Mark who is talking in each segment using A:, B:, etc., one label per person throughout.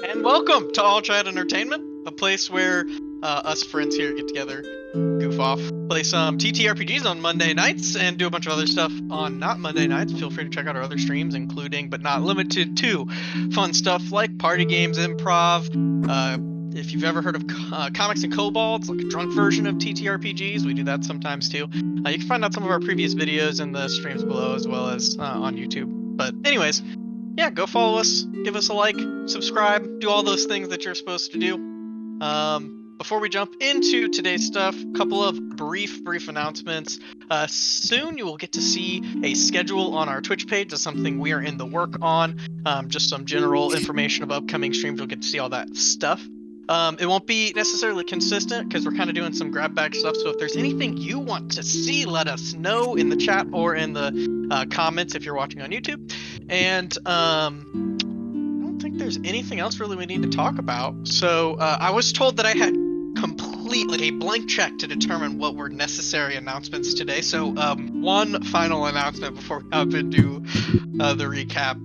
A: And welcome to All Chat Entertainment, a place where us friends here get together, goof off, play some TTRPGs on Monday nights, and do a bunch of other stuff on not Monday nights. Feel free to check out our other streams, including but not limited to fun stuff like party games, improv. If you've ever heard of Comics and Kobolds, like a drunk version of TTRPGs, we do that sometimes too. You can find out some of our previous videos in the streams below, as well as on YouTube. But anyways, yeah, go follow us, give us a like, subscribe, do all those things that you're supposed to do. Before we jump into today's stuff, a couple of brief announcements. Soon you will get to see a schedule on our Twitch page. That's something we are in the work on. Just some general information of upcoming streams. You'll get to see all that stuff. It won't be necessarily consistent because we're kind of doing some grab bag stuff. So if there's anything you want to see, let us know in the chat or in the comments if you're watching on YouTube. And I don't think there's anything else really we need to talk about. So I was told that I had completely a blank check to determine what were necessary announcements today. So one final announcement before we hop into the recap.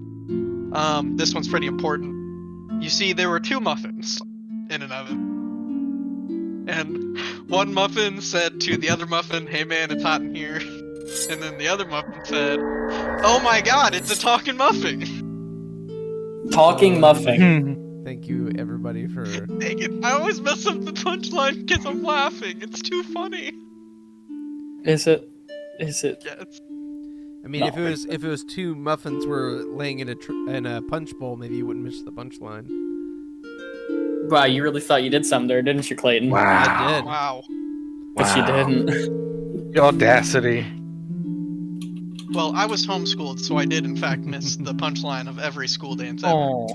A: This one's pretty important. You see, there were two muffins in an oven. And one muffin said to the other muffin, "Hey man, it's hot in here." And then the other muffin said, "Oh my god, it's a talking muffin."
B: Talking muffin.
C: Thank you, everybody, for...
A: Dang it, I always mess up the punchline because I'm laughing. It's too funny.
B: Is it? Is it?
A: Yes.
C: I mean,
B: No.
C: if it was two muffins were laying in a punch bowl, maybe you wouldn't miss the punchline.
B: Wow, you really thought you did something there, didn't you, Clayton?
D: Wow.
C: I did.
A: Wow.
B: But you
D: Wow.
B: didn't.
D: The audacity.
A: Well, I was homeschooled, so I did in fact miss the punchline of every school dance ever.
E: Oh.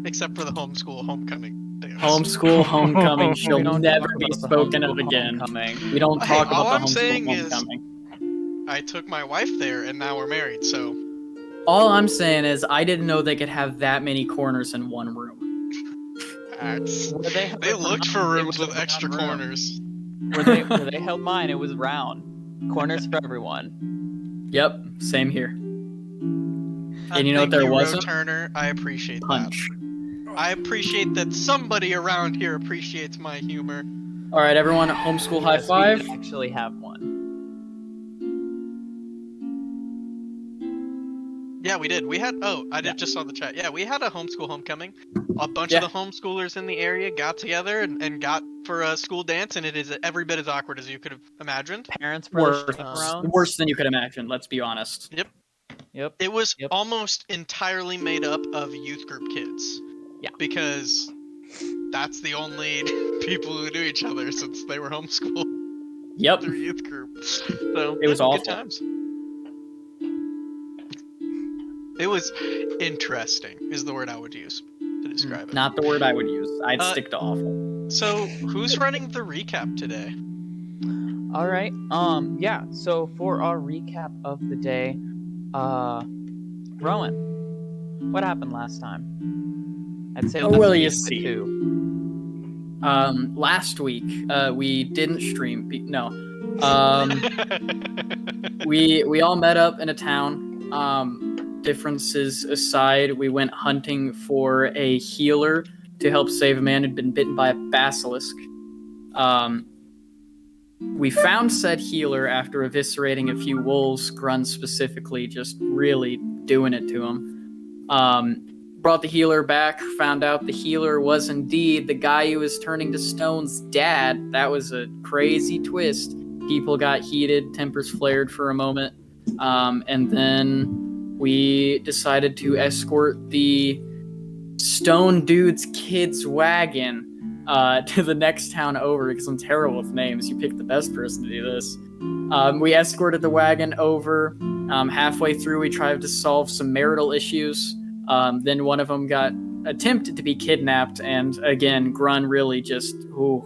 A: Except for the homeschool homecoming dance.
B: Homeschool homecoming shall
E: We don't
B: never
E: talk
B: be
E: about the
B: spoken of
E: homeschool
B: again.
E: homecoming.
B: We don't
A: Hey,
B: talk
A: all
B: about
A: I'm
B: the
A: saying
B: homeschool
A: is-
B: homecoming.
A: I took my wife there, and now we're married, so...
B: All I'm saying is I didn't know they could have that many corners in one room.
A: Facts.
E: Where they held
A: They
E: it for
A: looked for
E: mine, it
A: rooms
E: was
A: with
E: a
A: extra
E: round room.
A: corners.
E: Where they held mine, it was round. Corners for everyone.
B: Yep, same here. And you know what
A: Thank
B: there
A: you, Ro
B: wasn't?
A: Turner. I appreciate
B: Punch.
A: that. I appreciate that somebody around here appreciates my humor.
B: All right, everyone, homeschool high
E: Yes,
B: five.
E: We did actually have one.
A: Yeah, we did. We had. Oh, I did
B: Yeah.
A: just saw the chat. Yeah, we had a homeschool homecoming. A bunch
B: Yeah.
A: of the homeschoolers in the area got together and got for a school dance, and it is every bit as awkward as you could have imagined.
E: Parents brought
B: Worse,
E: chaperones.
B: worse than you could imagine. Let's be honest.
E: Yep.
A: It was
E: Yep.
A: almost entirely made up of youth group kids.
E: Yeah.
A: Because that's the only people who knew each other since they were homeschooled
B: Yep.
A: through youth group. So
B: It was
A: yeah,
B: awful.
A: Good times. It was interesting, is the word I would use to describe it.
B: Not the word I would use. I'd
A: Uh,
B: stick to awful.
A: So, who's running the recap today?
E: All right. Yeah. So for our recap of the day, Rowan, what happened last time? I'd say.
B: Oh,
E: last
B: well, you
E: week, but
B: see.
E: two.
B: Last week, we didn't stream. No. We all met up in a town. Differences aside, we went hunting for a healer to help save a man who'd been bitten by a basilisk. We found said healer after eviscerating a few wolves, Grun specifically, just really doing it to him. Brought the healer back, found out the healer was indeed the guy who was turning to Stone's dad. That was a crazy twist. People got heated, tempers flared for a moment, and then we decided to escort the Stone Dude's kid's wagon to the next town over, because I'm terrible with names. You picked the best person to do this. We escorted the wagon over. Halfway through, we tried to solve some marital issues. Then one of them got attempted to be kidnapped, and again, Grun really just... Ooh.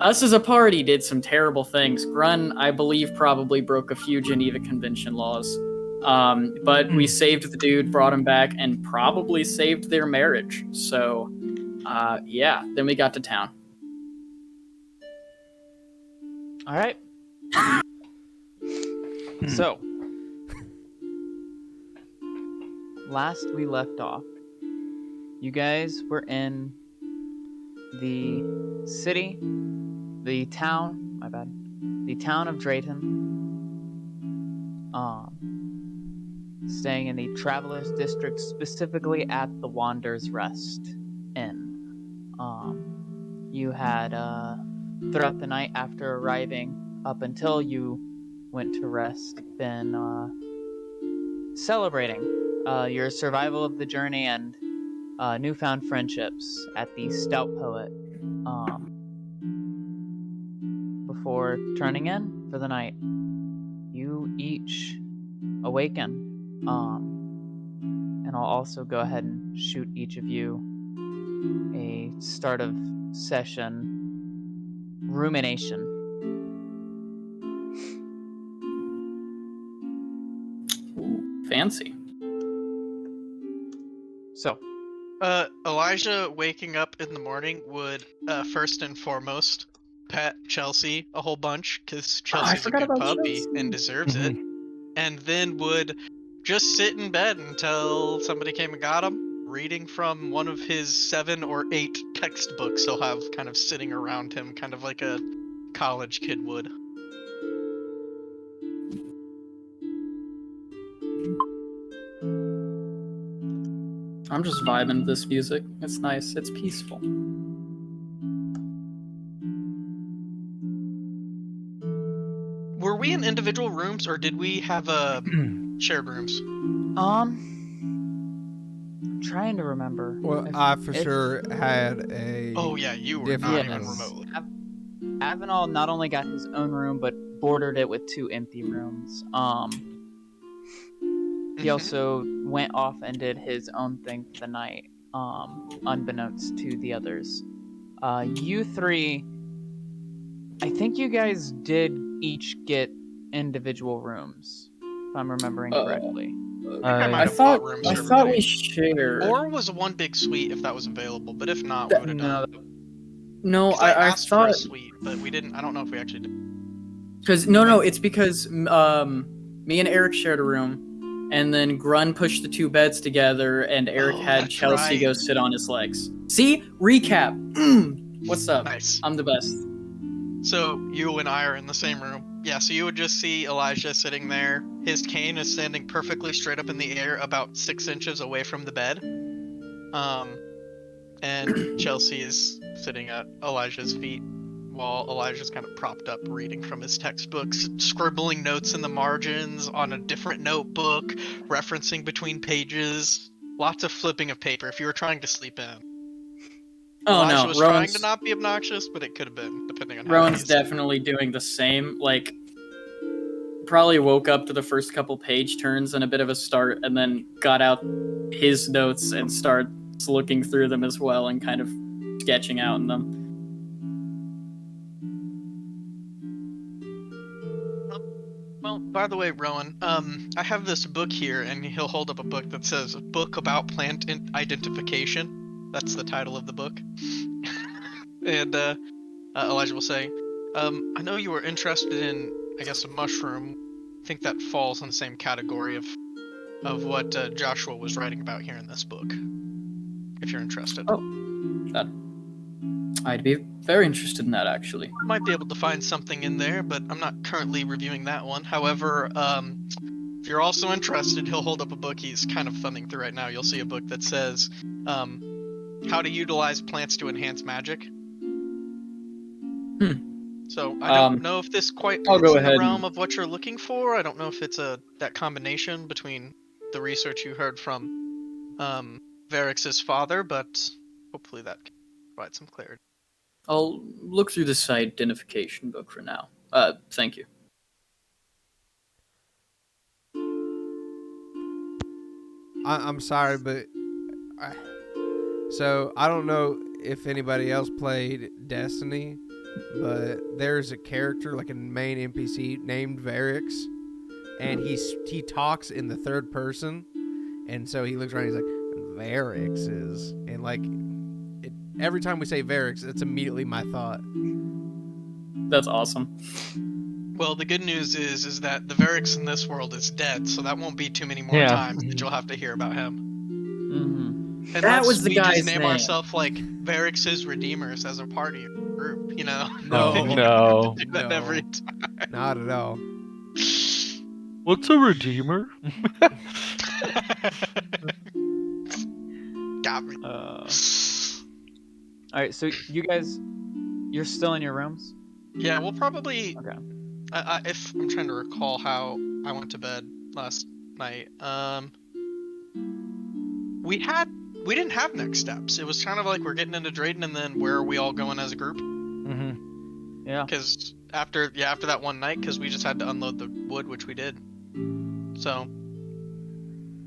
B: Us as a party did some terrible things. Grun, I believe, probably broke a few Geneva Convention laws. But we saved the dude, brought him back, and probably saved their marriage. So, yeah, then we got to town.
E: All right. So last we left off, you guys were in the the town of Drayton, staying in the Travelers District, specifically at the Wander's Rest Inn. You had, throughout the night after arriving, up until you went to rest, been celebrating your survival of the journey and newfound friendships at the Stout Poet before turning in for the night. You each awaken, and I'll also go ahead and shoot each of you a start of session rumination.
B: Ooh, fancy.
E: So,
A: Elijah waking up in the morning would first and foremost pet Chelsea a whole bunch because Chelsea's a
B: forgot
A: good
B: about
A: puppy
B: Chelsea.
A: and deserves it, and then would just sit in bed until somebody came and got him, reading from one of his 7 or 8 textbooks he'll have kind of sitting around him, kind of like a college kid would.
B: I'm just vibing to this music. It's nice. It's peaceful.
A: Were we in individual rooms or did we have shared rooms?
E: I'm trying to remember.
C: Well, I for sure had a.
A: Oh yeah, you were
C: different
A: not
E: Yes.
A: even remotely.
E: Avenal not only got his own room, but bordered it with 2 empty rooms. He also went off and did his own thing for the night, unbeknownst to the others. You 3, I think you guys did each get individual rooms, if I'm remembering correctly.
A: I might
B: I
A: have bought
B: thought
A: rooms
B: I
A: for
B: thought
A: everybody.
B: we shared.
A: Or was one big suite if that was available, but if not, we would have done it.
B: No,
A: 'Cause I
B: I
A: asked for a
B: thought
A: suite, but we didn't. I don't know if we actually did.
B: because it's because me and Eric shared a room, and then Grun pushed the 2 beds together, and Eric
A: Oh,
B: had
A: that's
B: Chelsea
A: right.
B: go sit on his legs. See, recap. What's up?
A: Nice.
B: I'm the best.
A: So you and I are in the same room. Yeah, so you would just see Elijah sitting there. His cane is standing perfectly straight up in the air, about 6 inches away from the bed. And Chelsea is sitting at Elijah's feet while Elijah's kind of propped up reading from his textbooks, scribbling notes in the margins on a different notebook, referencing between pages. Lots of flipping of paper if you were trying to sleep in.
B: Oh
A: Elijah
B: no,
A: was trying
B: Rowan's
A: to not be obnoxious, but it could have been, depending on how
B: Rowan's
A: he's
B: definitely doing the same. Like, probably woke up to the first couple page turns and a bit of a start, and then got out his notes and starts looking through them as well and kind of sketching out in them.
A: Well, by the way, Rowan, I have this book here, and he'll hold up a book that says "Book About Plant Identification." That's the title of the book. And Elijah will say, "I know you were interested in, I guess, a mushroom. I think that falls in the same category of what Joshua was writing about here in this book. If you're interested,
B: I'd be very interested in that, actually.
A: might be able to find something in there, but I'm not currently reviewing that one. However, if you're also interested, he'll hold up a book he's kind of thumbing through right now. You'll see a book that says, how to utilize plants to enhance magic. So I don't know if this quite
B: I'll
A: fits
B: go
A: in the
B: ahead
A: realm
B: and-
A: of what you're looking for. I don't know if it's that combination between the research you heard from Varix's father, but hopefully that can provide some clarity.
B: I'll look through this identification book for now. Thank you.
C: I'm sorry, but so I don't know if anybody else played Destiny, but there's a character, like a main NPC named Varix, and he talks in the third person, and so he looks around, and he's like, Varix is, and like every time we say Varix, it's immediately my thought.
B: That's awesome.
A: Well, the good news is that the Varix in this world is dead, so that won't be too many more
D: Yeah.
A: times that you'll have to hear about him.
E: Mm-hmm.
B: That
A: Unless
B: was the
A: we just
B: guy's
A: name
B: name.
A: ourselves like Varix's Redeemers as a party or group, you know?
C: No.
D: Oh, no.
A: Do that every
C: No.
A: time.
C: Not at all.
D: What's a redeemer?
A: Got me.
E: All right, so you guys, you're still in your rooms?
A: Yeah, we'll probably.
E: Okay.
A: If I'm trying to recall how I went to bed last night, we didn't have next steps. It was kind of like we're getting into Drayden, and then where are we all going as a group?
C: Mm-hmm.
E: Yeah.
A: Because after that one night, because we just had to unload the wood, which we did. So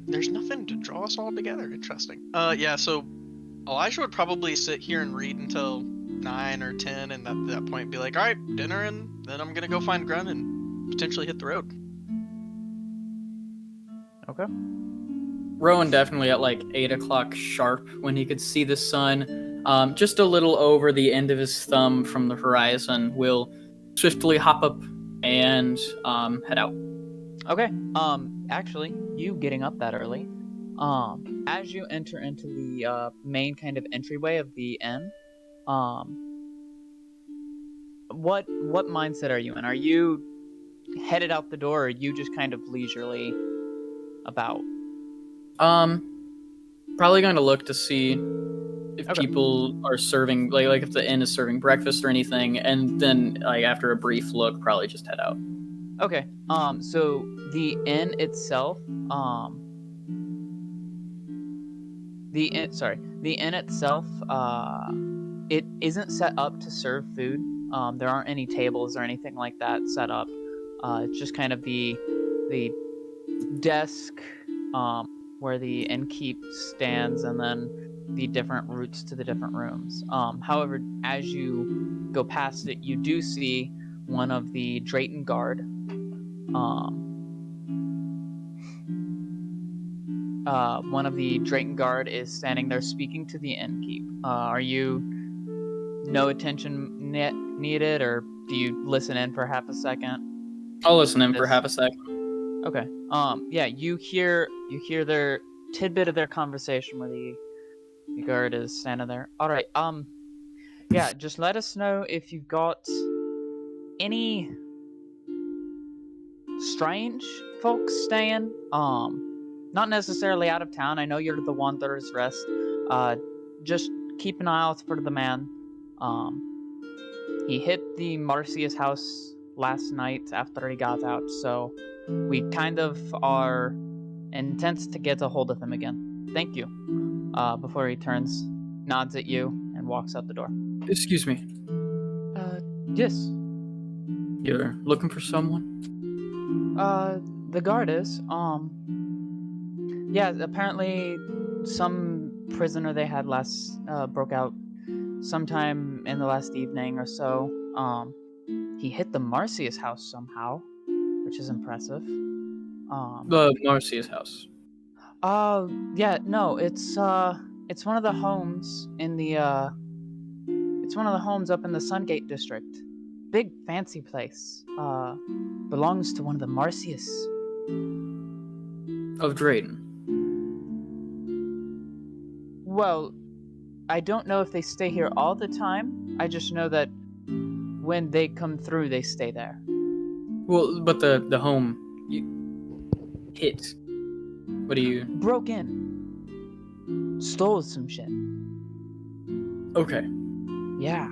A: there's nothing to draw us all together. Interesting. Yeah. So Elijah would probably sit here and read until 9 or 10, and at that point be like, all right, dinner, and then I'm gonna go find Grun and potentially hit the road.
E: Okay.
B: Rowan definitely at like 8 o'clock sharp when he could see the sun, just a little over the end of his thumb from the horizon, will swiftly hop up and head out.
E: Okay. Actually, you getting up that early, as you enter into the main kind of entryway of the inn, what mindset are you in? Are you headed out the door, or are you just kind of leisurely about?
B: Probably going to look to see if
E: Okay.
B: people are serving, like if the inn is serving breakfast or anything, and then like after a brief look, probably just head out.
E: Okay. So the inn itself, the inn itself, it isn't set up to serve food. There aren't any tables or anything like that set up. It's just kind of the desk, where the innkeep stands, and then the different routes to the different rooms. However, as you go past it, you do see one of the Drayton guard. One of the Drayton guard is standing there speaking to the innkeep. Are you no attention needed, or do you listen in for half a second?
B: I'll listen in for
E: This-
B: half a second.
E: Okay. Yeah, you hear their tidbit of their conversation where the guard is standing there. All right. Yeah, just let us know if you've got any strange folks staying. Not necessarily out of town. I know you're the Wanderer's Rest. Just keep an eye out for the man. He hit the Marcius house last night after he got out, so we kind of are intense to get a hold of him again. Thank you. Before he turns, nods at you, and walks out the door.
B: Excuse me.
E: Yes.
B: You're looking for someone?
E: The guard is. Yeah, apparently some prisoner they had last broke out sometime in the last evening or so. He hit the Marcius house somehow, which is impressive.
B: The Marcia's house.
E: Yeah, no, it's one of the homes in the it's one of the homes up in the Sungate district. Big fancy place. Belongs to one of the Marcius.
B: Of Drayden.
E: Well, I don't know if they stay here all the time. I just know that when they come through, they stay there.
B: Well, but the home you hit. What do you?
E: Broke in. Stole some shit.
B: Okay.
E: Yeah.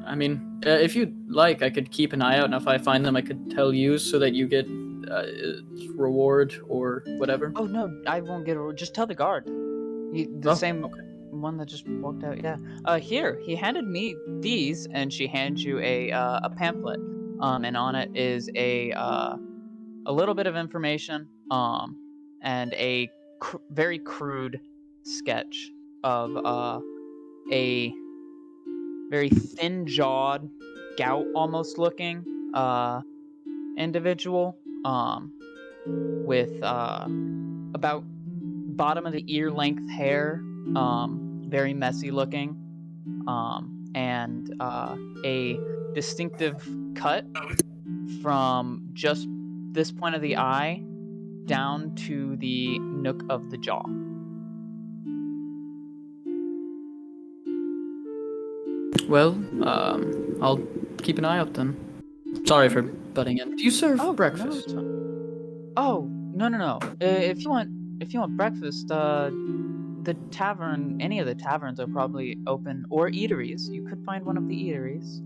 B: I mean, if you'd like, I could keep an eye out, and if I find them, I could tell you so that you get reward or whatever.
E: Oh no, I won't get a. Just tell the guard. Same one that just walked out. Yeah. Here, he handed me these, and she hands you a pamphlet. And on it is a little bit of information. And a very crude sketch of a very thin-jawed, gout almost looking individual, with about bottom of the ear length hair, very messy looking, and a distinctive cut from just this point of the eye down to the nook of the jaw.
B: Well, I'll keep an eye out then. Sorry for butting in. Do you serve breakfast?
E: No. No. If you want breakfast, the tavern, any of the taverns are probably open, or eateries. You could find one of the eateries.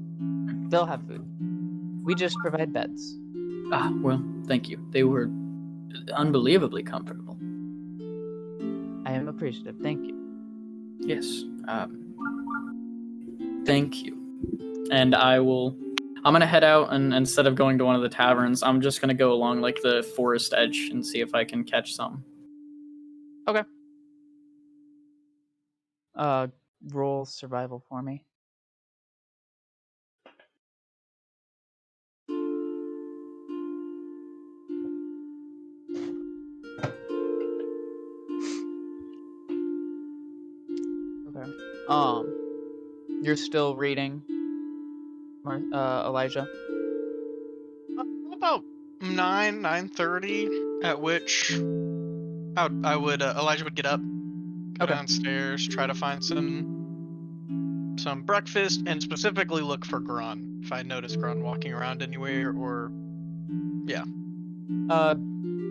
E: They'll have food. We just provide beds.
B: Ah, well, thank you. They were unbelievably comfortable.
E: I am appreciative. Thank you.
B: Yes. Thank you. And I'm gonna head out, and instead of going to one of the taverns, I'm just gonna go along like the forest edge and see if I can catch some.
E: Okay. Roll survival for me. Okay. You're still reading, Elijah?
A: About 9:30, at which I would Elijah would get up, go
E: Okay.
A: downstairs, try to find some breakfast, and specifically look for Grun. If I notice Grun walking around anywhere, or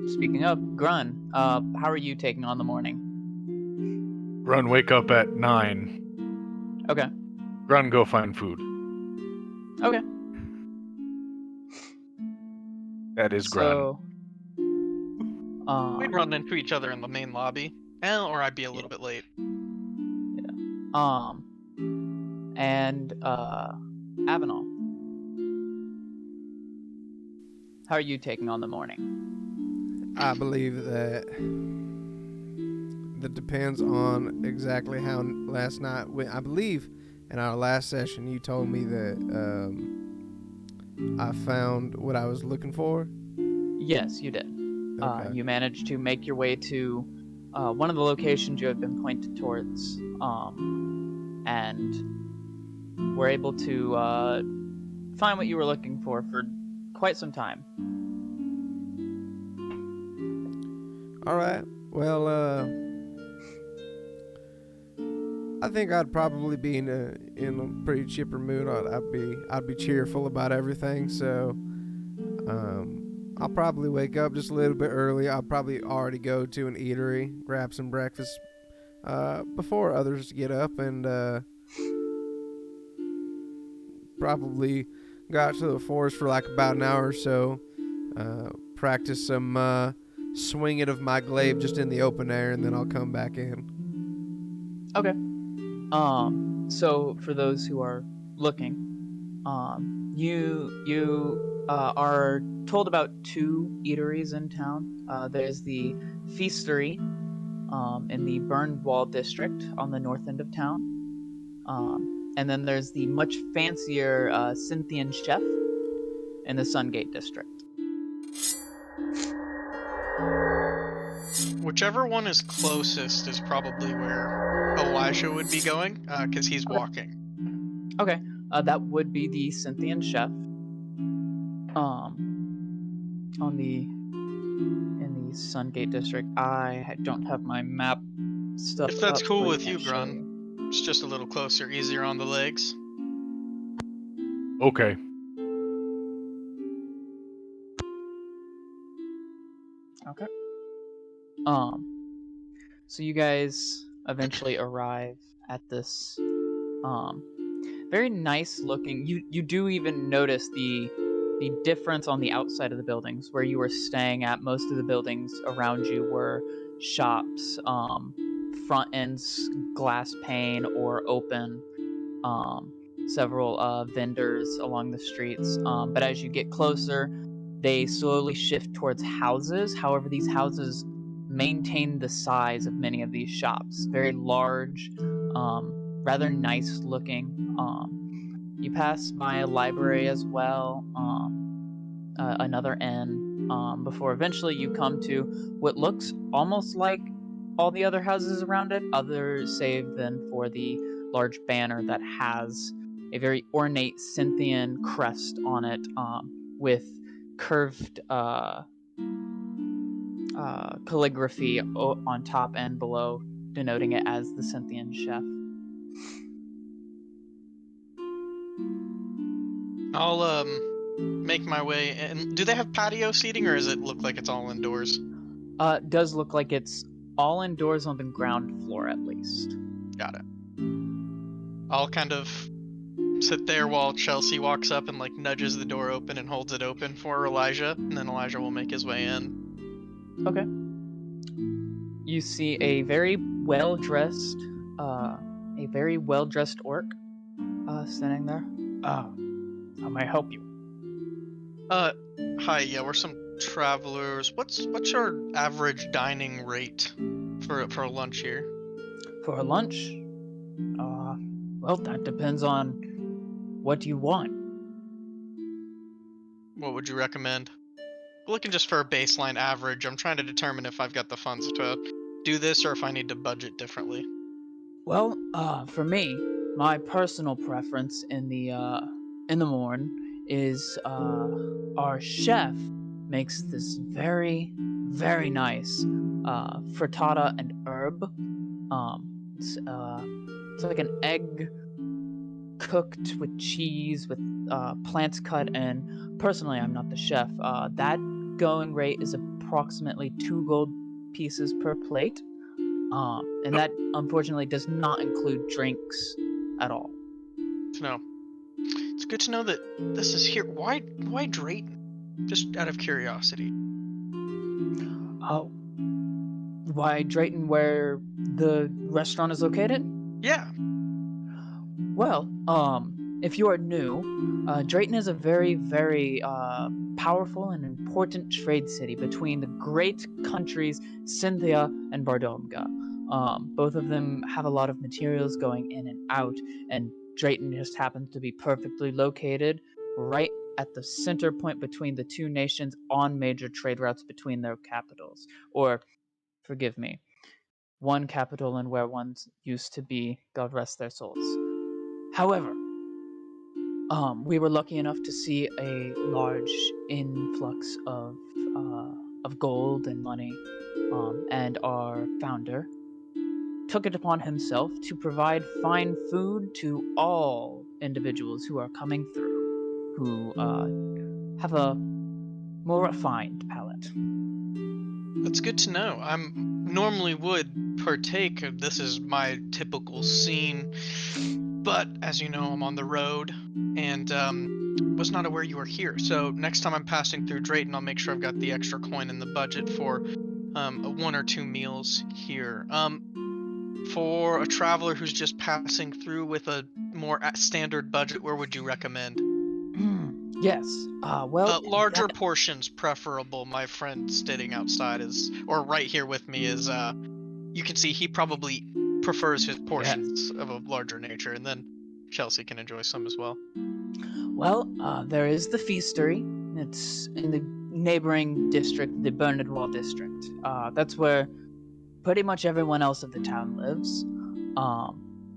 E: Speaking of Grun, how are you taking on the morning?
D: Grun, wake up at 9.
E: Okay.
D: Grun, go find food.
E: Okay.
D: That is Grun.
E: So,
A: we'd run into each other in the main lobby, or I'd be a little bit late.
E: and Avenal, how are you taking on the morning?
C: I believe that depends on exactly how last night went. I believe in our last session you told me that I found what I was looking for.
E: Yes, you did.
C: Okay.
E: You managed to make your way to one of the locations you had been pointed towards, and were able to find what you were looking for quite some time.
C: All right. Well, I think I'd probably be in a pretty chipper mood. I'd be cheerful about everything. So, I'll probably wake up just a little bit early. I'll probably already go to an eatery, grab some breakfast before others get up, and probably go out to the forest for like about an hour or so. Practice some swinging of my glaive just in the open air, and then I'll come back in.
E: Okay. So for those who are looking, you are told about two eateries in town. There's the Feastery in the Burned Wall district on the north end of town. And then there's the much fancier Cynthian Chef in the Sungate district.
A: Whichever one is closest is probably where Elijah would be going, because he's walking.
E: Okay, that would be the Cynthian Chef. In the Sungate district. I don't have my map stuff.
A: If that's
E: up,
A: cool
E: so I
A: with you,
E: can't show
A: Grun. It's just a little closer, easier on the legs.
D: Okay.
E: Okay. So you guys eventually arrive at this very nice looking. You do even notice the difference on the outside of the buildings where you were staying at. Most of the buildings around you were shops, front ends glass pane or open, several vendors along the streets. But as you get closer, they slowly shift towards houses. However, these houses maintain the size of many of these shops. Very large, rather nice looking. You pass by a library as well, another inn, before eventually you come to what looks almost like all the other houses around it, other save than for the large banner that has a very ornate Cynthian crest on it, with curved calligraphy on top and below, denoting it as the Cynthian chef.
A: I'll make my way. And do they have patio seating, or does it look like it's all indoors?
E: Does look like it's all indoors on the ground floor at least.
A: Got it. I'll kind of sit there while Chelsea walks up and like nudges the door open and holds it open for Elijah, and then Elijah will make his way in.
E: Okay. You see a very well-dressed orc standing there. How may I help you?
A: Hi, yeah, we're some travelers. What's your average dining rate for lunch here?
E: For lunch? Well, that depends on what you want.
A: What would you recommend? Looking just for a baseline average. I'm trying to determine if I've got the funds to do this or if I need to budget differently.
E: Well, for me, my personal preference in the morn is our chef makes this very, very nice frittata and herb. It's like an egg cooked with cheese, with plants cut in. Personally, I'm not the chef. That going rate is approximately 2 gold pieces per plate. And that unfortunately does not include drinks at all.
A: No. It's good to know that this is here. Why Drayton? Just out of curiosity.
E: Oh. Why Drayton, where the restaurant is located?
A: Yeah.
E: Well, if you are new, Drayton is a very, very powerful and important trade city between the great countries Cynthia and Bardomga. Both of them have a lot of materials going in and out, and Drayton just happens to be perfectly located right at the center point between the two nations on major trade routes between their capitals. Or, forgive me, one capital and where one used to be, God rest their souls. However, we were lucky enough to see a large influx of gold and money, and our founder took it upon himself to provide fine food to all individuals who are coming through, who have a more refined palate.
A: That's good to know. I'm normally would partake. This is my typical scene, but as you know, I'm on the road and was not aware you were here. So next time I'm passing through Drayton, I'll make sure I've got the extra coin in the budget for 1 or 2 meals here. For a traveler who's just passing through with a more standard budget, where would you recommend?
E: Yes. Well,
A: larger portions preferable. My friend sitting outside or right here with me is, you can see he probably prefers his portions of a larger nature, and then Chelsea can enjoy some as well.
E: Well, there is the feastery. It's in the neighboring district, the Bernard Wall district. That's where pretty much everyone else of the town lives.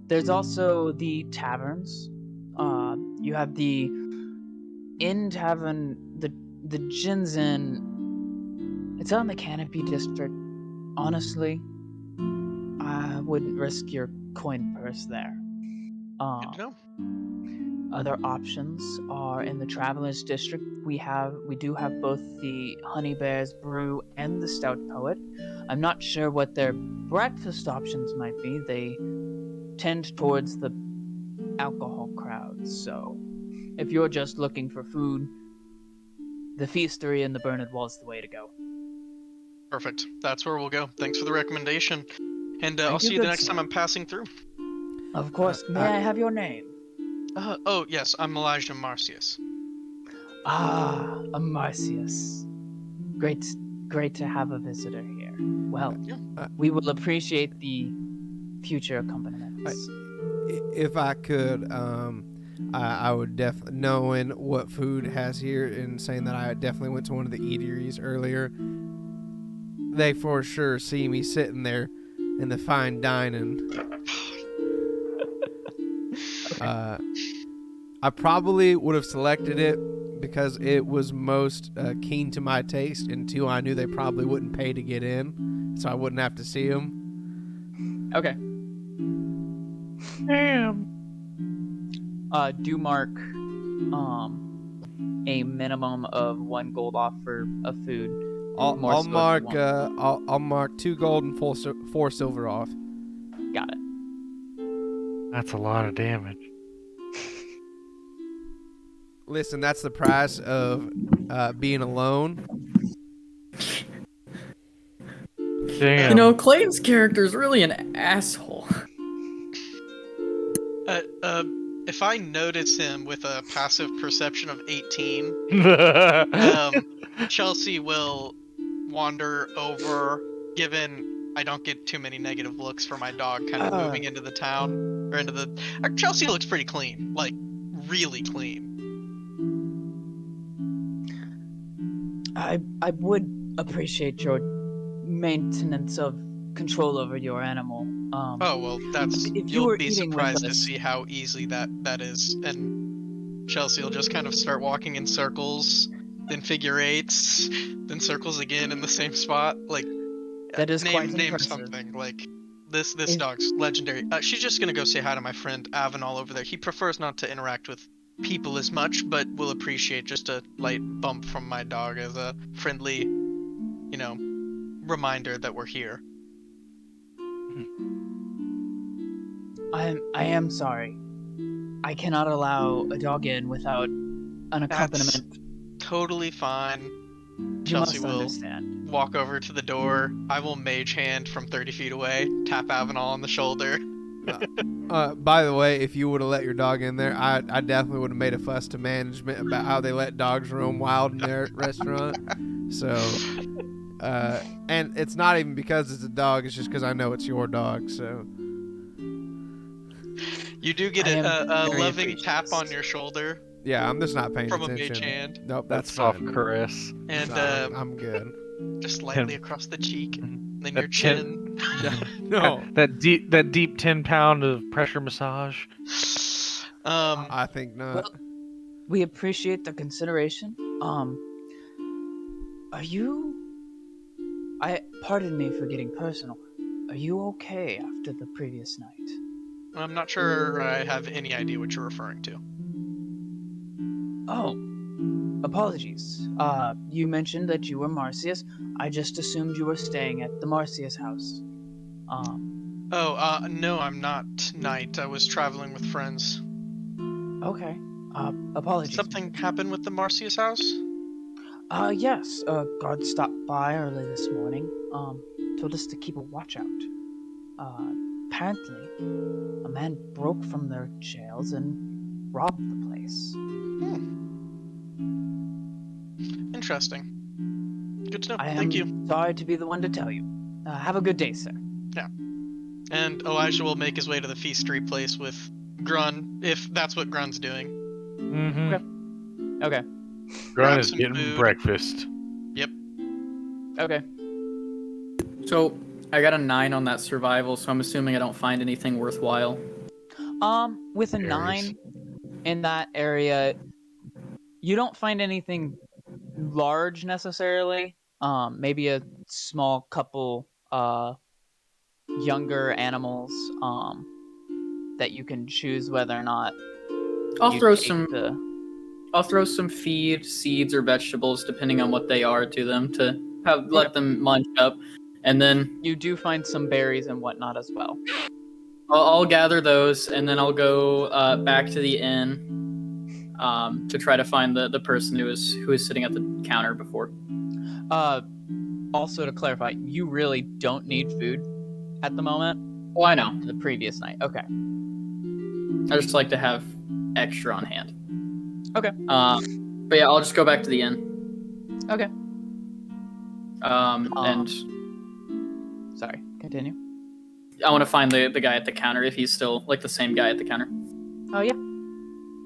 E: There's also the taverns. You have the Inn Tavern, the Gin's Inn. It's on the Canopy district. Honestly, I wouldn't risk your coin purse there.
A: Good to know.
E: Other options are in the Travelers District. We do have both the Honey Bear's Brew and the Stout Poet. I'm not sure what their breakfast options might be. They tend towards the alcohol crowds, so if you're just looking for food, the Feastery and the Bernard Wall is the way to go.
A: Perfect. That's where we'll go. Thanks for the recommendation. And I'll see you the next time I'm passing through.
E: Of course. May I have your name?
A: Oh, yes. I'm Elijah Marcius.
E: Ah, Marcius. Great to have a visitor here. Well, we will appreciate the future accompaniments.
C: If I could, I would definitely, knowing what food has here and saying that I definitely went to one of the eateries earlier, they for sure see me sitting there in the fine dining. I probably would have selected it because it was most keen to my taste, and 2, I knew they probably wouldn't pay to get in, so I wouldn't have to see them.
E: Okay.
D: Damn.
E: Do mark a minimum of 1 gold off for a food.
C: I'll
E: More so if you
C: mark
E: want.
C: I'll mark 2 gold and 4 silver off.
E: Got it.
D: That's a lot of damage.
C: Listen, that's the price of being alone.
D: Damn.
B: You know, Clayton's character is really an asshole.
A: If I notice him with a passive perception of 18, Chelsea will wander over, given I don't get too many negative looks for my dog kind of moving into the town, or into the... Chelsea looks pretty clean, like, really clean.
E: I would appreciate your maintenance of control over your animal.
A: Oh, well, that's...
E: if you
A: You'll
E: were
A: be
E: eating with
A: surprised to
E: us-
A: see how easy that is, and Chelsea will just kind of start walking in circles, then figure eights, then circles again in the same spot, like...
E: That is quite
A: name
E: impressive.
A: something, like... This
E: If-
A: dog's legendary. She's just gonna go say hi to my friend Avenal over there. He prefers not to interact with people as much, but will appreciate just a light bump from my dog as a friendly, reminder that we're here.
E: I am sorry. I cannot allow a dog in without an accompaniment.
A: Totally fine.
E: You
A: Chelsea
E: must
A: will
E: understand.
A: walk over to the door. I will mage hand from 30 feet away, tap Avenal on the shoulder.
C: By the way, if you would have let your dog in there, I definitely would have made a fuss to management about how they let dogs roam wild in their restaurant. So, and it's not even because it's a dog; it's just because I know it's your dog. So,
A: You do get
E: I am
A: a
E: very
A: loving tap
E: appreciative.
A: on your shoulder
C: yeah, I'm just not paying
A: from a
C: attention.
A: mage hand,
C: Nope,
D: That's
C: that's
D: soft
C: fine.
D: caress.
A: and
C: Nah, I'm good.
A: just lightly across the cheek, then
D: That
A: your chin.
C: No,
D: That deep 10-pound of pressure massage.
C: I think not.
E: Well, we appreciate the consideration. Are you? Pardon me for getting personal. Are you okay after the previous night?
A: I'm not sure I have any idea what you're referring to.
E: Oh, apologies. You mentioned that you were Marcius. I just assumed you were staying at the Marcius house.
A: No, I'm not tonight. I was traveling with friends.
E: Okay. Apologies.
A: Something happened with the Marcius house?
E: Yes. Guard stopped by early this morning. Told us to keep a watch out. Apparently, a man broke from their jails and robbed the place.
A: Interesting. Good to know.
E: I am
A: Thank you.
E: sorry to be the one to tell you. Have a good day, sir.
A: And Elijah will make his way to the feastery place with Grun, if that's what Grun's doing.
D: Mm-hmm.
E: Okay.
D: Grun
A: Grab
D: is
A: some
D: getting
A: food.
D: breakfast.
E: Okay.
B: So I got a 9 on that survival, so I'm assuming I don't find anything worthwhile.
E: With a
D: Berries.
E: 9 in that area, you don't find anything large necessarily. Maybe a small couple younger animals that you can choose whether or not
B: I'll
E: you
B: throw
E: take
B: some. I'll throw some feed, seeds, or vegetables, depending on what they are, to them to let them munch up, and then
E: You do find some berries and whatnot as well.
B: I'll gather those, and then I'll go back to the inn to try to find the person who was sitting at the counter before.
E: Also to clarify, you really don't need food at the moment.
B: Oh, I know.
E: The previous night. Okay.
B: I just like to have extra on hand.
E: Okay.
B: But yeah, I'll just go back to the inn.
E: Okay.
B: And
E: Sorry. Continue.
B: I want to find the guy at the counter if he's still like the same guy at the counter.
E: Oh yeah.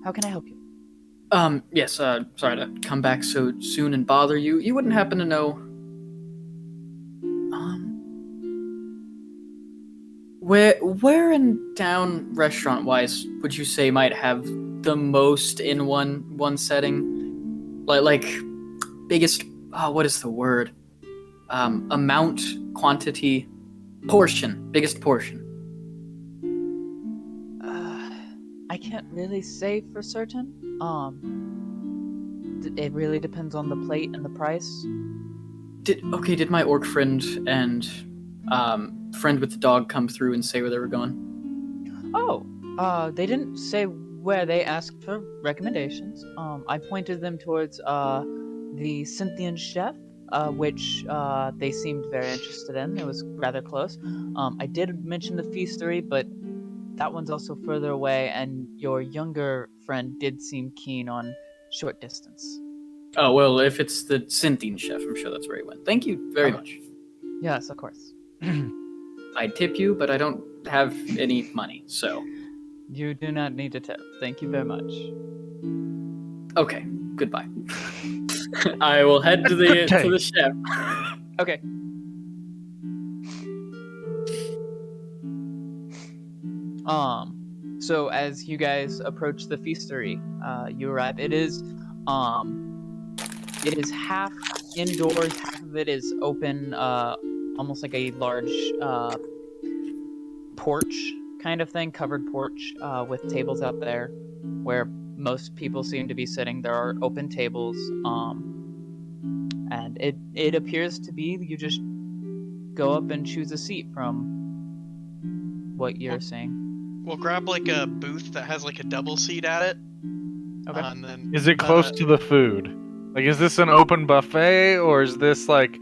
E: How can I help you?
B: Yes. Sorry to come back so soon and bother you. You wouldn't happen to know, where in town, restaurant wise, would you say might have the most in one setting, like biggest. Oh, what is the word? Amount, quantity, portion, biggest portion.
E: I can't really say for certain. It really depends on the plate and the price.
B: Did my orc friend and friend with the dog come through and say where they were going?
E: Oh, they didn't say where. They asked for recommendations. I pointed them towards the Cynthian chef, which they seemed very interested in. It was rather close. I did mention the feastery, but that one's also further away, and your younger friend did seem keen on short distance.
B: Oh, well, if it's the Cynthian chef, I'm sure that's where he went. Thank you very much.
E: Yes, of course.
B: I tip you, but I don't have any money, so.
E: You do not need a tip. Thank you very much.
B: Okay, goodbye. I will head to the chef.
E: Okay. So as you guys approach the feastery, you arrive. It is half indoors, half of it is open, almost like a large porch kind of thing, covered porch, with tables out there where most people seem to be sitting. There are open tables, and it appears to be you just go up and choose a seat from what you're seeing.
A: We'll grab like a booth that has like a double seat at it.
E: Okay.
A: And then,
D: Is it close to the food? Like, is this an open buffet, or is this like...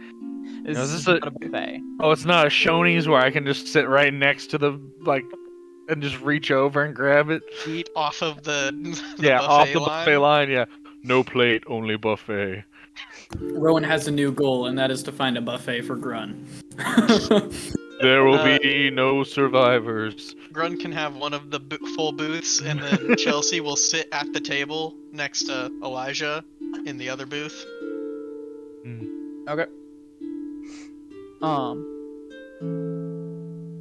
E: This
D: is
E: is
D: this
E: not a buffet.
D: Oh, it's not a Shoney's where I can just sit right next to the, like, and just reach over and grab it?
A: eat off of the
D: Yeah,
A: buffet
D: off the
A: line.
D: buffet line, yeah. No plate, only buffet.
B: Rowan has a new goal, and that is to find a buffet for Grun.
D: There will be no survivors.
A: Grun can have one of the full booths, and then Chelsea will sit at the table next to Elijah in the other booth.
E: Okay.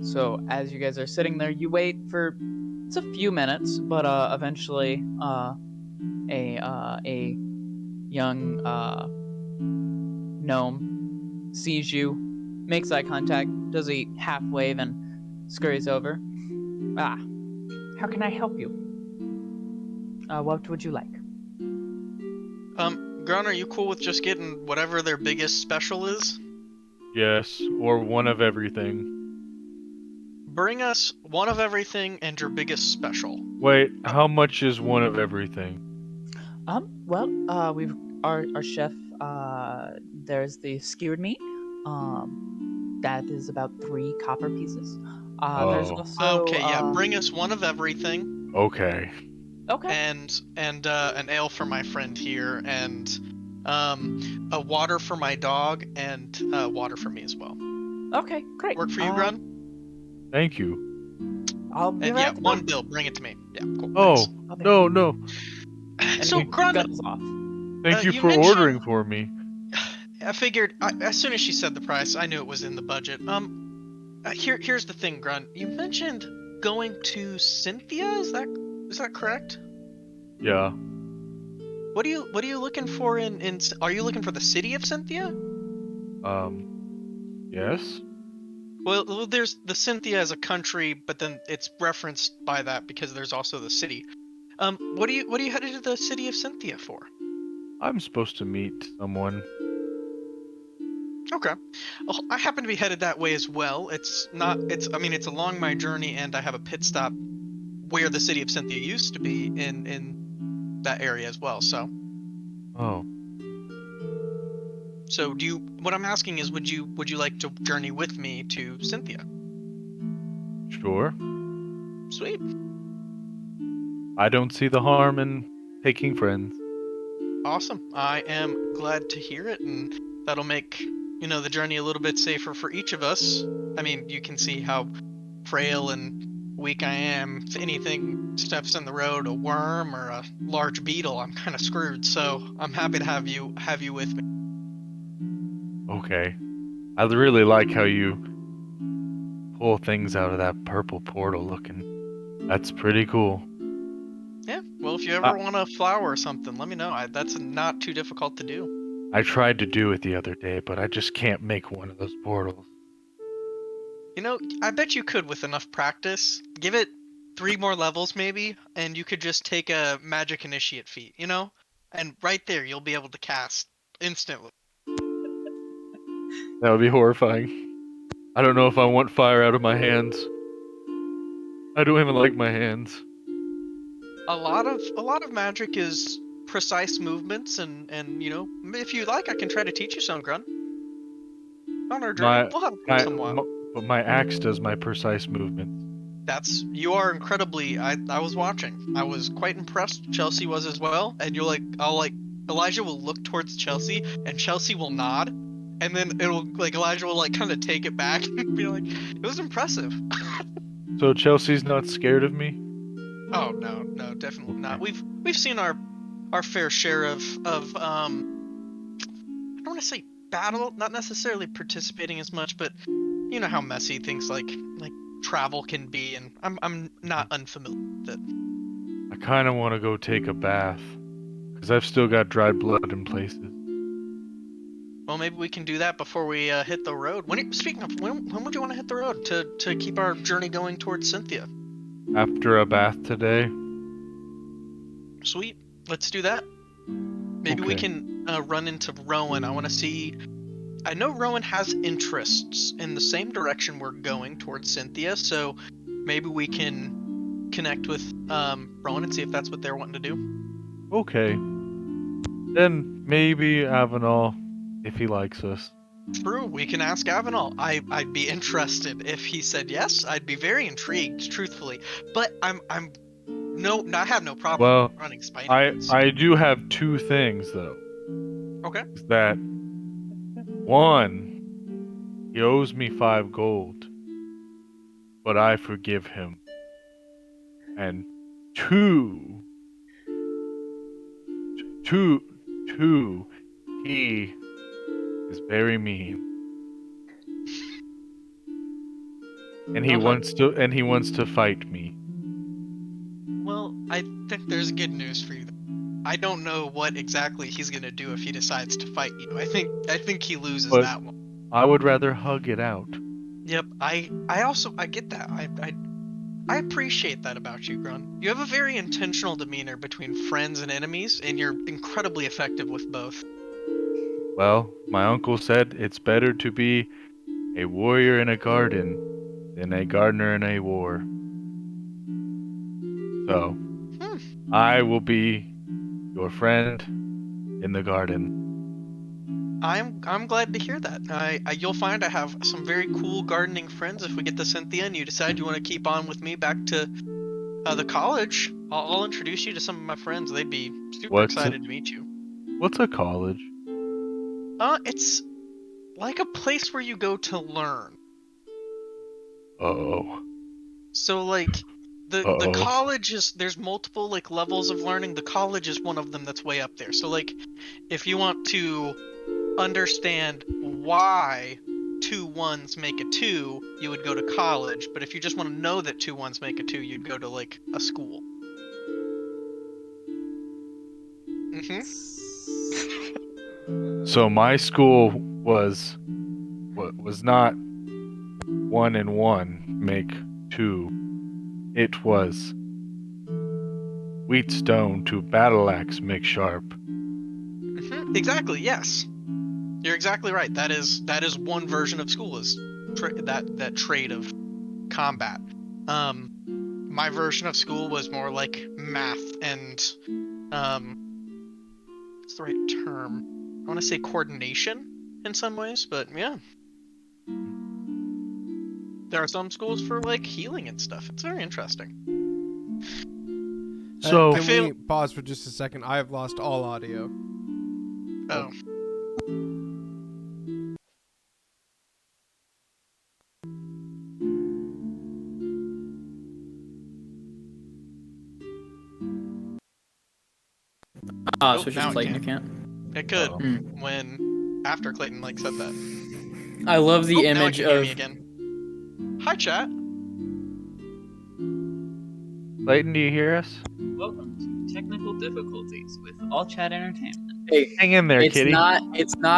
E: So as you guys are sitting there, you wait for it's a few minutes, but eventually a young gnome sees you, makes eye contact, does a half wave, and scurries over. How can I help you? What would you like?
A: Grun, are you cool with just getting whatever their biggest special is?
D: Yes, or one of everything.
A: Bring us one of everything and your biggest special.
D: Wait, how much is one of everything?
E: We've our chef. There's the skewered meat. That is about 3 copper pieces. There's
D: Oh.
E: also
A: Okay, yeah, bring us one of everything.
D: Okay.
E: Okay.
A: And an ale for my friend here, and a water for my dog, and water for me as well.
E: Okay, great.
A: Work for you, Grun?
D: Thank you.
E: I'll be
A: And
E: right
A: yeah,
E: back.
A: one bill. Bring it to me. Yeah, cool.
D: Oh,
A: thanks.
E: I'll be
D: no,
E: right
D: no.
E: back.
A: So,
E: And he
A: Grun,
E: scuttles off.
D: Thank you
A: you
D: for
A: mentioned-
D: ordering for me.
A: I figured as soon as she said the price, I knew it was in the budget. Here's the thing, Grun. You mentioned going to Cynthia. Is that correct?
D: Yeah.
A: What are you looking for in? Are you looking for the city of Cynthia?
D: Yes?
A: Well, there's the Cynthia as a country, but then it's referenced by that because there's also the city. What are you headed to the city of Cynthia for?
D: I'm supposed to meet someone.
A: Okay. Well, I happen to be headed that way as well. It's along my journey, and I have a pit stop where the city of Cynthia used to be in that area as well. So
D: Oh.
A: what I'm asking is, would you like to journey with me to Cynthia?
D: Sure.
A: Sweet.
D: I don't see the harm in taking friends.
A: Awesome. I am glad to hear it, and that'll make, the journey a little bit safer for each of us. I mean, you can see how frail and weak I am. If anything steps in the road, a worm or a large beetle, I'm kind of screwed. So I'm happy to have you with me.
D: Okay. I really like how you pull things out of that purple portal looking. That's pretty cool.
A: Yeah, Well, if you ever want a flower or something, let me know. That's not too difficult to do.
D: I tried to do it the other day, but I just can't make one of those portals.
A: You know, I bet you could with enough practice. Give it 3 more levels maybe, and you could just take a magic initiate feat, you know? And right there, you'll be able to cast instantly.
D: That would be horrifying. I don't know if I want fire out of my hands. I don't even like my hands.
A: A lot of magic is precise movements, and you know, if you like, I can try to teach you some, Grun. On our journey, we'll have some while.
D: But my axe does my precise movements.
A: You are incredibly. I was watching. I was quite impressed. Chelsea was as well. And Elijah will look towards Chelsea, and Chelsea will nod, and then Elijah will kind of take it back and be like, it was impressive.
D: So Chelsea's not scared of me?
A: Oh no, definitely not. We've seen our fair share of I don't want to say battle, not necessarily participating as much, but you know how messy things like travel can be, and I'm not unfamiliar with it.
D: I kind of want to go take a bath, because I've still got dried blood in places.
A: Well, maybe we can do that before we hit the road. Speaking of, when would you want to hit the road to keep our journey going towards Cynthia?
D: After a bath today?
A: Sweet, let's do that. Maybe we can run into Rowan. I want to see. I know Rowan has interests in the same direction we're going towards Cynthia, so maybe we can connect with Rowan and see if that's what they're wanting to do.
D: Okay. Then maybe Avenal, if he likes us.
A: True, we can ask Avenal. I'd be interested if he said yes. I'd be very intrigued, truthfully. But I have no problem running Spidey.
D: I do have 2 things though.
A: Okay.
D: Is that 1, he owes me 5 gold, but I forgive him. And 2, he is very mean. And he wants to fight me.
A: Well, I think there's good news for you. I don't know what exactly he's gonna do if he decides to fight you. I think he loses that one.
D: I would rather hug it out.
A: Yep, I get that. I appreciate that about you, Grun. You have a very intentional demeanor between friends and enemies, and you're incredibly effective with both.
D: Well, my uncle said it's better to be a warrior in a garden than a gardener in a war. So, I will be your friend in the garden.
A: I'm glad to hear that. You'll find I have some very cool gardening friends if we get to Cynthia and you decide you want to keep on with me back to the college. I'll introduce you to some of my friends. They'd be super excited to meet you.
D: What's a college?
A: It's like a place where you go to learn.
D: Oh.
A: So the college is, there's multiple levels of learning. The college is one of them that's way up there. So if you want to understand why 2 1s make a 2, you would go to college. But if you just want to know that 2 1s make a 2, you'd go to a school.
D: So my school was not 1 and 1 make 2. It was wheatstone to battle axe make sharp.
A: Exactly. Yes, you're exactly right. That is one version of school, is that trade of combat. My version of school was more like math and what's the right term? I want to say coordination in some ways, but yeah. There are some schools for healing and stuff. It's very interesting.
C: So can we pause for just a second? I have lost all audio.
A: Oh.
B: So just Clayton, you can't?
A: It could when after Clayton said that.
B: I love the image
A: now
B: of.
A: Me again. Hi, chat.
D: Clayton, do you hear us?
B: Welcome to
E: technical difficulties with All Chat Entertainment.
B: Hey,
D: Hang in there,
B: it's
D: kitty.
B: not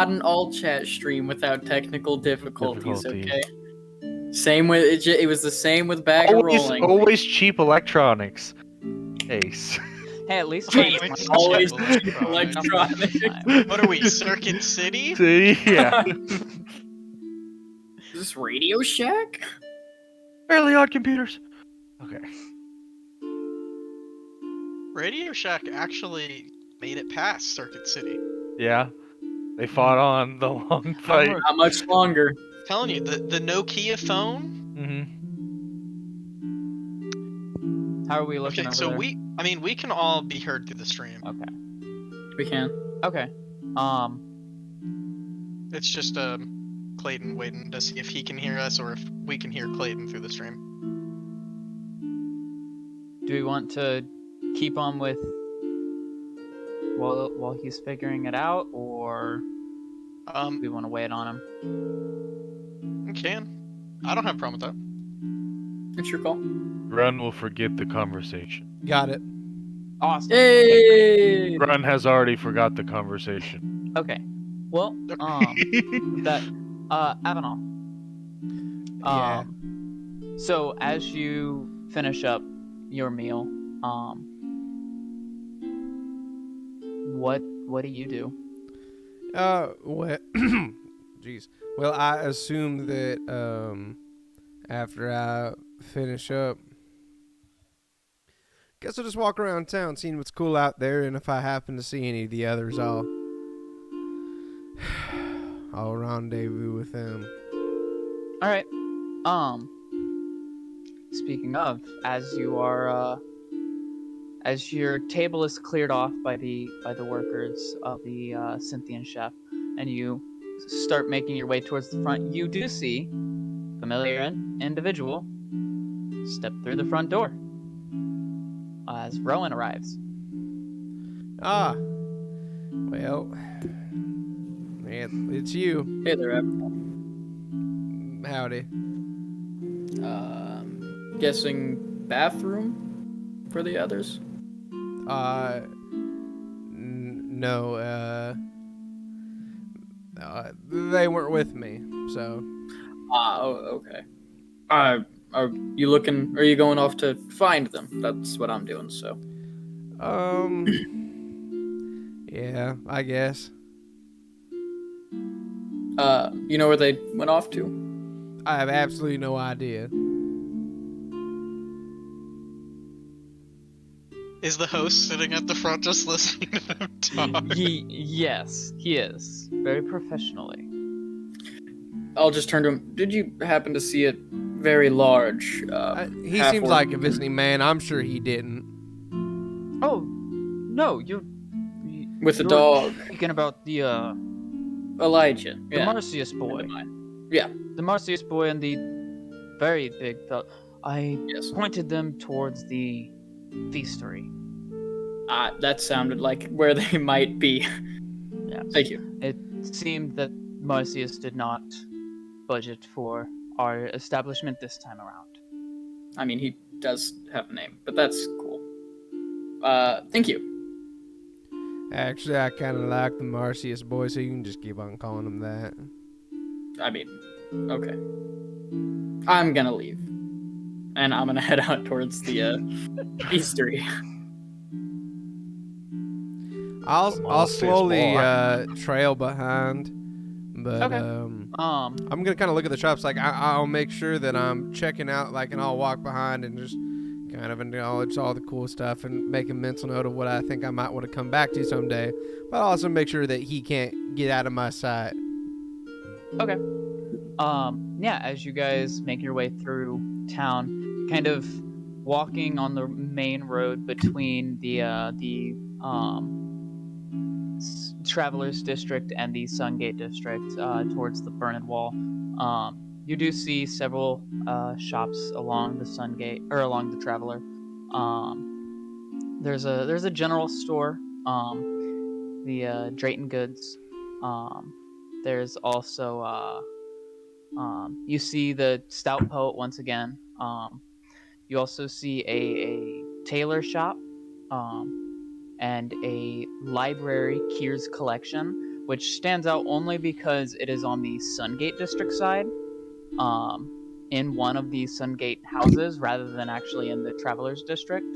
B: an all chat stream without technical difficulties.
D: Difficulties.
B: Okay. Same with it was the same with Bag of Rolling.
D: Always cheap electronics. Ace.
E: Hey, at least
A: Wait,
E: my-
A: wait,
B: Always
A: cheap
B: cheap
A: electronics.
B: electronics.
A: What are we, Circuit City?
D: See? Yeah.
B: Is this Radio Shack?
D: Fairly Odd Computers. Okay.
A: Radio Shack actually made it past Circuit City.
D: Yeah. They fought on the long fight.
B: How much longer?
A: Telling you, the Nokia phone.
E: How are we looking
A: Okay,
E: over
A: so
E: there?
A: we can all be heard through the stream.
E: Okay.
B: We can.
E: Okay.
A: It's just Clayton waiting to see if he can hear us or if we can hear Clayton through the stream.
E: Do we want to keep on with while he's figuring it out, or do we want to wait on him?
A: We can. I don't have a problem with that.
B: It's your call.
D: Grun will forget the conversation.
C: Got it.
E: Awesome.
B: Hey!
D: Grun has already forgot the conversation.
E: Okay. Well, that Avenal.
C: Yeah.
E: So as you finish up your meal, what do you do?
C: What? Jeez. Well, I assume that after I finish up, guess I'll just walk around town, seeing what's cool out there, and if I happen to see any of the others, I'll rendezvous with them.
E: All right. Speaking of, as you are, as your table is cleared off by the workers of the Cynthian chef, and you start making your way towards the front, you do see a familiar individual step through the front door as Rowan arrives.
C: Ah. Well, it's you.
B: Hey there, Ab.
C: Howdy.
B: Guessing bathroom for the others?
C: No, they weren't with me, so.
B: Okay. Are you looking? Are you going off to find them? That's what I'm doing. So.
C: Yeah, I guess.
B: You know where they went off to?
C: I have absolutely no idea.
A: Is the host sitting at the front just listening to them talk?
E: Yes, he is very professionally.
B: I'll just turn to him. Did you happen to see it very large?
C: He
B: half
C: seems
B: orc?
C: like a visiting man. I'm sure he didn't.
E: Oh, no, you're
B: With the dog.
E: Speaking about the
B: Elijah.
E: the
B: Yeah.
E: Marcius boy.
B: Yeah.
E: The Marcius boy and the very big fellow. I
B: Yes.
E: pointed them towards the feastery.
B: That sounded like where they might be.
E: Yeah.
B: Thank you.
E: It seemed that Marcius did not budget for our establishment this time around.
B: I mean, he does have a name, but that's cool. Thank you.
C: Actually, I kind of like the Marcius boy, so you can just keep on calling him that.
B: I mean, okay. I'm gonna leave. And I'm gonna head out towards the feastery.
C: I'll slowly trail behind, but
E: Okay.
C: I'm gonna kind of look at the shops. Like I'll make sure that I'm checking out, like, and I'll walk behind and just kind of acknowledge all the cool stuff and make a mental note of what I think I might want to come back to someday. But I'll also make sure that he can't get out of my sight.
E: Okay. Yeah, as you guys make your way through town, kind of walking on the main road between the Travelers District and the Sungate District, towards the Burned Wall, you do see several shops along the Sungate or along the Traveler. There's a general store, the Drayton Goods. There's also you see the Stout Poet once again. You also see a tailor shop. and a library, Kier's Collection, which stands out only because it is on the Sungate District side, in one of the Sungate houses rather than actually in the Travelers District.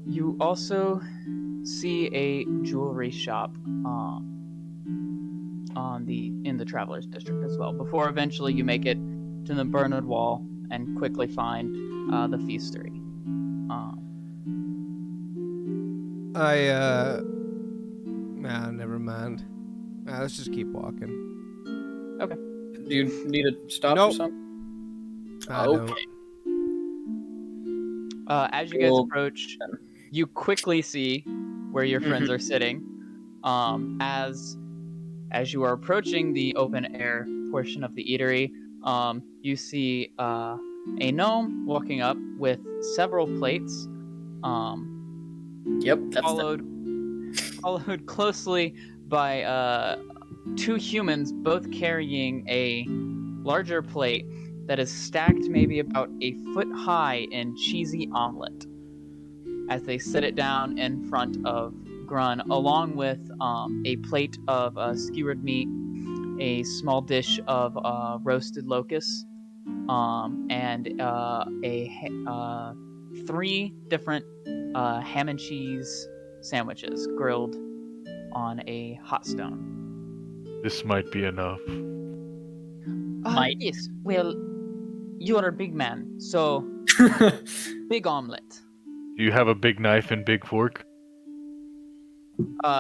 E: You also see a jewelry shop in the Travelers District as well, before eventually you make it to the Bernard Wall and quickly find the feastery.
C: Nah, never mind. Nah, let's just keep walking.
B: Do you need to stop
C: Nope.
B: or something?
C: I
B: Okay.
C: don't.
E: As you guys
B: Well,
E: approach, you quickly see where your friends are sitting. As you are approaching the open air portion of the eatery, you see a gnome walking up with several plates.
B: Yep, that's
E: Followed closely by two humans, both carrying a larger plate that is stacked maybe about a foot high in cheesy omelet, as they set it down in front of Grun, along with a plate of skewered meat, a small dish of roasted locusts, and three different ham and cheese sandwiches grilled on a hot stone.
D: This might be enough.
B: Might.
E: Yes, well, you are a big man, so big omelet.
D: Do you have a big knife and big fork?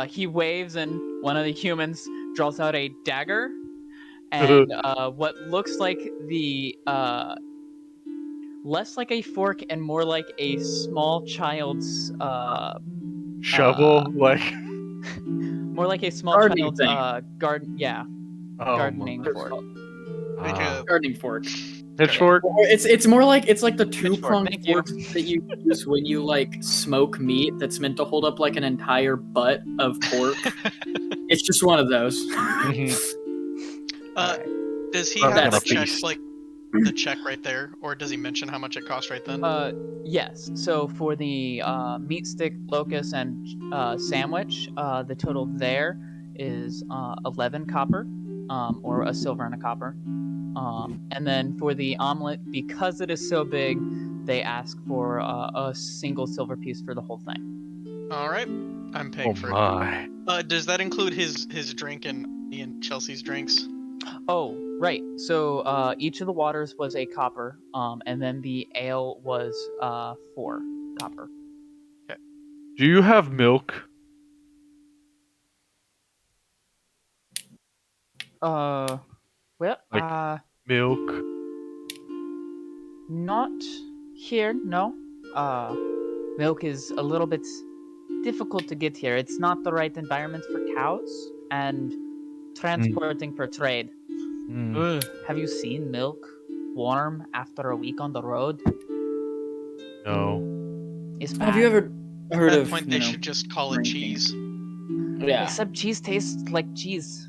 E: He waves, and one of the humans draws out a dagger, and what looks like the less like a fork and more like a small child's
D: Shovel? Like.
E: more like a small
B: Gardening
E: child's
B: thing.
E: gardening
D: my-
E: fork.
A: Like
D: Ah.
A: a
B: gardening fork.
D: Pitchfork?
B: It's more like the two
E: Pitchfork,
B: pronged
E: thank you.
B: forks that you use when you like smoke meat that's meant to hold up like an entire butt of pork. It's just one of those.
A: Does he
D: I'm
A: have
B: gonna
A: the check,
D: feast.
A: like the check right there, or does he mention how much it costs right then?
E: Yes. So for the meat stick, locust, and sandwich, the total there is 11 copper, or a silver and a copper. And then for the omelet, because it is so big, they ask for a single silver piece for the whole thing.
A: All right, I'm paying
D: Oh
A: for
D: my.
A: it. Does that include his drink and me and Chelsea's drinks?
E: Oh, right. So each of the waters was a copper, and then the ale was 4 copper.
D: Do you have milk?
E: Well,
D: Like- Milk?
E: not here, no. Milk is a little bit difficult to get here. It's not the right environment for cows, and transporting for trade.
D: Mm,
E: Have you seen milk warm after a week on the road?
D: no.
E: It's bad.
B: Have you ever
A: At
B: heard
A: that
B: of
A: point, they should just call it
B: drinking?
A: cheese.
B: Yeah.
E: Except cheese tastes like cheese.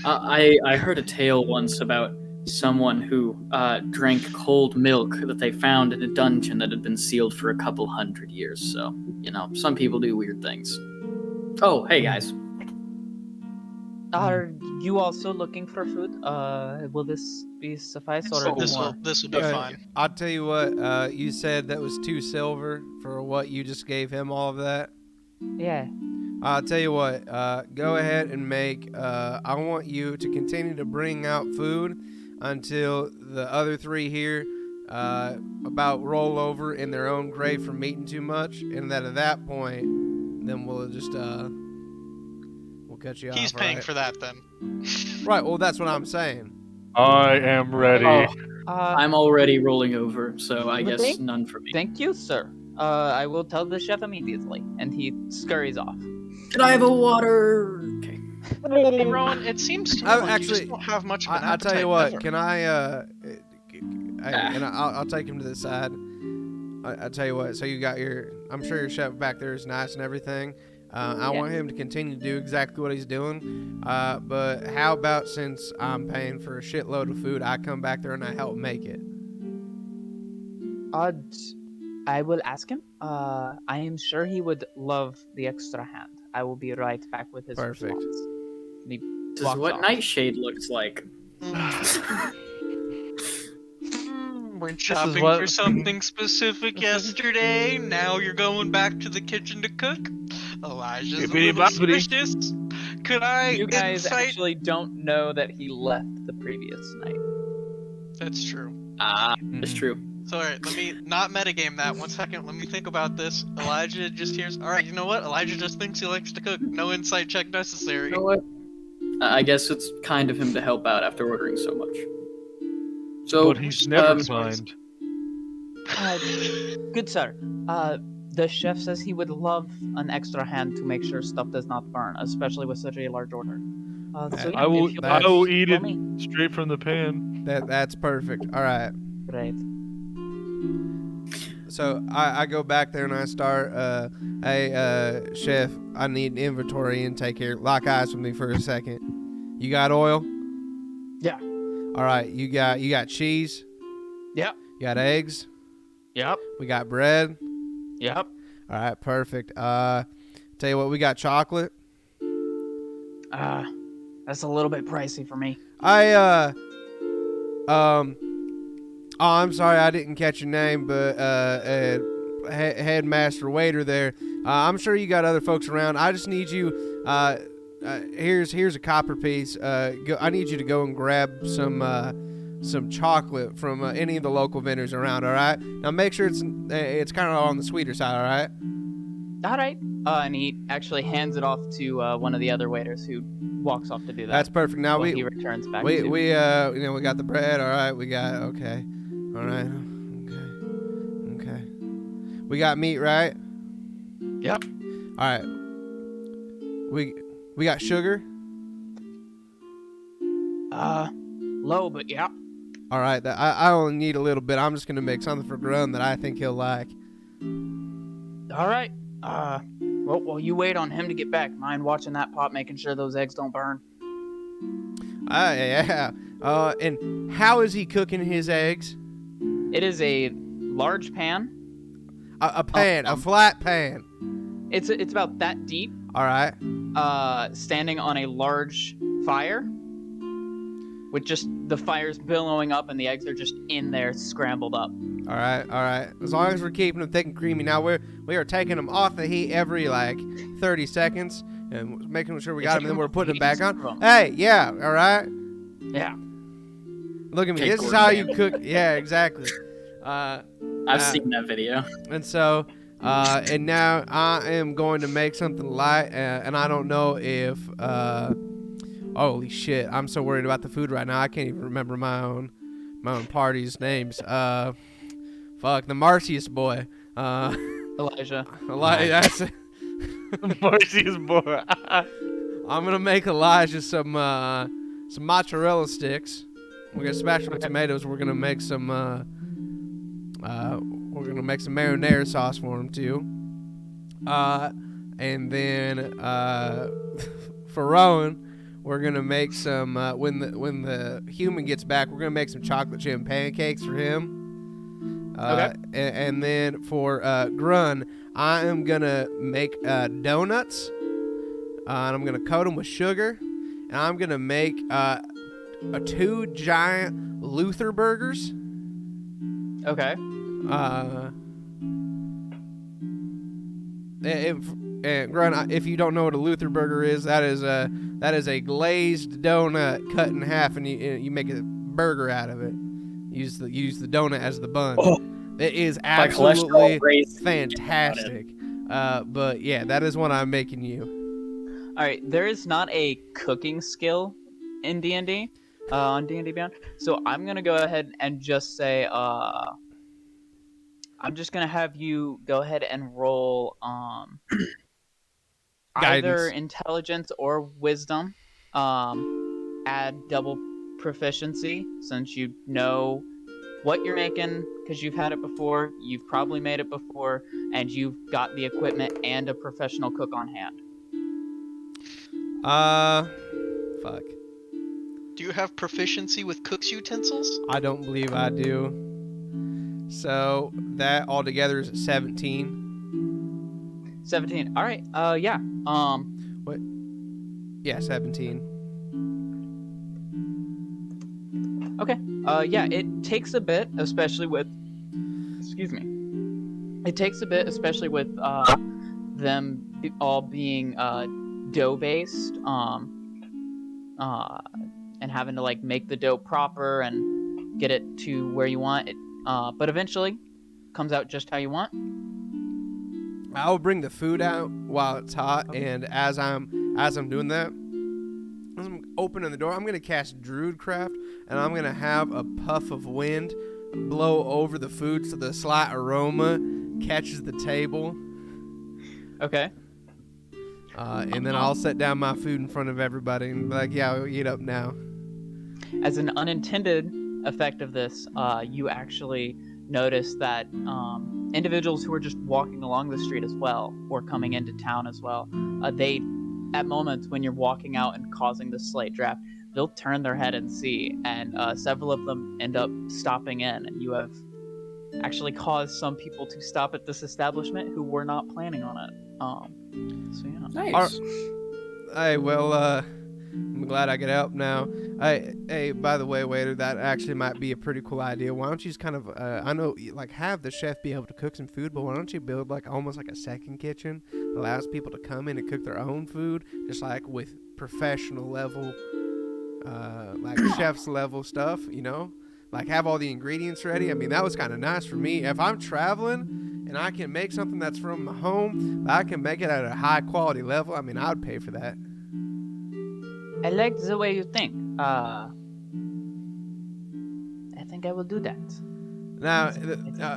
B: I heard a tale once about someone who drank cold milk that they found in a dungeon that had been sealed for a couple hundred years. So, some people do weird things. Oh, hey guys.
E: Are you also looking for food? Will this be suffice or
B: Oh,
A: This
E: more?
A: will be fine.
C: I'll tell you what. You said that was 2 silver for what you just gave him. All of that.
E: Yeah.
C: I'll tell you what. Go ahead and make. I want you to continue to bring out food until the other 3 here about roll over in their own grave from eating too much, and that at that point, then we'll just we'll cut you off.
A: He's paying
C: right?
A: for that then.
C: Right. Well, that's what I'm saying.
D: I am ready.
B: Oh,
E: Uh,
B: I'm already rolling over, so I
E: Well,
B: guess none for me.
E: Thank you, sir. I will tell the chef immediately. And he scurries off.
B: Could I have a water? Okay.
A: Hey, Rowan, it seems to me like you
C: Actually,
A: just don't have much of an
C: I'll
A: appetite
C: tell you what.
A: ever.
C: Can I'll take him to the side. I'll tell you what. So you got I'm sure your chef back there is nice and everything. I want him to continue to do exactly what he's doing. But how about, since I'm paying for a shitload of food, I come back there and I help make it?
E: I will ask him. I am sure he would love the extra hand. I will be right back with his
C: Perfect.
E: response. And he
B: This is
E: walks
B: what
E: off.
B: Nightshade looks like.
A: Went
D: is
A: shopping
D: what-
A: for something specific yesterday. Now you're going back to the kitchen to cook. Elijah's a
D: Bippity
A: little
D: boppity.
A: suspicious. Could I
E: You guys
A: insight?
E: actually don't know that he left the previous night.
A: That's true.
B: It's true.
A: So alright, let me not metagame that. 1 second, let me think about this. Elijah just hears. Alright, you know what? Elijah just thinks he likes to cook. No insight check necessary.
B: You know what? I guess it's kind of him to help out after ordering so much. So,
D: But he's never
B: um,
D: kind.
E: Good sir. The chef says he would love an extra hand to make sure stuff does not burn, especially with such a large order. So yeah,
D: I will.
E: if you
D: I will eat
E: tell
D: it
E: me.
D: straight from the pan.
C: That's perfect. All right.
E: Great.
C: So I go back there and I start. Hey, chef, I need inventory intake here. Lock eyes with me for a second. You got oil?
E: Yeah.
C: All right. You got cheese?
E: Yep.
C: You got eggs?
E: Yep.
C: We got bread.
E: Yep.
C: All right, perfect. Tell you what, we got chocolate.
E: That's a little bit pricey for me.
C: Oh, I'm sorry, I didn't catch your name, but headmaster waiter there. I'm sure you got other folks around. I just need you. Here's a copper piece. I need you to go and grab some chocolate from any of the local vendors around. All right. Now make sure it's kind of on the sweeter side. All right.
E: All right. And he actually hands it off to one of the other waiters who walks off to do that.
C: That's perfect. Now
E: while he returns back.
C: we
E: to...
C: we got the bread. All right. We got okay. All right. Okay. We got meat, right?
E: Yep.
C: All right. We got sugar.
E: Low, but yeah.
C: All right. I only need a little bit. I'm just gonna make something for Grun that I think he'll like.
E: All right. Well, while you wait on him to get back, mind watching that pot, making sure those eggs don't burn.
C: Yeah. And how is he cooking his eggs?
E: It is a large pan.
C: A pan, a flat pan.
E: It's about that deep.
C: All right.
E: Standing on a large fire, with just the fire's billowing up and the eggs are just in there, scrambled up.
C: All right. As long as we're keeping them thick and creamy. Now we are taking them off the heat every like 30 seconds and making sure we got them, and then we're putting them back on. Hey, yeah. All right.
E: Yeah.
C: Look at me.
B: Okay,
C: This is
B: Gordon
C: how you
B: Ramsay.
C: cook. Yeah, exactly.
B: I've seen that video.
C: And so, and now I am going to make something light, and I don't know if, holy shit, I'm so worried about the food right now. I can't even remember my own party's names. Fuck, the Marcius boy.
E: Elijah.
C: That's it.
D: Marcy's boy.
C: I'm gonna make Elijah some mozzarella sticks. We're gonna smash them with tomatoes. We're gonna make some marinara sauce for him too. And then for Rowan, we're gonna make some when the human gets back, we're gonna make some chocolate chip pancakes for him.
E: Okay.
C: And then for Grun, I am gonna make donuts. And I'm gonna coat them with sugar, and I'm gonna make 2 giant Luther burgers.
E: Okay.
C: If you don't know what a Luther burger is, that is a glazed donut cut in half, and you make a burger out of it. Use the donut as the bun.
B: Oh.
C: It is
B: My
C: absolutely
B: cholesterol raised.
C: fantastic. But yeah, that is what I'm making you.
E: All right. There is not a cooking skill in D&D, on D&D Beyond. So I'm gonna go ahead and just say, I'm just gonna have you go ahead and roll either intelligence or wisdom. Add double proficiency since you know what you're making because you've had it before, you've probably made it before, and you've got the equipment and a professional cook on hand.
C: Fuck.
A: Do you have proficiency with cook's utensils?
C: I don't believe I do. So that altogether is 17.
E: 17. All right. Yeah.
C: Yeah, 17.
E: Okay. Yeah, it takes a bit, especially with. Excuse me. It takes a bit, especially with them all being dough based, and having to like make the dough proper and get it to where you want it. But eventually, comes out just how you want.
C: I'll bring the food out while it's hot, and as I'm doing that, as I'm opening the door, I'm gonna cast Druidcraft, and I'm gonna have a puff of wind blow over the food so the slight aroma catches the table.
E: Okay.
C: And then I'll set down my food in front of everybody and be like, "Yeah, we'll eat up now."
E: As an unintended effect of this, you actually notice that individuals who are just walking along the street as well, or coming into town as well, they, at moments when you're walking out and causing the slight draft, they'll turn their head and see, and several of them end up stopping in, and you have actually caused some people to stop at this establishment who were not planning on it. So yeah.
B: Nice.
C: Hey, well, I'm glad I get help now. Hey, by the way, waiter, that actually might be a pretty cool idea. Why don't you just kind of, I know, like, have the chef be able to cook some food, but why don't you build, like, almost like a second kitchen that allows people to come in and cook their own food, just, like, with professional level, like, chef's level stuff, you know? Like, have all the ingredients ready. I mean, that was kind of nice for me. If I'm traveling and I can make something that's from my home, but I can make it at a high quality level, I mean, I would pay for that.
E: I like the way you think. I think I will do that.
C: Now,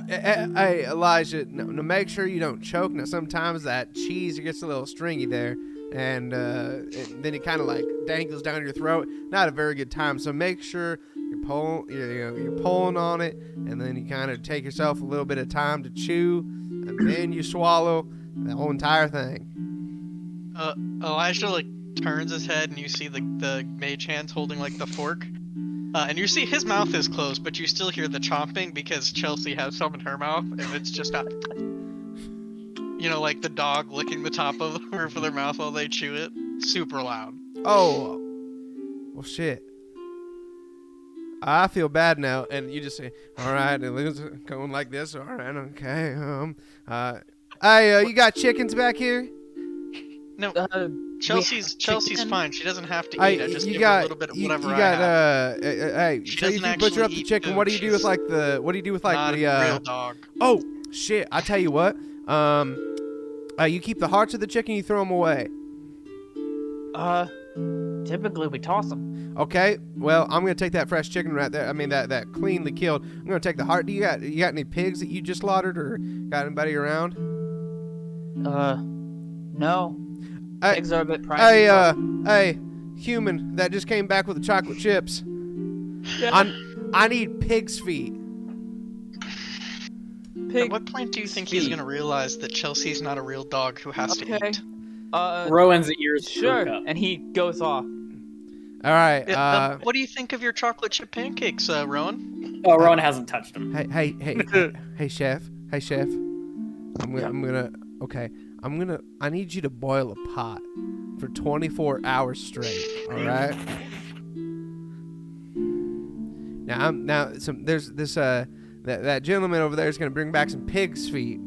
C: hey, Elijah, no, make sure you don't choke. Now, sometimes that cheese gets a little stringy there, and then it kind of like dangles down your throat. Not a very good time. So make sure you're pulling on it, and then you kind of take yourself a little bit of time to chew, and then you swallow the whole entire thing.
A: Elijah like turns his head, and you see the mage hands holding like the fork. And you see his mouth is closed, but you still hear the chomping because Chelsea has some in her mouth, and it's just not, like the dog licking the top of the roof of their mouth while they chew it. Super loud.
C: Oh, well, shit. I feel bad now, and you just say, "All right," and it's going like this. All right, okay. Hey, you got chickens back here?
A: No. Chelsea's fine. She doesn't have to eat. I just give her a little bit of whatever I have.
C: Hey, so if you butcher up the chicken,
A: food.
C: what do you do with like the? What do you do with like
A: not
C: the?
A: A real dog.
C: Oh shit! I tell you what. You keep the hearts of the chicken. You throw them away.
E: Typically we toss them.
C: Okay. Well, I'm gonna take that fresh chicken right there. I mean that cleanly killed. I'm gonna take the heart. You got any pigs that you just slaughtered, or got anybody around?
E: No. Pigs are a bit pricey.
C: Hey, human that just came back with the chocolate chips.
E: Yeah.
C: I need pig's feet.
A: At what point do you think he's gonna realize that Chelsea's not a real dog who has to eat?
B: Rowan's ears
E: sure,
B: perk up.
E: and he goes off.
C: All right.
A: What do you think of your chocolate chip pancakes, Rowan?
B: Oh, Rowan hasn't touched them.
C: Hey, chef. I need you to boil a pot for 24 hours straight. All right. There's this that gentleman over there is gonna bring back some pig's feet.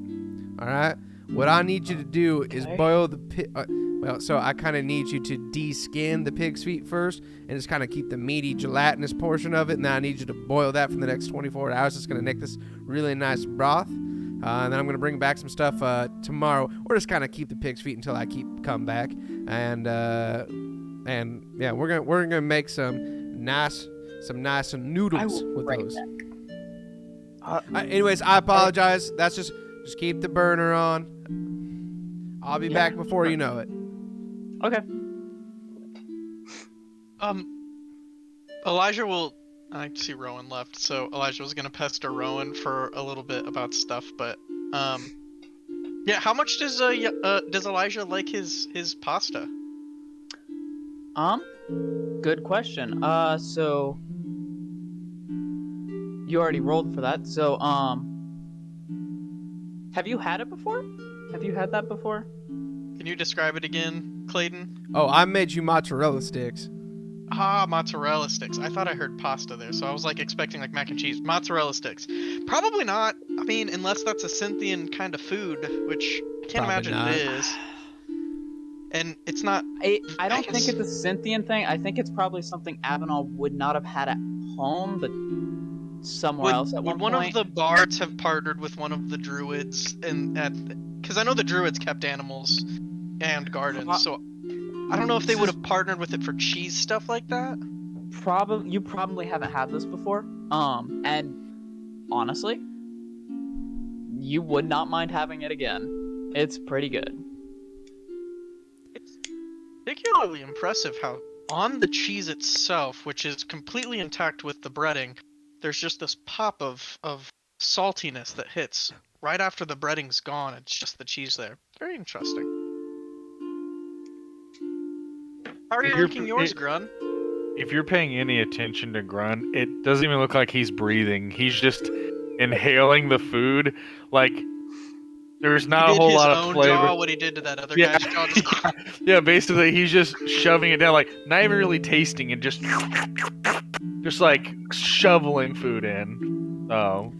C: All right. What I need you to do is boil the pig. So I kind of need you to de-skin the pig's feet first and just kind of keep the meaty, gelatinous portion of it. And then I need you to boil that for the next 24 hours. It's going to make this really nice broth. And then I'm going to bring back some stuff tomorrow, or just kind of keep the pig's feet until I come back. And yeah, we're gonna make some nice noodles with those. Anyways, I apologize. That's just keep the burner on. I'll be back before you know it.
E: Okay.
A: Elijah will. I see Rowan left, so Elijah was gonna pester Rowan for a little bit about stuff, but yeah. How much does Elijah like his pasta?
E: Good question. So you already rolled for that. So Have you had it before? Have you had that before?
A: Can you describe it again, Clayton?
C: Oh, I made you mozzarella sticks.
A: Ah, mozzarella sticks. I thought I heard pasta there, so I was like expecting like mac and cheese. Mozzarella sticks. Probably not. I mean, unless that's a Scythian kind of food, which I can't
C: Probably
A: imagine
C: not.
A: it is. And it's not.
E: I don't think
A: guess-
E: it's a Scythian thing. I think it's probably something Avenal would not have had at home, but somewhere else at
A: Would
E: one
A: one
E: point.
A: of the bards have partnered with one of the druids because I know the druids kept animals and gardens, so I don't know if they would have partnered with it for cheese stuff like that.
E: You probably haven't had this before. And honestly, you would not mind having it again. It's pretty good.
A: It's particularly impressive how on the cheese itself, which is completely intact with the breading, there's just this pop of saltiness that hits right after the breading's gone. It's just the cheese there. Very interesting. How are you
D: If you're-
A: liking yours, Grun?
D: If you're paying any attention to Grun, it doesn't even look like he's breathing. He's just inhaling the food. Like, there's not a
A: Did
D: whole
A: his
D: lot of
A: own
D: flavor.
A: jaw what he did to that other
D: Yeah.
A: guy's jaw. Just
D: Yeah, basically he's just shoving it down, like not even really tasting and just like shoveling food in. So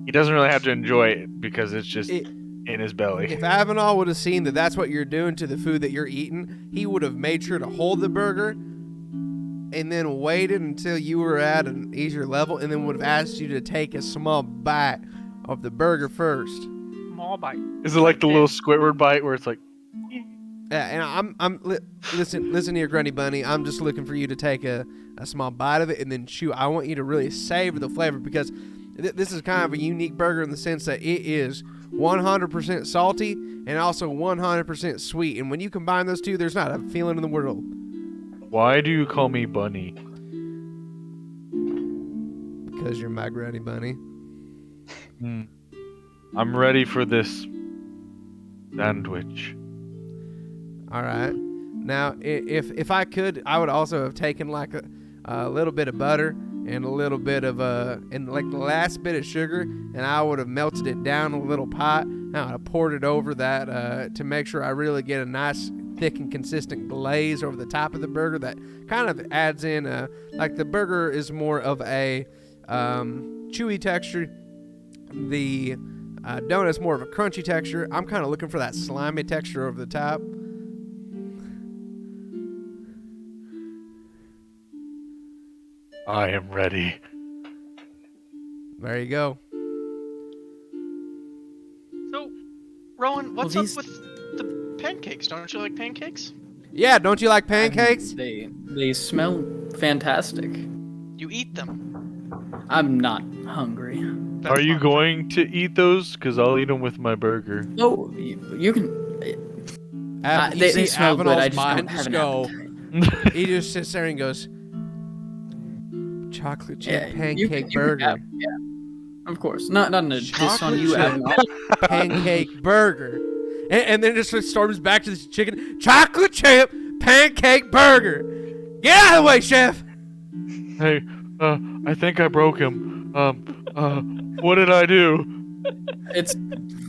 D: he doesn't really have to enjoy it because it's just in his belly.
C: If Avenal would have seen that that's what you're doing to the food that you're eating, he would have made sure to hold the burger and then waited until you were at an easier level and then would have asked you to take a small bite of the burger first.
A: small bite.
D: Is it like the little Squidward bite where it's like,
C: Yeah, and listen here, Grundy Bunny. I'm just looking for you to take a small bite of it and then chew. I want you to really savor the flavor because this is kind of a unique burger in the sense that it is 100% salty and also 100% sweet. And when you combine those two, there's not a feeling in the world.
D: why do you call me Bunny?
C: Because you're my Grundy Bunny.
D: I'm ready for this sandwich.
C: All right. Now, if I could, I would also have taken like a little bit of butter and a little bit of and like the last bit of sugar, and I would have melted it down in a little pot. And I would have poured it over that to make sure I really get a nice thick and consistent glaze over the top of the burger that kind of adds in like the burger is more of a chewy texture. The donut's more of a crunchy texture. I'm kind of looking for that slimy texture over the top.
D: I am ready.
C: There you go.
A: So, Rowan, what's
B: these-
A: up with the pancakes? Don't you like pancakes?
C: Yeah, don't you like pancakes?
B: They smell fantastic.
A: You eat them.
B: I'm not hungry.
A: That's
D: Are you
A: fine.
D: going to eat those? Because I'll eat them with my burger.
B: Oh, you can.
C: You
B: They
C: see
B: smell good. I
C: Avenal's
B: just
C: mind
B: don't have
C: just
B: an
C: go.
B: appetite.
C: He just sits there and goes, chocolate chip
B: Yeah, you
C: pancake
B: can
C: burger.
B: have- yeah, of course. Not in a diss on
C: Chocolate
B: you,
C: chip
B: Avenal.
C: pancake burger. And then just storms back to the chicken. Chocolate chip pancake burger. Get out of the way, chef.
D: Hey, I think I broke him. What did I do?
B: It's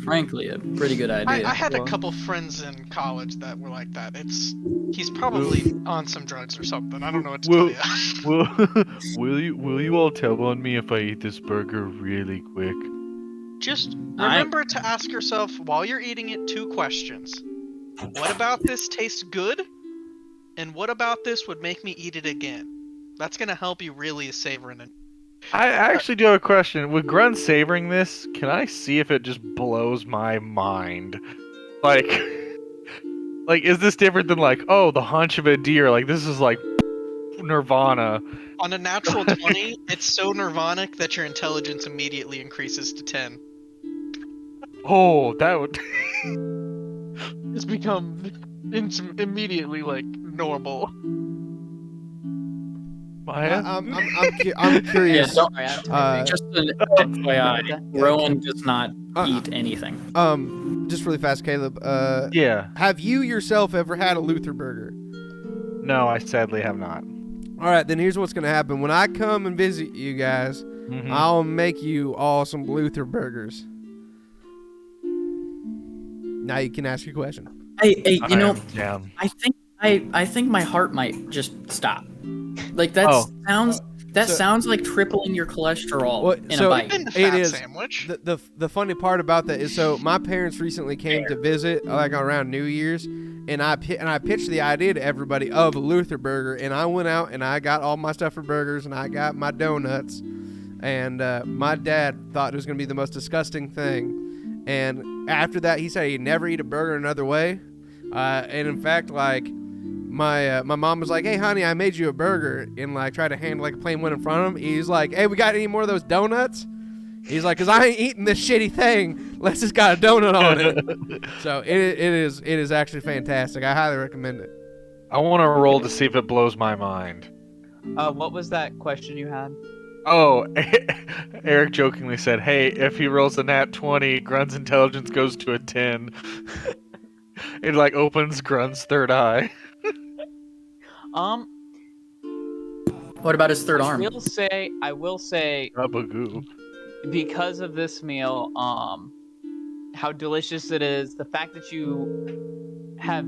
B: frankly a pretty good idea.
A: I had a
D: Well-
A: couple friends in college that were like that. He's probably on some drugs or something. I don't know what to tell you.
D: Will you all tell on me if I eat this burger really quick?
A: Just remember to ask yourself while you're eating it 2 questions. What about this tastes good? And what about this would make me eat it again? That's gonna help you really savor it.
D: I actually do have a question. With Grun savoring this, can I see if it just blows my mind? Like, is this different than like, oh, the haunch of a deer? Like, this is like Nirvana.
A: On a natural 20, it's so nirvanic that your intelligence immediately increases to 10.
D: Oh, that would.
A: It's become immediately like normal.
D: Maya?
C: I'm curious.
B: Yeah, don't-
E: Sorry, I'm
B: Just an FYI, Rowan does not eat anything.
C: Just really fast, Caleb.
D: Yeah.
C: Have you yourself ever had a Luther burger?
D: No, I sadly have not.
C: All right, then here's what's gonna happen. When I come and visit you guys,
D: Mhm.
C: I'll make you all some Luther burgers. Now you can ask your question.
B: Hey, you know,
D: Down.
B: I think my heart might just stop. Like
D: Oh.
B: that
C: So-
B: sounds like tripling your cholesterol
C: Well,
B: in
C: so-
B: a bite.
A: In the
C: It
A: fat
C: is.
A: sandwich.
C: The funny part about that is, so my parents recently came to visit, like around New Year's, and I pitched the idea to everybody of a Luther burger, and I went out and I got all my stuff for burgers, and I got my donuts, and my dad thought it was gonna be the most disgusting thing, and after that he said he'd never eat a burger another way, and in fact, like, my mom was like, "Hey, honey, I made you a burger," and like tried to hand like a plain one in front of him. He's like, "Hey, we got any more of those donuts?" He's like, "Cause I ain't eating this shitty thing. Let's just got a donut on it." So it is actually fantastic. I highly recommend it.
D: I want to roll to see if it blows my mind.
E: What was that question you had?
D: Oh, Eric jokingly said, "Hey, if he rolls a nat 20, Grun's intelligence goes to a 10." It like opens Grun's third eye.
B: What about his third
E: I
B: arm?
E: will say,
D: Rabagoo.
E: because of this meal, how delicious it is, the fact that you have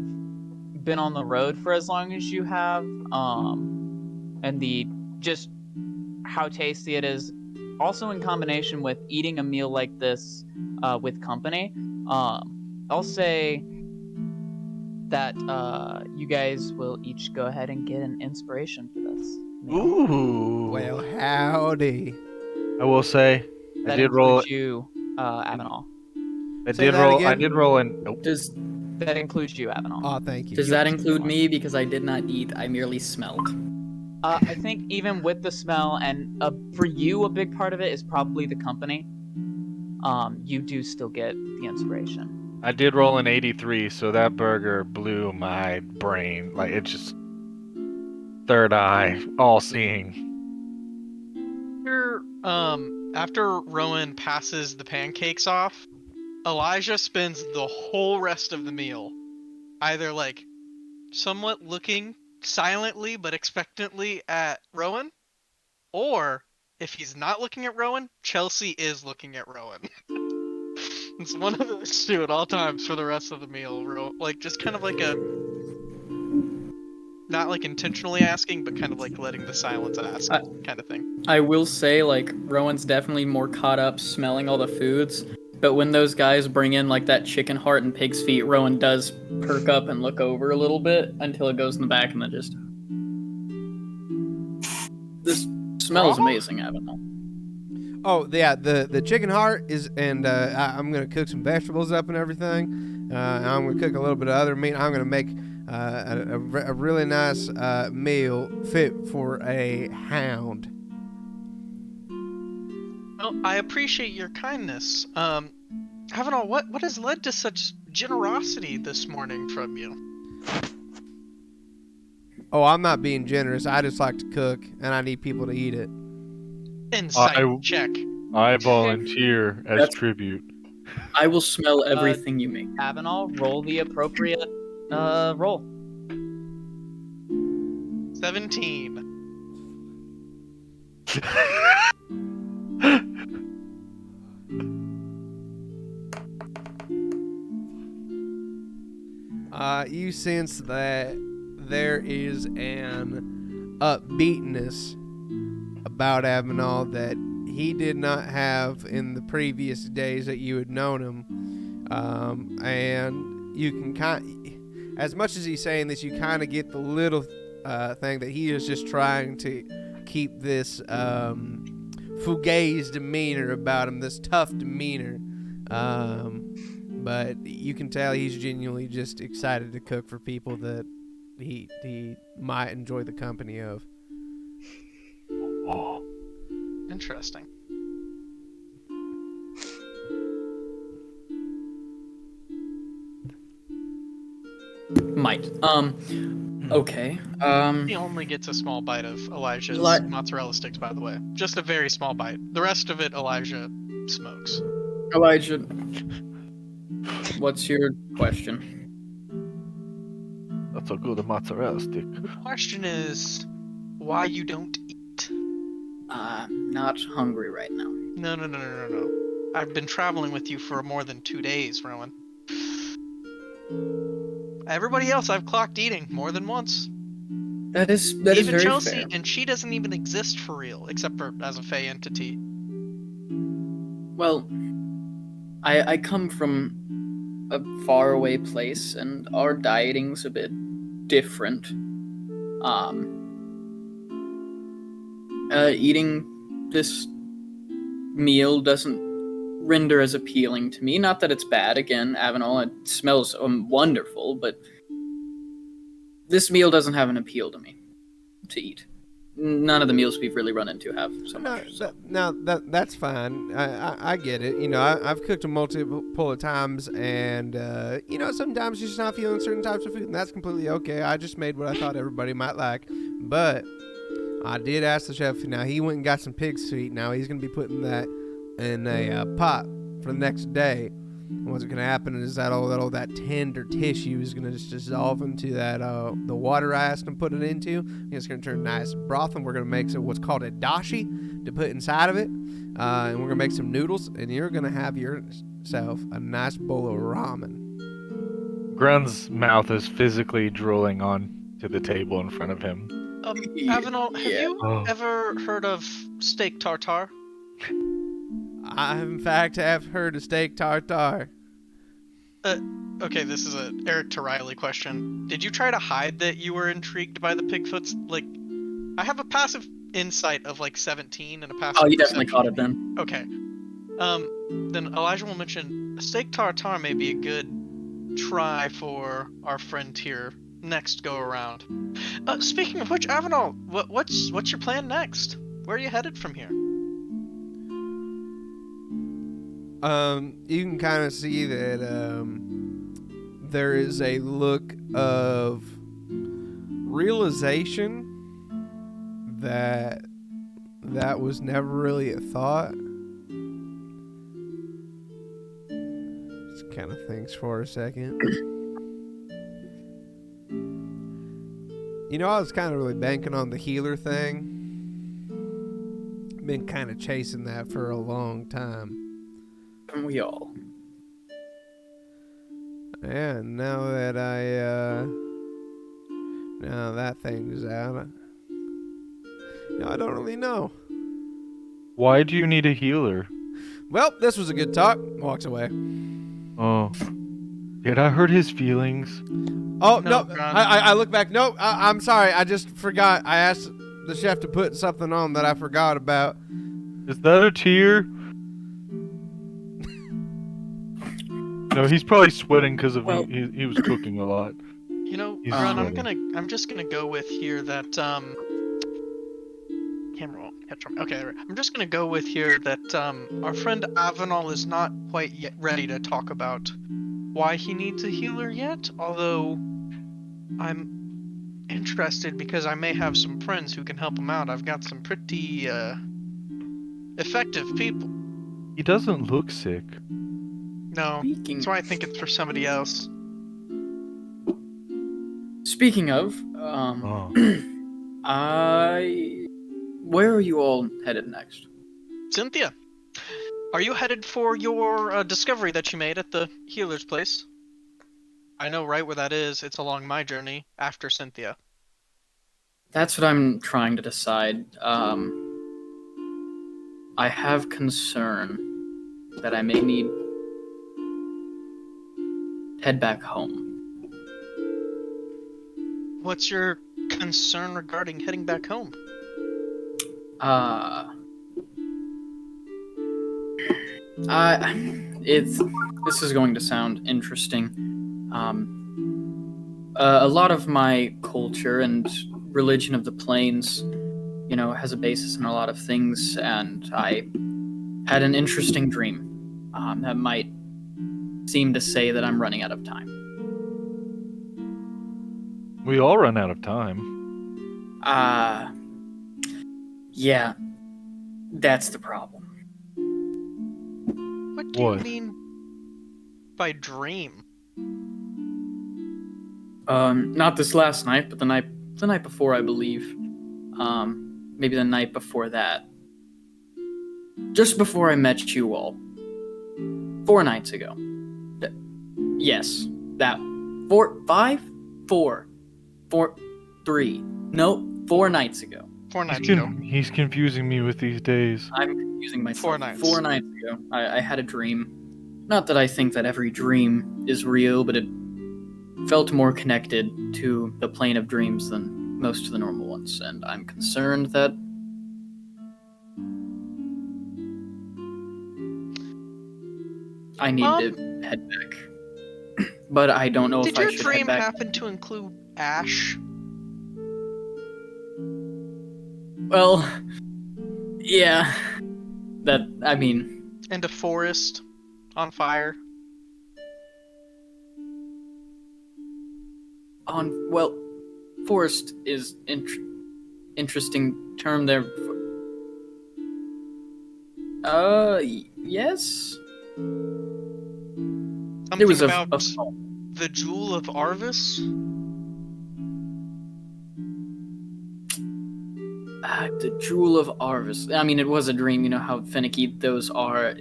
E: been on the road for as long as you have, and the just how tasty it is, also in combination with eating a meal like this with company, I'll say that you guys will each go ahead and get an inspiration for this meal.
D: Ooh.
C: Well, howdy.
D: I will say,
E: That
D: I did roll.
E: includes you, Avenal.
C: Say that
D: I
C: again?
D: did roll in. Nope.
E: That includes you, Avenal.
C: Oh, thank you.
B: Does that include me? Because I did not eat. I merely smelled.
E: I think even with the smell, and for you, a big part of it is probably the company. You do still get the inspiration.
D: I did roll an 83, so that burger blew my brain. Like, it just third eye, all seeing.
A: After Rowan passes the pancakes off, Elijah spends the whole rest of the meal either like somewhat looking silently but expectantly at Rowan, or if he's not looking at Rowan, Chelsea is looking at Rowan. It's one of those two at all times for the rest of the meal. Like, just kind of like a, not like intentionally asking, but kind of like letting the silence ask kind of thing.
B: I will say, like, Rowan's definitely more caught up smelling all the foods, but when those guys bring in, like, that chicken heart and pig's feet, Rowan does perk up and look over a little bit until it goes in the back and then just... This smells amazing, Avenel.
C: Oh yeah, the chicken heart is, and I'm gonna cook some vegetables up and everything. And I'm gonna cook a little bit of other meat. I'm gonna make a really nice meal fit for a hound.
A: Well, I appreciate your kindness. Avenal, what has led to such generosity this morning from you?
C: Oh, I'm not being generous. I just like to cook, and I need people to eat it.
A: Insight
D: I-
A: check.
D: I volunteer as
B: That's-
D: tribute.
B: I will smell everything you make.
E: Avenal, roll the appropriate roll.
A: 17.
C: You sense that there is an upbeatness about Avenal that he did not have in the previous days that you had known him, and you can as much as he's saying this, you kind of get the little thing that he is just trying to keep this fugazi demeanor about him, this tough demeanor. But you can tell he's genuinely just excited to cook for people that he might enjoy the company of.
D: Oh.
A: Interesting.
B: Might. Okay.
A: He only gets a small bite of Elijah's
B: What?
A: mozzarella sticks, by the way. Just a very small bite. The rest of it, Elijah smokes.
B: Elijah, what's your question?
D: That's a good mozzarella stick.
A: The question is, why you don't eat?
B: Not hungry right now.
A: No. I've been traveling with you for more than 2 days, Rowan. Everybody else I've clocked eating more than once.
B: That is
A: Even
B: very
A: Chelsea,
B: fair.
A: and she doesn't even exist for real, except for as a Fey entity.
B: Well, I come from a faraway place, and our dieting's a bit different. Eating this meal doesn't render as appealing to me. Not that it's bad. Again, Avenol, it smells wonderful, but this meal doesn't have an appeal to me to eat. None of the meals we've really run into have so much. So.
C: That's fine. I get it. I've cooked them multiple of times, and sometimes you're just not feeling certain types of food, and that's completely okay. I just made what I thought everybody might like, but I did ask the chef. Now he went and got some pig's feet. Now he's gonna be putting that in a pot for the next day. And what's gonna happen is that all that tender tissue is gonna just dissolve into that the water I asked him to put it into. It's gonna turn nice broth, and we're gonna make what's called a dashi to put inside of it, and we're gonna make some noodles, and you're gonna have yourself a nice bowl of ramen.
D: Grun's mouth is physically drooling on to the table in front of him.
A: Avenol, have you
D: Oh.
A: ever heard of steak tartare?
C: I, in fact, have heard of steak tartare.
A: Okay, this is a Eric to Riley question. Did you try to hide that you were intrigued by the Pigfoots? Like, I have a passive insight of like 17 and a passive.
B: Oh, you definitely
A: perception.
B: caught it then.
A: Okay. Then Elijah will mention steak tartare may be a good try for our friend here next go around. Speaking of which, Avenol, what's your plan next? Where are you headed from here?
C: You can kind of see that there is a look of realization that was never really a thought. Just kind of thinks for a second. I was kind of really banking on the healer thing. Been kind of chasing that for a long time.
B: We all.
C: Yeah, now that now that thing's out, I don't really know.
D: Why do you need a healer?
C: Well, this was a good talk. Walks away.
D: Oh. Did I hurt his feelings?
C: Oh,
A: No,
C: no.
A: Ron.
C: I look back. No, I'm sorry. I just forgot. I asked the chef to put something on that I forgot about.
D: Is that a tear? No, he's probably sweating because of
B: Well-
D: he was cooking a lot. He's
A: Ron,
D: sweating.
A: I'm just gonna go with here that camera won't catch on. Okay, I'm just gonna go with here that our friend Avenol is not quite yet ready to talk about why he needs a healer yet, although I'm interested because I may have some friends who can help him out. I've got some pretty effective people.
D: He doesn't look sick.
A: No,
B: Speaking,
A: that's why I think it's for somebody else.
B: speaking of,
D: Oh.
B: where are you all headed next?
A: Cynthia, are you headed for your discovery that you made at the healer's place? I know right where that is. It's along my journey after Cynthia.
B: That's what I'm trying to decide. I have concern that I may need head back home.
A: What's your concern regarding heading back home?
B: This is going to sound interesting. A lot of my culture and religion of the plains, has a basis in a lot of things, and I had an interesting dream that might seem to say that I'm running out of time.
D: We all run out of time.
B: Yeah, that's the problem.
A: What do
D: What?
A: you mean by dream?
B: Not this last night, but the night before, I believe. Maybe the night before that. Just before I met you all. 4 nights ago. Yes, that 4 nights ago.
A: 4 nights ago.
D: He's confusing me with these days.
B: I'm confusing myself.
A: 4 nights.
B: 4 nights ago, I had a dream. Not that I think that every dream is real, but it felt more connected to the plane of dreams than most of the normal ones, and I'm concerned that I need to head back. But I don't know if I
A: Did
B: should
A: your
B: head
A: dream
B: back.
A: happen to include ash?
B: Well, yeah. I mean,
A: And a forest on fire?
B: forest is interesting term there. Yes.
A: Something
B: There was
A: about the Jewel of Arvis?
B: The Jewel of Arvis. I mean, it was a dream. You know how finicky those are.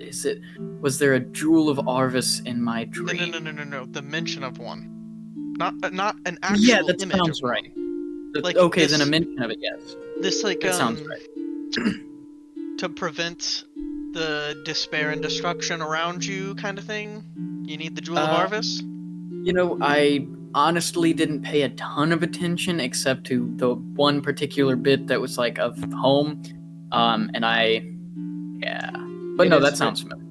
B: Was there a Jewel of Arvis in my dream?
A: No. The mention of one. Not an actual
B: Yeah, that
A: image
B: sounds
A: of one.
B: right.
A: Like
B: okay,
A: this-
B: then a mention of it, yes.
A: This like
B: That sounds right.
A: to prevent the despair and destruction around you kind of thing. You need the Jewel of Arvis?
B: You know, I honestly didn't pay a ton of attention except to the one particular bit that was like of home. But
E: It
B: no,
E: is
B: that sounds familiar.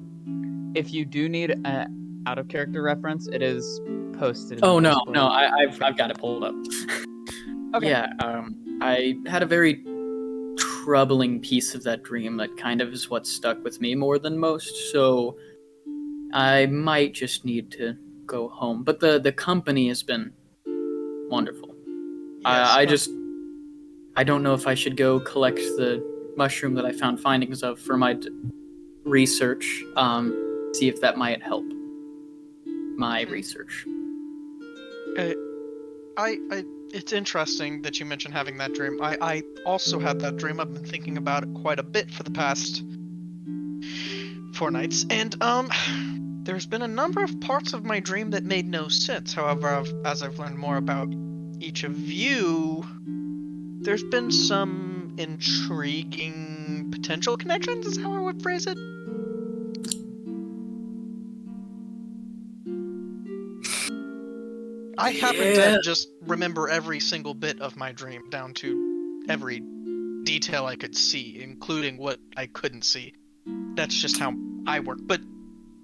E: If you do need an out of character reference, it is posted. In
B: Oh
E: the
B: no,
E: Discord.
B: no, I've got it pulled up.
E: Okay.
B: Yeah, I had a very troubling piece of that dream that kind of is what stuck with me more than most, so I might just need to go home. But the company has been wonderful.
A: Yes.
B: I don't know if I should go collect the mushroom that I found findings of for my research, see if that might help my research.
A: It's interesting that you mentioned having that dream. I also had that dream. I've been thinking about it quite a bit for the past 4 nights, and there's been a number of parts of my dream that made no sense. However, as I've learned more about each of you, there's been some intriguing potential connections, is how I would phrase it. I happen to just remember every single bit of my dream down to every detail I could see, including what I couldn't see. That's just how I work. But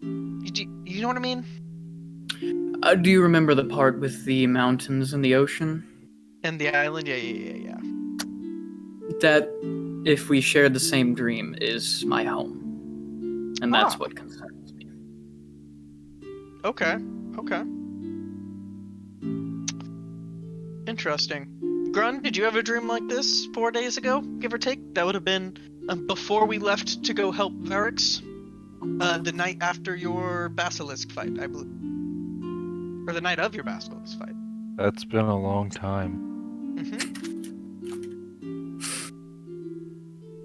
A: you know what I mean?
B: Do you remember the part with the mountains and the ocean?
A: And the island? Yeah.
B: That, if we shared the same dream, is my home. And that's what concerns me.
A: Okay. Interesting. Grun, did you have a dream like this 4 days ago, give or take? That would have been before we left to go help Varix? The night after your basilisk fight, I believe. Or the night of your basilisk fight.
D: That's been a long time.
A: Mm-hmm.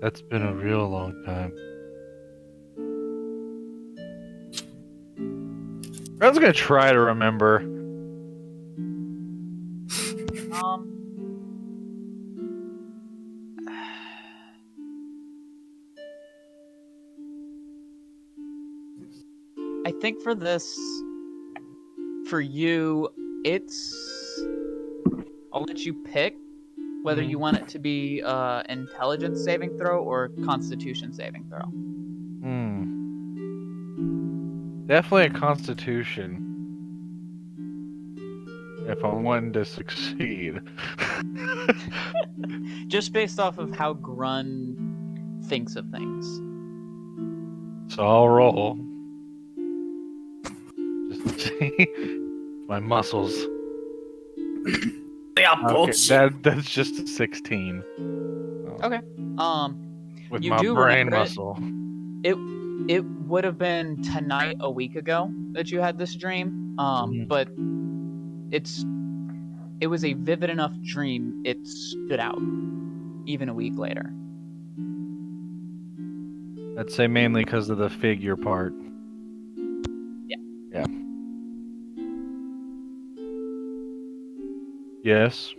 D: That's been a real long time. I was gonna try to remember.
E: I think for this, for you, I'll let you pick whether you want it to be intelligence saving throw or constitution saving throw.
D: Definitely a constitution. If I'm wanting to succeed.
E: Just based off of how Grun thinks of things.
D: So I'll roll. Just to see my muscles.
B: They are
D: Okay,
B: bullshit.
D: that's just a 16.
E: Okay.
D: With
E: You
D: my
E: do
D: brain
E: remember it.
D: muscle.
E: It would have been tonight a week ago that you had this dream. But it was a vivid enough dream. It stood out even a week later.
D: I'd say mainly because of the figure part.
E: Yeah.
D: Yeah. Yes,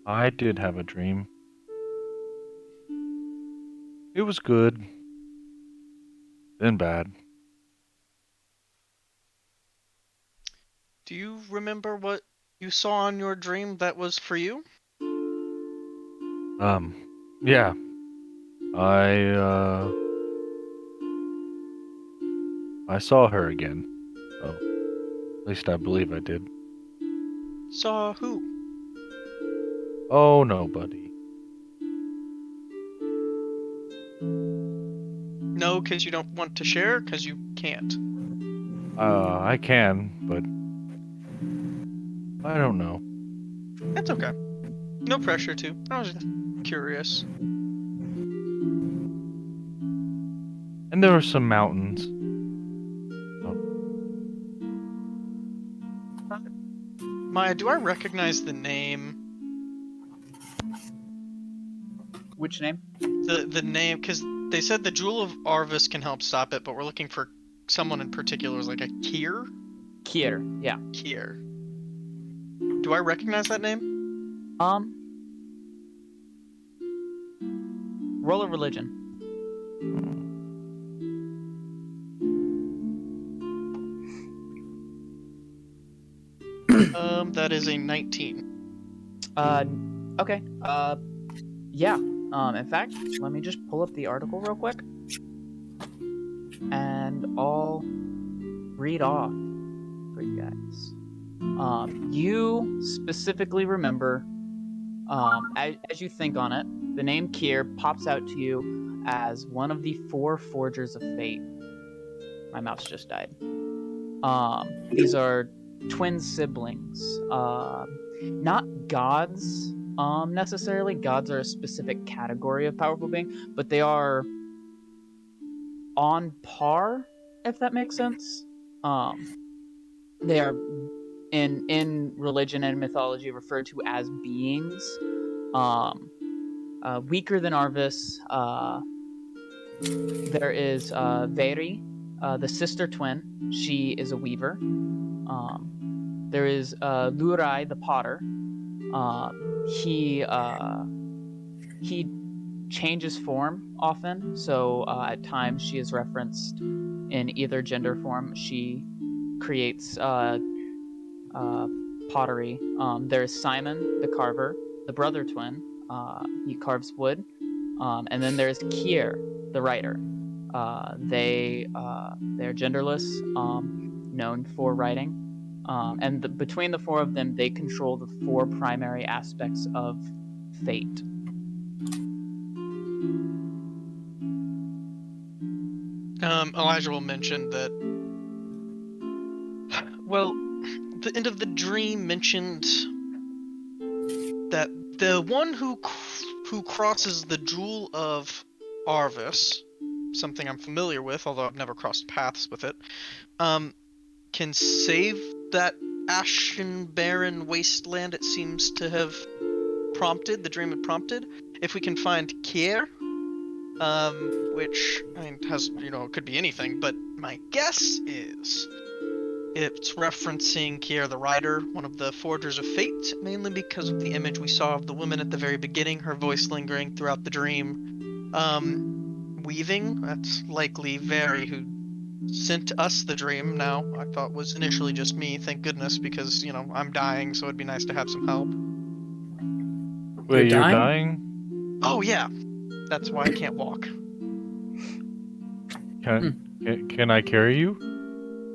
D: I did have a dream. It was good, then bad.
A: Do you remember what you saw in your dream that was for you?
D: Yeah. I saw her again. Oh, at least I believe I did.
A: Saw who?
D: Oh, nobody.
A: No, because you don't want to share, because you can't.
D: I can, but I don't know.
A: That's okay. No pressure to. I was just curious.
D: And there were some mountains.
A: Maya, do I recognize the name?
E: Which name?
A: The name, because they said the Jewel of Arvis can help stop it, but we're looking for someone in particular. Was like a Kier?
E: Kier. Yeah.
A: Kier. Do I recognize that name?
E: Roll a religion.
A: That is a 19.
E: Okay. Yeah. In fact, let me just pull up the article real quick, and I'll read off for you guys. You specifically remember, as you think on it, the name Kier pops out to you as one of the 4 Forgers of Fate. My mouse just died. These are twin siblings. Not gods, necessarily. Gods are a specific category of powerful being, but they are on par, if that makes sense. They are in religion and mythology referred to as beings. Weaker than Arvis. There is Veri, the sister twin. She is a weaver. There is Lurai, the potter. He changes form often, so at times she is referenced in either gender form. She creates pottery. There's Simon, the carver, the brother twin. He carves wood. And then there's Kier, the writer. They're genderless, known for writing. And between the 4 of them, they control the 4 primary aspects of fate.
A: Elijah will mention that. Well, the end of the dream mentioned that the one who crosses the Jewel of Arvis, something I'm familiar with, although I've never crossed paths with it, can save that ashen, barren wasteland it seems to have prompted, the dream had prompted. If we can find Kier, which, I mean, has, could be anything, but my guess is it's referencing Kier the Rider, one of the Forgers of Fate, mainly because of the image we saw of the woman at the very beginning, her voice lingering throughout the dream. Weaving, that's likely Veri, who sent us the dream now. I thought was initially just me, thank goodness, because, I'm dying, so it'd be nice to have some help.
D: Wait, you're
B: dying?
D: dying?
A: Oh, yeah. That's why I can't walk.
D: Can I carry you?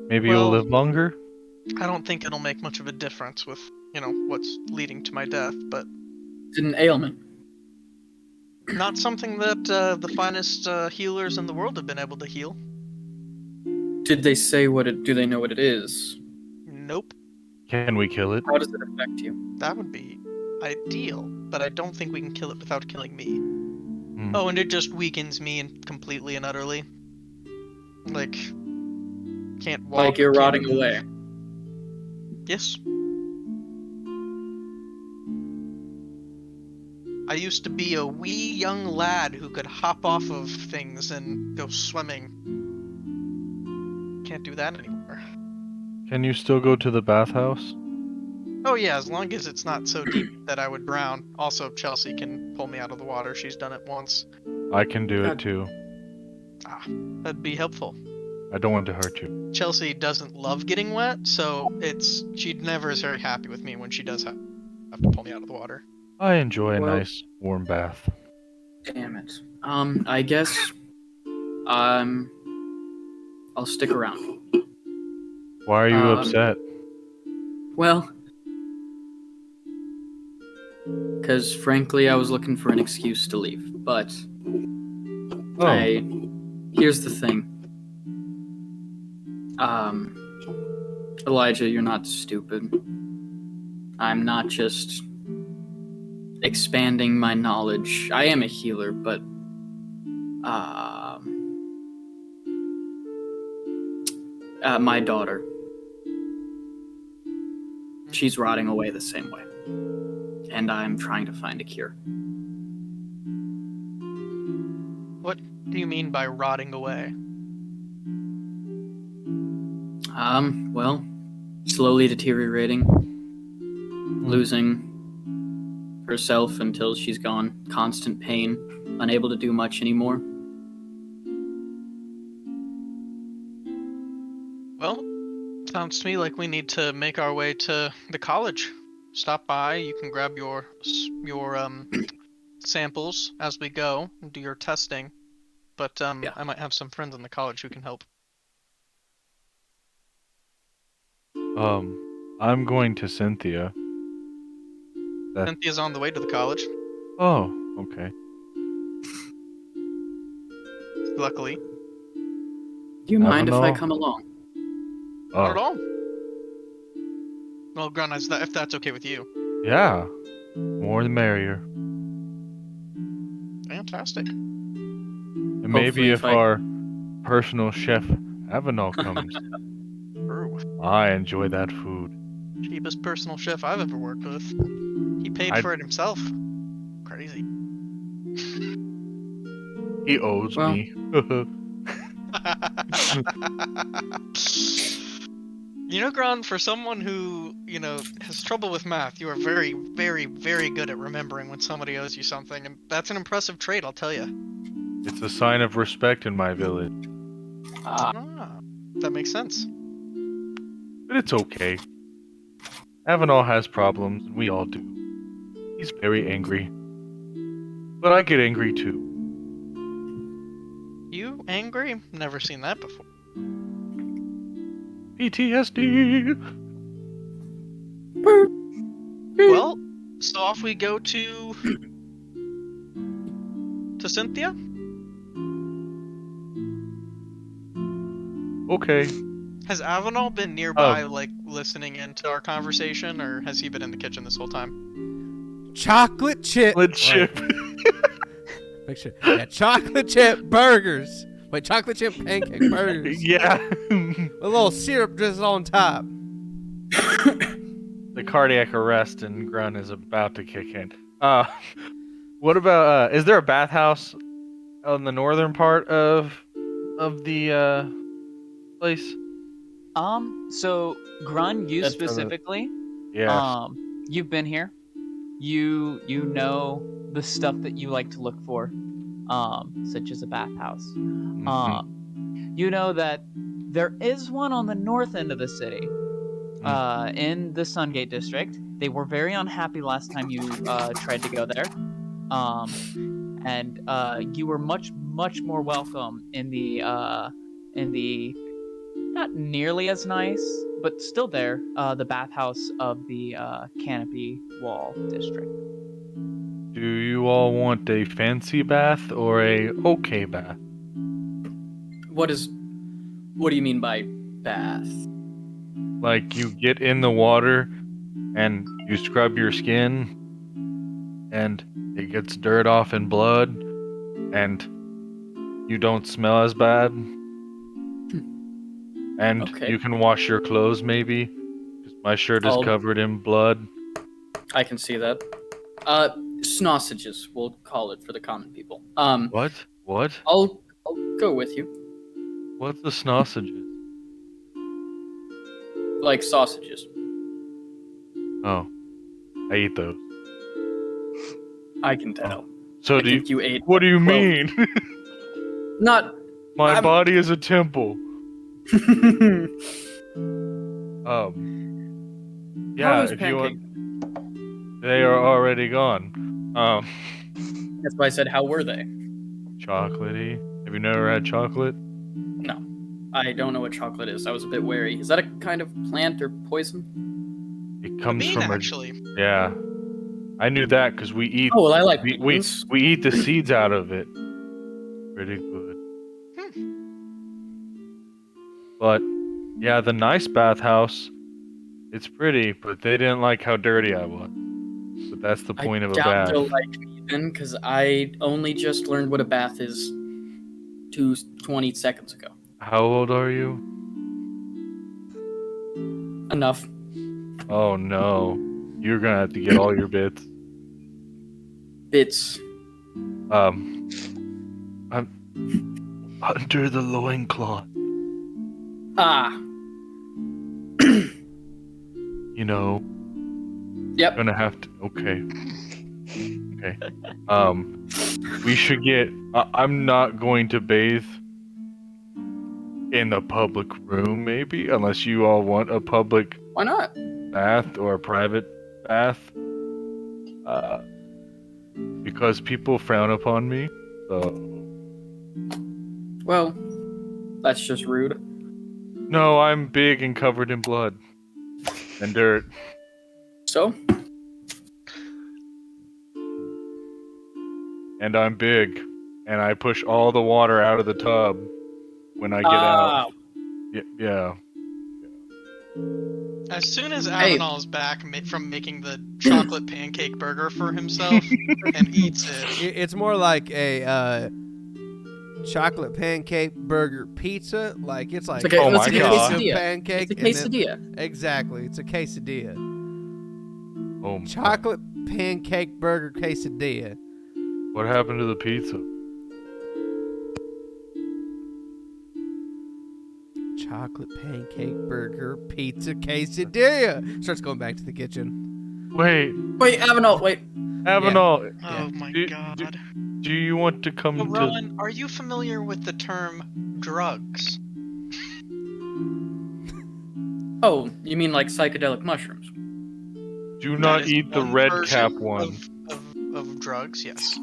D: Maybe you'll
A: Well,
D: live longer?
A: I don't think it'll make much of a difference with, what's leading to my death, but
B: It's an ailment.
A: not something that the finest healers in the world have been able to heal.
B: Did they say do they know what it is?
A: Nope.
D: Can we kill it?
B: How does it affect you?
A: That would be ideal, but I don't think we can kill it without killing me.
D: Hmm.
A: Oh, and it just weakens me completely and utterly. Like, can't walk.
B: Like you're
A: can't
B: rotting
A: move.
B: away.
A: Yes. I used to be a wee young lad who could hop off of things and go swimming. Can't do that anymore.
D: Can you still go to the bathhouse?
A: Oh yeah, as long as it's not so deep that I would drown. Also, Chelsea can pull me out of the water. She's done it once.
D: I can do it
B: God.
D: too.
A: That'd be helpful.
D: I don't want to hurt you.
A: Chelsea doesn't love getting wet, so she never is very happy with me when she does have to pull me out of the water.
D: I enjoy a
B: Well-
D: nice warm bath.
B: Damn it. I guess, I'll stick around.
D: Why are you
B: Um,
D: upset?
B: Well, because frankly, I was looking for an excuse to leave. But
D: Oh,
B: here's the thing. Elijah, you're not stupid. I'm not just expanding my knowledge. I am a healer, but my daughter, she's rotting away the same way, and I'm trying to find a cure.
A: What do you mean by rotting away?
B: Well, slowly deteriorating, losing herself until she's gone, constant pain, unable to do much anymore.
A: Well, sounds to me like we need to make our way to the college. Stop by. You can grab your samples as we go and do your testing. But
B: Yeah.
A: I might have some friends in the college who can help.
D: I'm going to Cynthia.
A: Cynthia's on the way to the college,
D: Oh, okay.
A: luckily.
B: Do you mind if I
D: Avenel?
B: come along?
A: Not at
D: Oh,
A: all. Well, Grun, if that's okay with you.
D: yeah. More the merrier.
A: Fantastic.
D: And
B: Hopefully
D: maybe
B: if
D: if
B: I-
D: our personal chef Avenel comes,
A: True.
D: I enjoy that food.
A: Cheapest personal chef I've ever worked with. He paid
D: I-
A: for it himself. Crazy.
D: He owes
B: Well-
D: me.
A: You know, Gron, for someone who, has trouble with math, you are very, very, very good at remembering when somebody owes you something, and that's an impressive trait, I'll tell you.
D: It's a sign of respect in my village.
A: Ah, that makes sense.
D: But it's okay. Avenel has problems, and we all do. He's very angry. But I get angry too.
A: You angry? Never seen that before.
D: PTSD!
A: Well, so off we go to Cynthia?
D: Okay.
A: Has Avenal been nearby, listening into our conversation, or has he been in the kitchen this whole time?
C: Chocolate chip.
D: Chocolate chip.
C: Make sure. Yeah, chocolate chip burgers. Wait, chocolate chip pancake burgers.
D: Yeah.
C: A little syrup drizzled on top.
D: The cardiac arrest in Grun is about to kick in. What about, is there a bathhouse on the northern part of the, place?
E: So Grun, you
B: That's probably-
E: specifically,
D: Yeah.
E: you've been here. You know the stuff that you like to look for, such as a bathhouse. You know that there is one on the north end of the city, in the Sungate district. They were very unhappy last time you tried to go there, and you were much more welcome in the not nearly as nice, but still there, the bathhouse of the Canopy Wall district.
D: Do you all want a fancy bath or a okay bath?
B: What do you mean by bath?
D: Like you get in the water and you scrub your skin and it gets dirt off and blood and you don't smell as bad. And
B: Okay.
D: you can wash your clothes maybe. 'Cause my shirt is
B: I'll-
D: covered in blood.
B: I can see that. Snossages, we'll call it for the common people.
D: What? What?
B: I'll go with you.
D: What's the snossages?
B: Like sausages.
D: Oh, I eat those.
B: I can tell.
D: So
B: I
D: do you?
B: think you ate.
D: What do you
B: 12.
D: mean?
B: Not.
D: My
B: I'm-
D: body is a temple.
B: How
D: Yeah,
B: are those
D: if you
B: pancakes?
D: want, they are already gone.
B: That's why I said, how were they?
D: Chocolatey. Have you never had chocolate?
B: No. I don't know what chocolate is. I was a bit wary. Is that a kind of plant or poison?
D: It
A: A
D: comes
A: bean,
D: from
A: actually.
D: yeah. I knew that because we eat.
B: Oh, well, I like
D: we
B: beans.
D: eat the seeds out of it. Pretty good. But yeah, the nice bathhouse. It's pretty, but they didn't like how dirty I was. But that's the point of a
B: doubt
D: bath.
B: they'll like me then, because I only just learned what a bath is 20 seconds ago.
D: How old are you?
B: Enough.
D: Oh no. You're gonna have to get all your bits.
B: Bits.
D: I'm under the loincloth.
B: Ah.
D: You know.
B: Yep.
D: Gonna have to. Okay. Okay. We should get. I'm not going to bathe in the public room, maybe, unless you all want a public
B: Why not?
D: bath or a private bath. Because people frown upon me. So.
B: Well, that's just rude.
D: No, I'm big and covered in blood and dirt.
B: So?
D: And I'm big, and I push all the water out of the tub when I get out. Yeah.
A: As soon as
B: Hey.
A: Avenal is back from making the chocolate pancake burger for himself and eats it,
C: It's more like a chocolate pancake burger pizza. Like it's like
B: It's like a,
D: Oh
B: it's
D: my
B: like a
D: God.
B: quesadilla.
C: pancake.
B: It's a
C: and then-
B: quesadilla.
C: exactly, it's a quesadilla.
D: Oh my.
C: Chocolate pancake burger quesadilla.
D: What happened to the pizza?
C: Chocolate pancake burger pizza quesadilla. Starts going back to the kitchen.
D: Wait,
B: Wait, Avenal, wait.
D: Avenal,
A: oh my
D: Do-
A: god.
D: do you want to come
A: So,
D: to?
A: Rowan, are you familiar with the term drugs?
B: Oh, you mean like psychedelic mushrooms?
D: Do
A: That
D: not
A: is
D: eat the
A: one
D: red
A: version
D: cap one.
A: Of drugs, yes.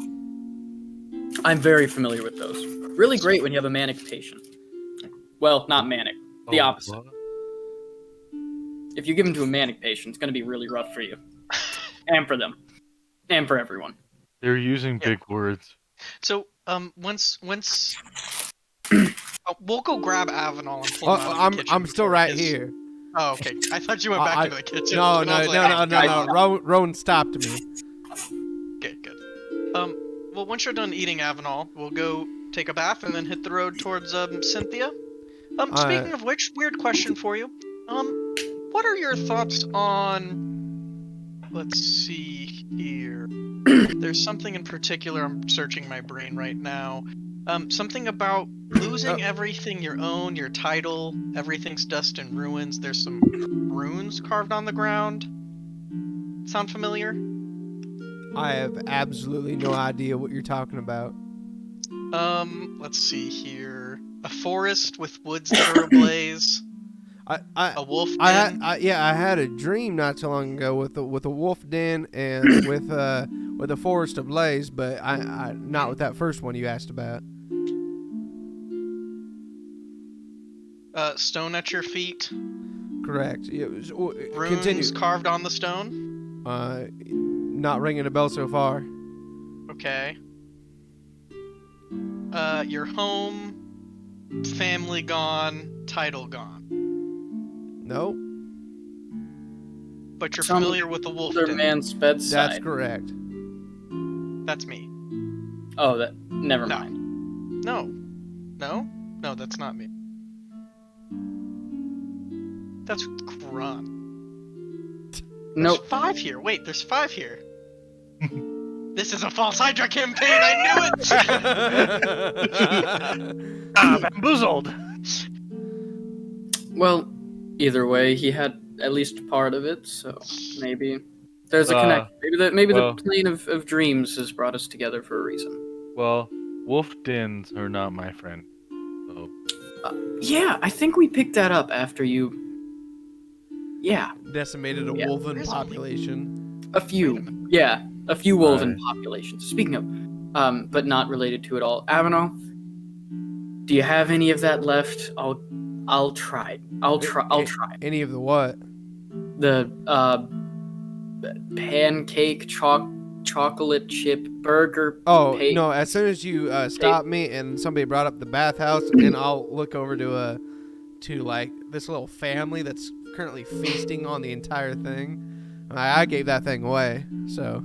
B: I'm very familiar with those. Really great when you have a manic patient. Well, not manic. The
D: Oh,
B: opposite.
D: what?
B: If you give them to a manic patient, it's going to be really rough for you. And for them. And for everyone.
D: They're using
A: Yeah.
D: big words.
A: So, once we'll go grab Avenal and pull
C: Oh,
A: him out of
C: I'm
A: the kitchen.
C: still
A: before
C: right
A: his-
C: here.
A: Oh, okay. I thought you went back into the kitchen.
C: No,
A: and
C: no,
A: I
C: no,
A: was like,
C: no. Rowan stopped me.
A: Good. Well, once you're done eating Avenal, we'll go take a bath and then hit the road towards Cynthia. Speaking of which, weird question for you. What are your thoughts on? Let's see here. There's something in particular. I'm searching my brain right now. Something about losing everything you own, your title, everything's dust and ruins. There's some runes carved on the ground. Sound familiar?
C: I have absolutely no idea what you're talking about.
A: Let's see here. A forest with woods that are ablaze. A wolf den.
C: I had a dream not too long ago with a wolf den and with a forest ablaze, but I not with that first one you asked about.
A: Stone at your feet.
C: Correct. It was,
A: Runes
C: continue.
A: carved on the stone.
C: Not ringing a bell so far.
A: Okay. Your home, family gone, title gone.
C: No,
A: But you're
B: Some
A: familiar with the wolf
B: Other
A: den.
B: man's bedside.
C: that's correct.
A: That's me.
B: Oh, that. Never
A: No.
B: mind.
A: No, that's not me. That's Grun.
B: Nope.
A: There's 5 here. Wait, there's 5 here. This is a false Hydra campaign. I knew it.
D: Bamboozled.
B: Well, either way, he had at least part of it, so maybe there's a connection. Maybe
D: well-
B: the plane of dreams has brought us together for a reason.
D: Well, wolf dens are not my friend. So
B: Yeah, I think we picked that up after you. Yeah,
C: Decimated a
B: Yeah.
C: wolven
A: There's
C: population.
B: a few.
A: Wait a minute.
B: Yeah, a few wolven
D: Right.
B: populations. Speaking of, but not related to it all. Avenel, do you have any of that left? I'll try. I'll try.
C: Any of the what?
B: The pancake chocolate chip burger.
C: Oh
B: pa-
C: no! As soon as you stop me and somebody brought up the bathhouse, and I'll look over to like this little family that's currently feasting on the entire thing. I gave that thing away, so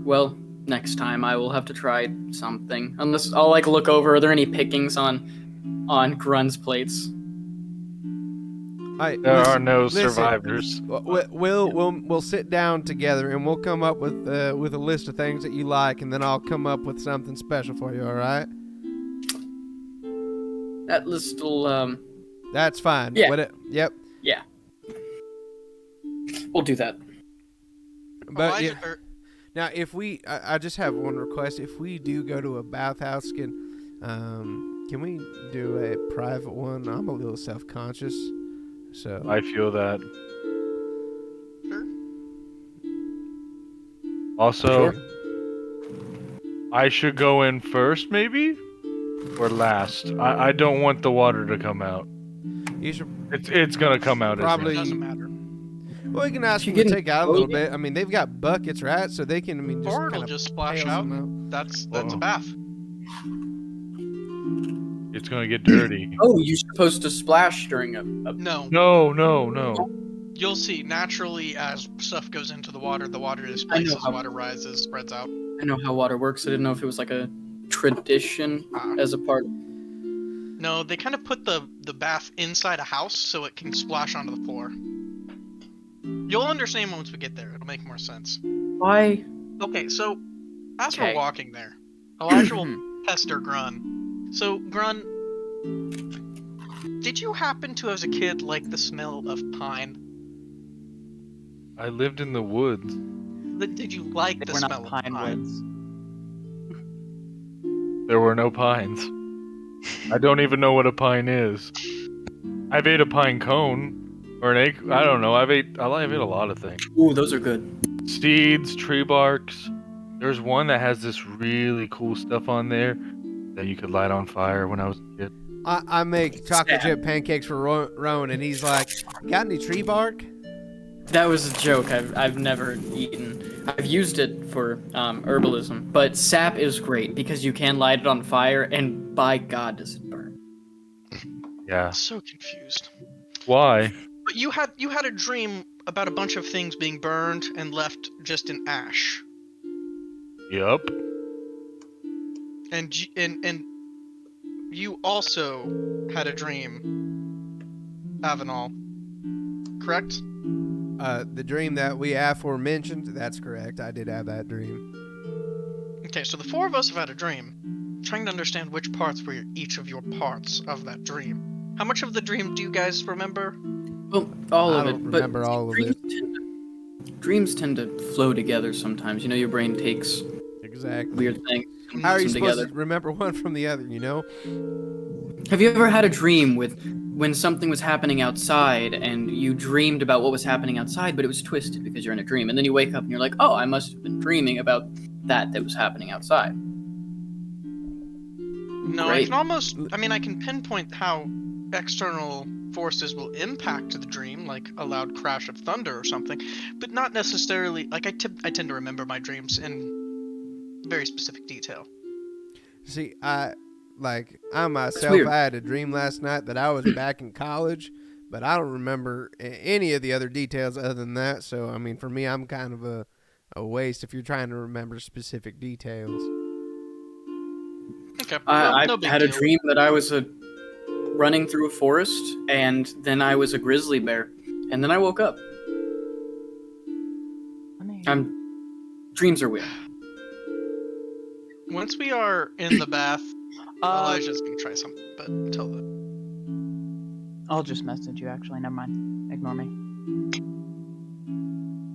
B: Well, next time I will have to try something. Unless I'll like look over. Are there any pickings on Grun's plates?
D: there are no
C: listen.
D: survivors.
C: We'll sit down together and we'll come up with a list of things that you like, and then I'll come up with something special for you. All right?
B: That list will
C: That's fine.
B: Yeah.
C: Yep.
B: yeah. We'll do that.
C: But
A: Elijah,
C: yeah. Now, if I just have one request. If we do go to a bathhouse, can we do a private one? I'm a little self-conscious, so
D: I feel that.
A: Sure.
D: Also,
B: Sure.
D: I should go in first, maybe, or last. I don't want the water to come out.
C: you should
D: It's gonna come out.
C: probably.
A: It doesn't matter.
C: Well, you can ask
B: You
C: them to
B: getting
C: take out a little
B: exploded?
C: bit. I mean, they've got buckets, right? So they can. I mean, just
A: Or
C: kind
A: it'll
C: of
A: just splash
C: pail
A: out.
C: some
A: That's
D: Uh-oh.
A: a bath.
D: It's gonna get dirty.
B: Oh, you're supposed to splash during a
A: No,
D: No.
A: you'll see. Naturally, as stuff goes into the water displaces,
B: how-
A: water rises, spreads out.
B: I know how water works. I didn't know if it was like a tradition
A: Ah.
B: as a part.
A: No, they kind of put the bath inside a house so it can splash onto the floor. You'll understand once we get there. It'll make more sense.
B: Why?
A: Okay, so as
B: Okay.
A: we're walking there, Elijah will pester Grun. So, Grun, did you happen to, as a kid, like the smell of pine?
D: I lived in the woods.
A: Did you like
E: They
A: the
E: were
A: smell
E: not
A: of
E: pine
A: pine?
E: woods.
D: There were no pines. I don't even know what a pine is. I've ate a pine cone or an egg. I don't know. I've ate a lot of things.
B: Ooh, those are good.
D: Seeds, tree barks. There's one that has this really cool stuff on there that you could light on fire when I was a kid.
C: I make chocolate
B: Sad.
C: chip pancakes for Rowan, and he's like, "Got any tree bark?"
B: That was a joke. I've never eaten. I've used it for herbalism, but sap is great because you can light it on fire, and by God, does it burn.
D: Yeah.
A: So confused.
D: Why?
A: But you had a dream about a bunch of things being burned and left just in ash,
D: Yup.
A: and you also had a dream, Avenal. Correct?
C: The dream that we aforementioned, that's correct. I did have that dream.
A: Okay, so the four of us have had a dream. I'm trying to understand which parts were each of your parts of that dream. How much of the dream do you guys remember?
B: Well, all
C: I
B: of
C: don't
B: it.
C: remember
B: but
C: all of
B: dreams
C: it.
B: Dreams tend to flow together sometimes. You know, your brain takes
C: Exactly.
B: weird things. and
C: How are
B: puts
C: you
B: them
C: supposed
B: together.
C: to remember one from the other, you know?
B: Have you ever had a dream when something was happening outside and you dreamed about what was happening outside, but it was twisted because you're in a dream, and then you wake up and you're like, oh, I must have been dreaming about that was happening outside.
A: No,
B: Great.
A: I can pinpoint how external forces will impact the dream, like a loud crash of thunder or something, but not necessarily, like I tend to remember my dreams in very specific detail.
C: See, I myself,
B: weird.
C: I had a dream last night that I was back in college, but I don't remember any of the other details other than that. So, I mean, for me, I'm kind of a waste if you're trying to remember specific details.
A: Okay,
B: I
A: no big
B: had a
A: deal.
B: dream that I was running through a forest, and then I was a grizzly bear, and then I woke up. Dreams are weird.
A: Once we are in the bath, Elijah's gonna try something, but until then.
E: I'll just message you, actually. Never mind. Ignore me.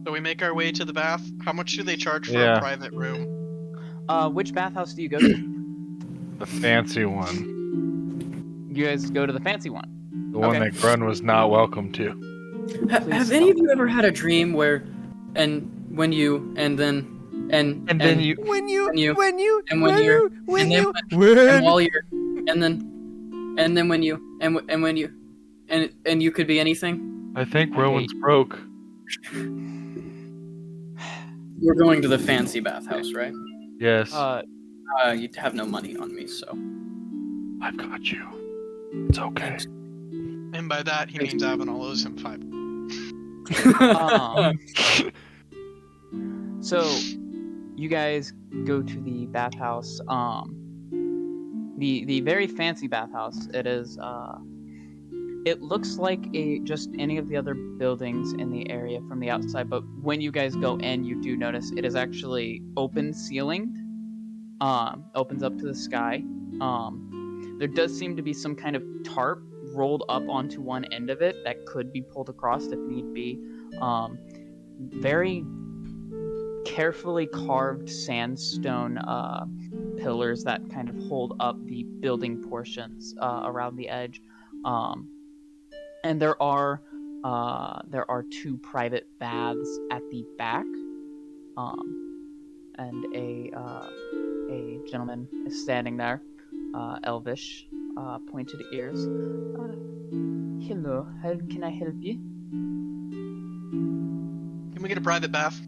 A: So we make our way to the bath. How much do they charge for
D: Yeah.
A: a private room?
E: Which bathhouse do you go to?
D: The fancy one.
E: You guys go to the fancy one.
D: The one
E: Okay.
D: that Grun was not welcome to.
E: Please
B: Have
E: tell
B: any of
E: me.
B: you ever had a dream where, and when you, and then, and
D: then you-
C: When you,
B: When you-
C: when you,
B: and when
C: when
B: you're-
C: you, when
B: and then
C: you,
B: and
C: when.
B: while you're, and then when you, and when you, and you could be anything.
D: I think
E: Okay.
D: Rowan's broke.
B: We're going to the fancy bathhouse, right?
D: Yes.
B: You have no money on me, so.
D: I've got you. It's okay.
A: And by that, he means Avenal owes him 5.
E: Um, so, you guys go to the bathhouse. The very fancy bathhouse. It is. It looks like just any of the other buildings in the area from the outside, but when you guys go in, you do notice it is actually open ceilinged. Opens up to the sky. There does seem to be some kind of tarp rolled up onto one end of it that could be pulled across if need be. Very carefully carved sandstone pillars that kind of hold up the building portions around the edge. And there are 2 private baths at the back. And a gentleman is standing there, elvish, pointed ears. Hello, how can I help you?
A: Can we get a private bath?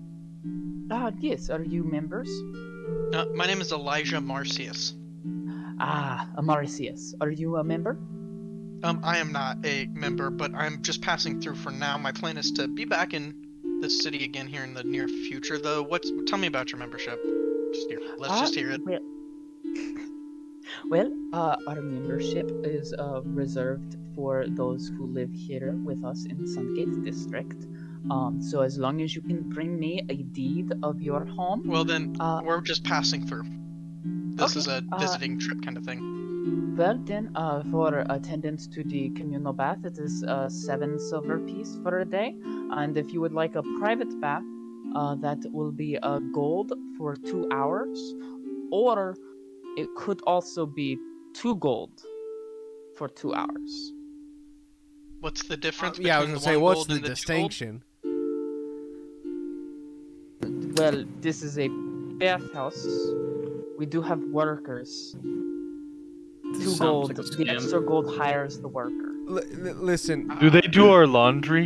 E: Yes, are you members?
A: My name is Elijah Marcius.
E: Amaricius, are you a member?
A: I am not a member, but I'm just passing through for now. My plan is to be back in this city again here in the near future, though. Tell me about your membership. Let's just hear it.
E: Well, our membership is reserved for those who live here with us in Sungate District. So as long as you can bring me a deed of your home.
A: Well, then, we're just passing through. This
E: Okay,
A: is a visiting trip kind of thing.
E: Well, then, for attendance to the communal bath, it is 7 silver piece for a day. And if you would like a private bath, that will be gold for 2 hours. Or it could also be 2 gold for 2 hours.
A: What's the difference
C: Yeah, I was
A: between
C: gonna
A: the
C: say,
A: 1
C: what's
A: gold
C: the
A: and the 2 gold?
C: distinction?
E: Well, this is a bathhouse. We do have workers. 2
B: Sounds
E: gold.
B: like a
E: The
B: scam.
E: extra gold hires the worker.
C: Listen,
D: Do they do our laundry?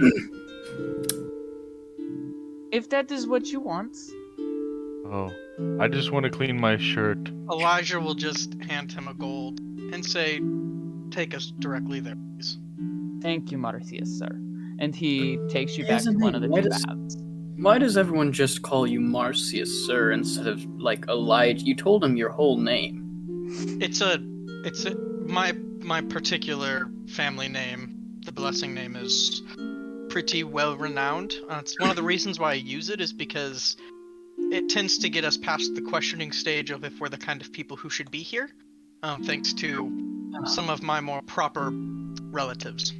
E: If that is what you want.
D: Oh. I just want to clean my shirt.
A: Elijah will just hand him a gold and say, "Take us directly there, please."
E: Thank you, Marcius, sir. And he takes you
B: He
E: back
B: has a
E: to one of
B: name.
E: the
B: Why
E: 2
B: does-
E: baths.
B: Why does everyone just call you Marcius, sir, instead of like Elijah? You told him your whole name.
A: My particular family name, the blessing name, is pretty well renowned. It's one of the reasons why I use it is because it tends to get us past the questioning stage of if we're the kind of people who should be here, thanks to some of my more proper relatives.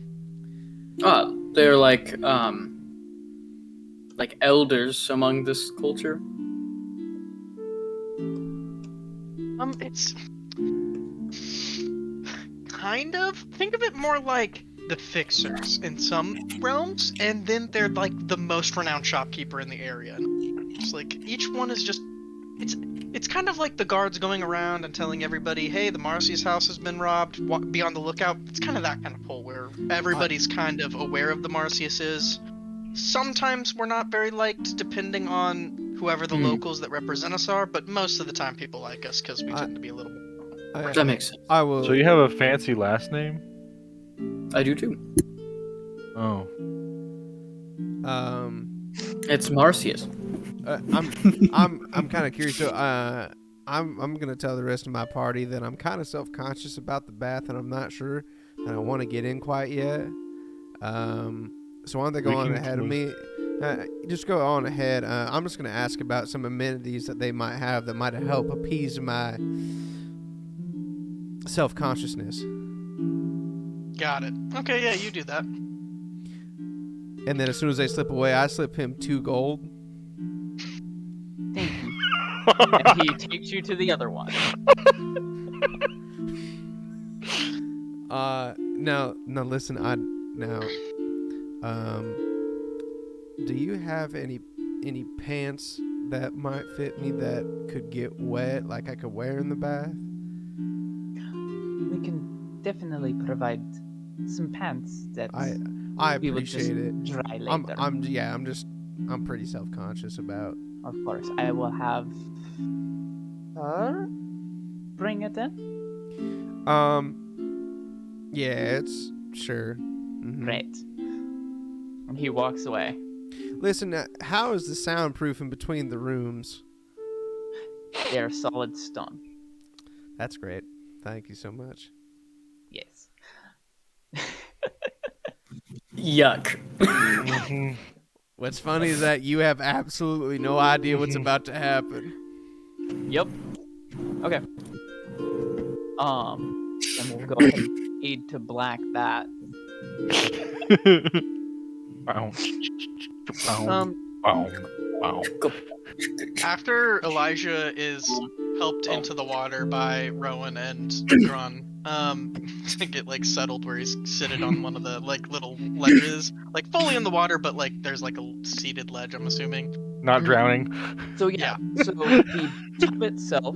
B: They're like elders among this culture.
A: It's kind of, think of it more like the fixers in some realms, and then they're like the most renowned shopkeeper in the area. It's like each one is just, it's kind of like the guards going around and telling everybody, hey, the Marcius house has been robbed, be on the lookout. It's kind of that kind of pull where everybody's kind of aware of the Marciuses. Sometimes we're not very liked depending on whoever the locals that represent us are, but most of the time people like us because we tend to be a little more.
B: That makes sense.
C: I will.
D: So you have a fancy last name?
B: I do too.
D: Oh.
B: It's Marcius.
C: I'm kind of curious. So, I'm gonna tell the rest of my party that I'm kind of self-conscious about the bath, and I'm not sure that I want to get in quite yet. So why don't they go on ahead of me? Just go on ahead. I'm just gonna ask about some amenities that they might have that might help appease my self-consciousness.
A: Got it. Okay, yeah, you do that.
C: And then as soon as they slip away, I slip him 2 gold.
E: Thank you. And he takes you to the other one.
C: No, listen, do you have any pants that might fit me that could get wet, like I could wear in the bath?
E: We can definitely provide some pants that
C: I
E: we would just
C: appreciate it.
E: dry later.
C: I'm pretty self-conscious about.
E: Of course, I will have her bring it in.
C: Yeah, it's sure. Mhm.
E: Great. And he walks away.
C: Listen, how is the soundproof in between the rooms?
E: They are solid stone.
C: That's great. Thank you so much.
E: Yes.
B: Yuck.
C: What's funny is that you have absolutely no idea what's about to happen.
E: Yep. Okay. And we'll go ahead and fade to black that.
A: After Elijah is helped into the water by Rowan and Grun, to get like settled where he's seated on one of the like little ledges, like fully in the water, but like there's like a seated ledge, I'm assuming.
D: Not drowning.
E: So yeah, so the tub itself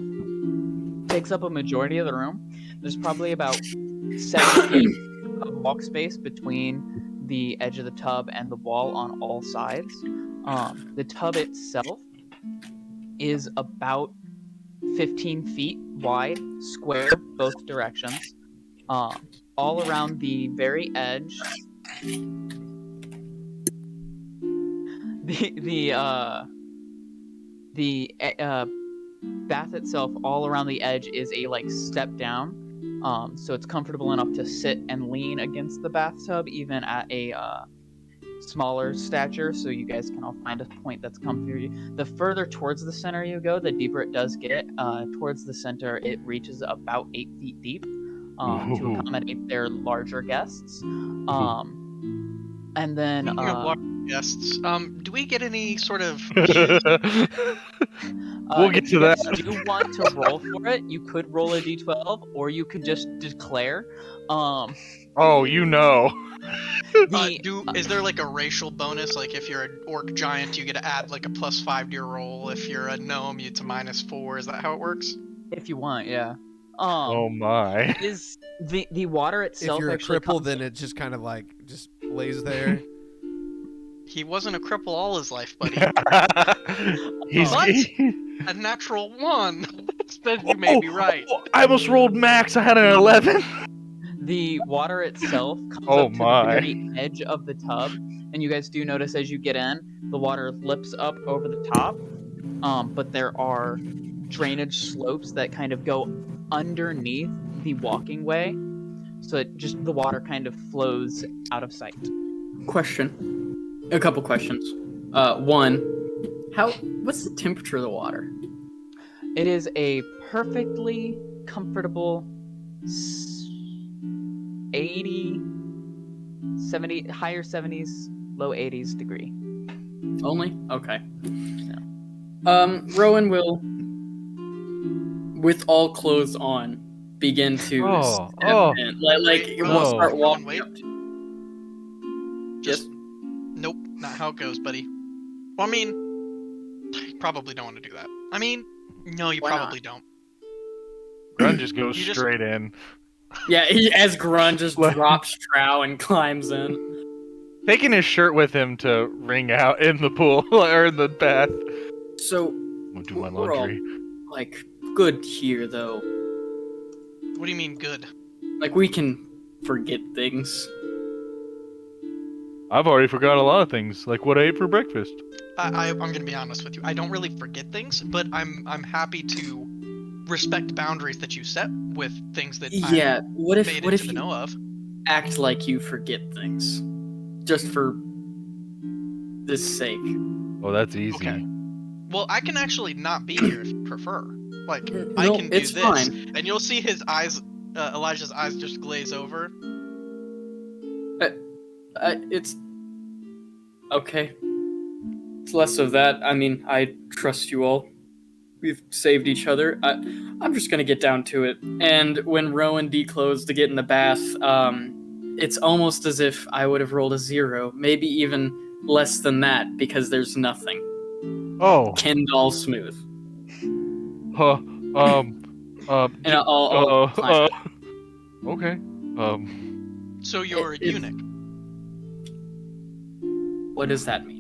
E: takes up a majority of the room. There's probably about 7 feet of walk space between the edge of the tub and the wall on all sides. The tub itself is about 15 feet wide, square, both directions. All around the very edge, the bath itself, all around the edge, is a like step down. So it's comfortable enough to sit and lean against the bathtub, even at a smaller stature, so you guys can all find a point that's comfy. The further towards the center you go, the deeper it does get. Towards the center, it reaches about 8 feet deep to accommodate their larger guests. And then
A: Speaking of large guests, do we get any sort of
D: We'll get
E: if
D: to
E: you guys
D: that.
E: do want to roll for it, you could roll a d12, or you could just declare.
D: Oh, you know.
A: Is there like a racial bonus? Like if you're an orc giant, you get to add like a +5 to your roll. If you're a gnome, it's a -4. Is that how it works?
E: If you want, yeah.
D: Oh my.
E: Is the water itself
C: If you're a
E: actually
C: cripple,
E: comes
C: then it just kind of like just lays there.
A: He wasn't a cripple all his life, buddy.
D: He's
A: What? A natural 1. Says you may be right.
D: I almost rolled max. I had an 11.
E: The water itself comes
D: Oh
E: up to
D: my.
E: the very edge of the tub, and you guys do notice as you get in, the water lips up over the top, but there are drainage slopes that kind of go underneath the walking way, so the water kind of flows out of sight.
B: A couple questions. One, what's the temperature of the water?
E: It is a perfectly comfortable 80, 70, higher 70s, low 80s degree.
B: Only? Okay. Rowan will, with all clothes on, begin to step in. We'll start walking.
A: Wait.
B: Up to...
A: Just nope, not how it goes, buddy. Well, I mean, you probably don't want to do that. I mean, no, you probably don't.
D: Grun just goes straight in.
B: Yeah, as Grun just drops trow and climbs in.
D: Taking his shirt with him to wring out in the pool or in the bath.
B: So,
D: I'll do my
B: we're
D: laundry.
B: all, like, good here, though.
A: What do you mean good?
B: Like, we can forget things.
D: I've already forgot a lot of things, like what I ate for breakfast.
A: I'm gonna be honest with you. I don't really forget things, but I'm happy to respect boundaries that you set with things that
B: what if
A: you know of.
B: Act like you forget things, just for this sake?
D: Oh, that's easy.
A: Okay. Well, I can actually not be here if you prefer. Like, I
B: No,
A: can do
B: it's
A: this,
B: fine.
A: and you'll see his eyes, Elijah's eyes, just glaze over.
B: Okay. It's less of that. I mean, I trust you all. We've saved each other. I'm just gonna get down to it. And when Rowan declothes to get in the bath, it's almost as if I would have rolled a 0, maybe even less than that, because there's nothing.
D: Oh.
B: Kendall smooth.
D: Huh.
B: And I'll climb.
D: Okay.
A: So you're a
B: If-
A: eunuch,
B: What does that mean?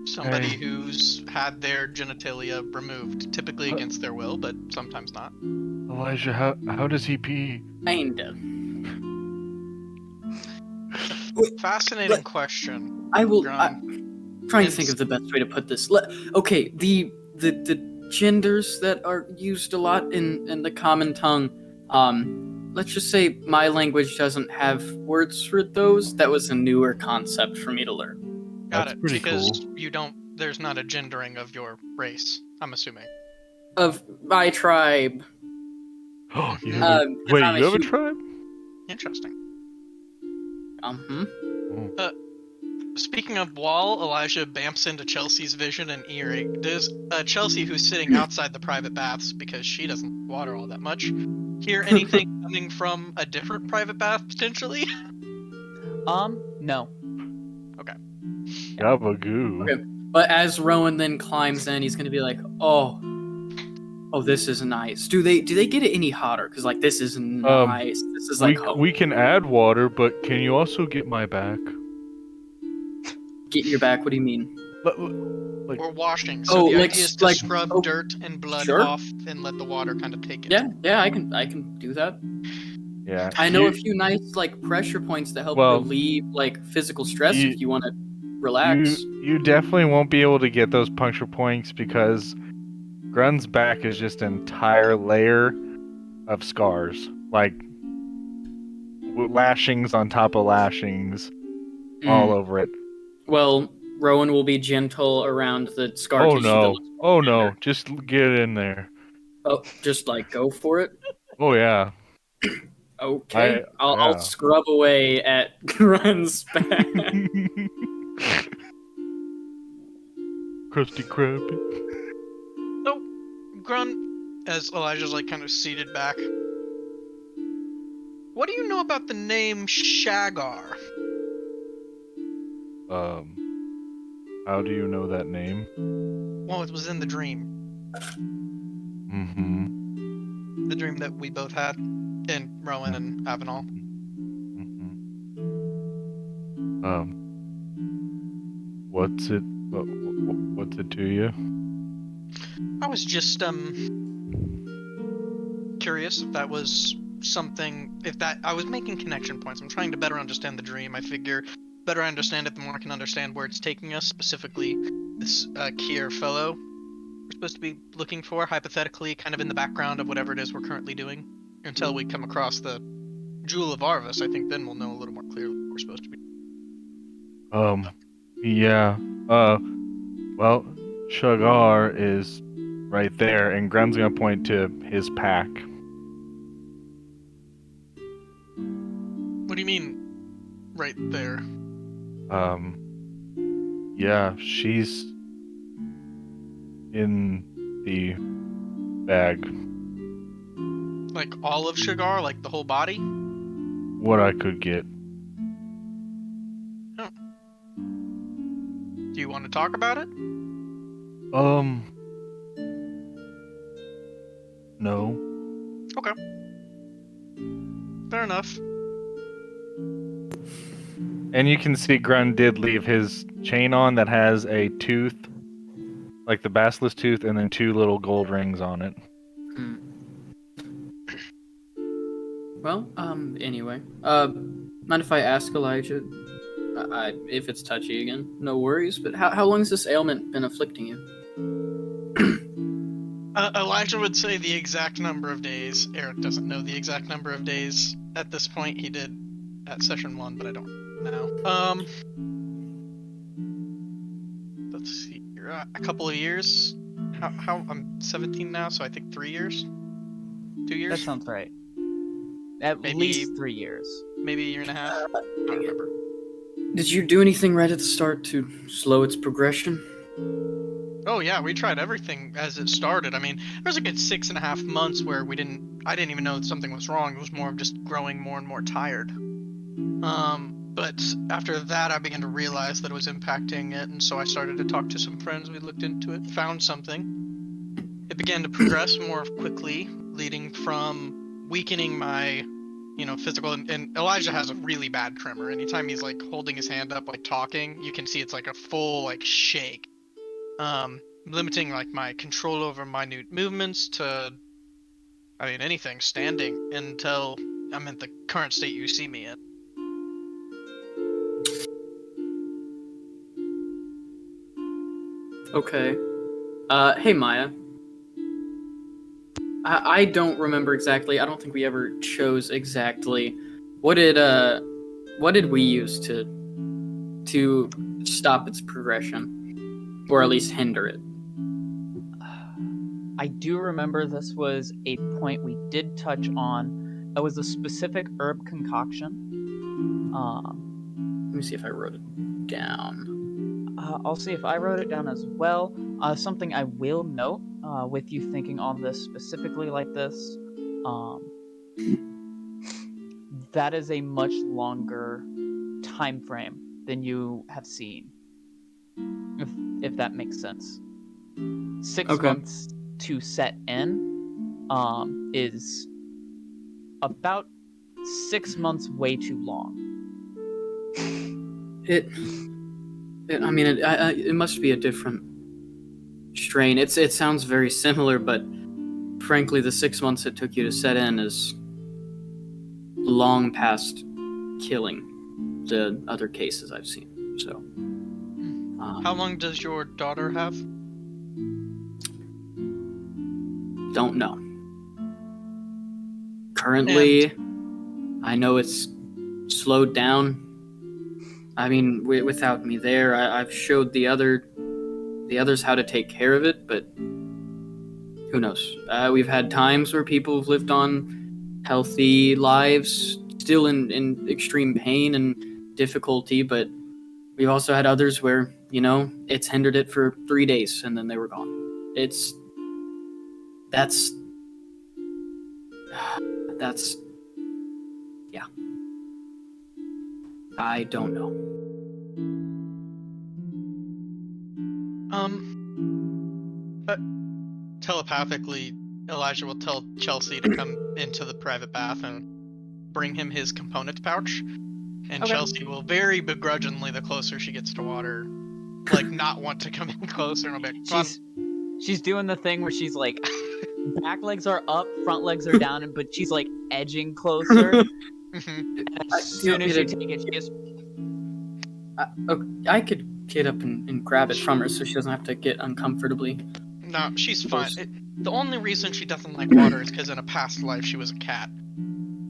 A: somebody
D: Hey.
A: who's had their genitalia removed, typically against their will, but sometimes not.
D: Elijah, how does he pee?
B: Kinda.
A: Fascinating question.
B: I will.
A: Grun.
B: I'm trying to think of the best way to put this. Okay, the genders that are used a lot in the common tongue. Let's just say my language doesn't have words for those. That was a newer concept for me to learn.
A: Got
D: That's
A: it.
D: pretty
A: Because
D: cool.
A: you don't. There's not a gendering of your race. I'm assuming.
B: Of my tribe.
D: Oh, you
A: Mhm.
D: have a,
B: 'Cause
D: wait,
B: I'm a
D: you have a
B: human.
D: tribe?
A: Interesting.
B: Uh-huh.
A: Speaking of wall, Elijah bamps into Chelsea's vision and earring. Does Chelsea, who's sitting outside the private baths because she doesn't water all that much, hear anything coming from a different private bath potentially?
E: No.
D: Gabagoo.
B: Okay. But as Rowan then climbs in, he's gonna be like, "Oh, this is nice. Do they get it any hotter? Because like this is nice. This is like home.
D: We can add water, but can you also get my back?
B: Get your back. What do you mean?
D: Like,
A: Or washing. So
B: Oh,
A: the
B: like-
A: idea is to
B: like-
A: scrub
B: oh,
A: dirt and blood
B: sure.
A: off and let the water kind of take it.
B: Yeah, I can do that.
D: yeah.
B: I know a few nice like pressure points that help
D: Well,
B: relieve like physical stress
D: you-
B: if you want to relax.
D: You definitely won't be able to get those puncture points because Grun's back is just an entire layer of scars, like lashings on top of lashings all over it.
B: Well, Rowan will be gentle around the scar
D: Oh
B: tissue. That
D: no!
B: looks
D: Oh no! Just get in there.
B: oh, just like go for it.
D: Oh yeah.
B: Okay, I'll
D: yeah.
B: scrub away at Grun's back.
D: Krusty Krab.
A: So, Grun, as Elijah's like kind of seated back, what do you know about the name Shagar?
D: How do you know that name?
A: Well, it was in the dream.
D: Mm-hmm.
A: The dream that we both had in Rowan and Avenal.
D: Mm-hmm. What's it? What's it to you?
A: I was just curious if that was something. If that I was making connection points. I'm trying to better understand the dream. I figure better I understand it, the more I can understand where it's taking us. Specifically, this Kier fellow we're supposed to be looking for, hypothetically, kind of in the background of whatever it is we're currently doing, until we come across the Jewel of Arvis. I think then we'll know a little more clearly what we're supposed to be.
D: Yeah. Well, Shagar is right there, and Grun's gonna point to his pack.
A: What do you mean, right there?
D: Yeah, she's in the bag.
A: Like all of Shagar, like the whole body?
D: What I could get.
A: Do you want to talk about it?
D: No.
A: Okay. Fair enough.
D: And you can see Grun did leave his chain on that has a tooth, like the basilisk tooth, and then 2 little gold rings on it.
B: Well, anyway, mind if I ask Elijah? If it's touchy again, no worries. But how long has this ailment been afflicting you?
A: Elijah would say the exact number of days. Eric doesn't know the exact number of days at this point. He did at session 1, but I don't know. Let's see here. A couple of years. How I'm 17 now, so I think 3 years. 2
E: That
A: years.
E: sounds right. At
A: Maybe-
E: least 3 years.
A: Maybe a year and a half. I don't remember.
B: Did you do anything right at the start to slow its progression?
A: Oh yeah, we tried everything as it started. I mean, there was a good 6.5 months where I didn't even know that something was wrong. It was more of just growing more and more tired. But after that, I began to realize that it was impacting it, and so I started to talk to some friends. We looked into it, found something. It began to progress more quickly, leading from weakening my, physical. And Elijah has a really bad tremor. Anytime he's like holding his hand up, like talking, you can see it's like a full like shake. Limiting like my control over minute movements to, I mean, anything, standing until I'm in the current state you see me in.
B: Okay. Hey Maya. I don't remember exactly. I don't think we ever chose exactly. What did we use to stop its progression, or at least hinder it?
E: I do remember this was a point we did touch on. It was a specific herb concoction.
B: Let me see if I wrote it down.
E: I'll see if I wrote it down as well. Something I will note with you thinking on this specifically like this, that is a much longer time frame than you have seen. If that makes sense. 6
B: Okay.
E: months to set in is about 6 months way too long.
B: I mean, it must be a different strain. It sounds very similar, but frankly, the 6 months it took you to set in is long past killing the other cases I've seen. So,
A: How long does your daughter have?
B: don't know. Currently, I know it's slowed down. I mean, without me there, I've showed the others how to take care of it, but who knows? We've had times where people have lived on healthy lives, still in extreme pain and difficulty, but we've also had others where, it's hindered it for 3 days and then they were gone. That's, yeah. I don't know.
A: Telepathically, Elijah will tell Chelsea to come into the private bath and bring him his component pouch. And
E: Okay.
A: Chelsea will very begrudgingly, the closer she gets to water, like not want to come in closer and be like, "Come on."
E: She's doing the thing where she's like, back legs are up, front legs are down, but she's like edging closer.
A: Mhm.
E: And as soon as you take it, she just
B: I could get up and grab it from her so she doesn't have to get uncomfortably.
A: No, she's fine.
B: Close.
A: The only reason she doesn't like water is because in a past life she was a cat.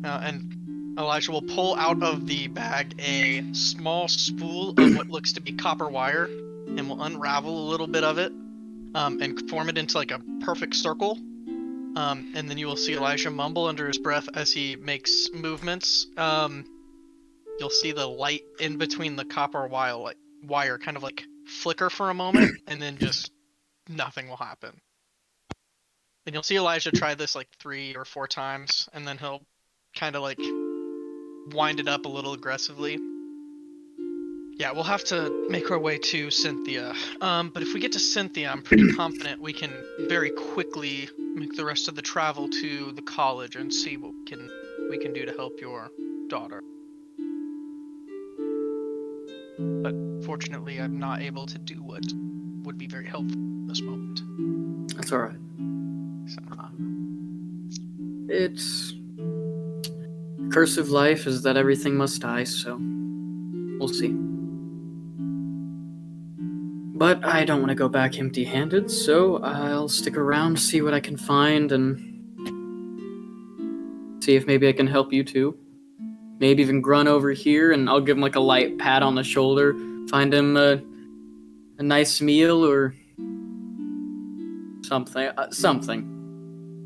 A: And Elijah will pull out of the bag a small spool of what looks to be copper wire, and will unravel a little bit of it, and form it into like a perfect circle. And then you will see Elijah mumble under his breath as he makes movements. You'll see the light in between the copper wire kind of like flicker for a moment, and then just nothing will happen. And you'll see Elijah try this like 3 or 4 times, and then he'll kind of like wind it up a little aggressively. Yeah, we'll have to make our way to Cynthia. But if we get to Cynthia, I'm pretty confident we can very quickly make the rest of the travel to the college and see what we can do to help your daughter. But fortunately, I'm not able to do what would be very helpful in this moment.
B: That's all right.
A: So.
B: It's the curse of life is that everything must die, so we'll see. But I don't want to go back empty-handed, so I'll stick around, see what I can find, and see if maybe I can help you too. Maybe even Grun over here, and I'll give him like a light pat on the shoulder, find him a nice meal or something. Something.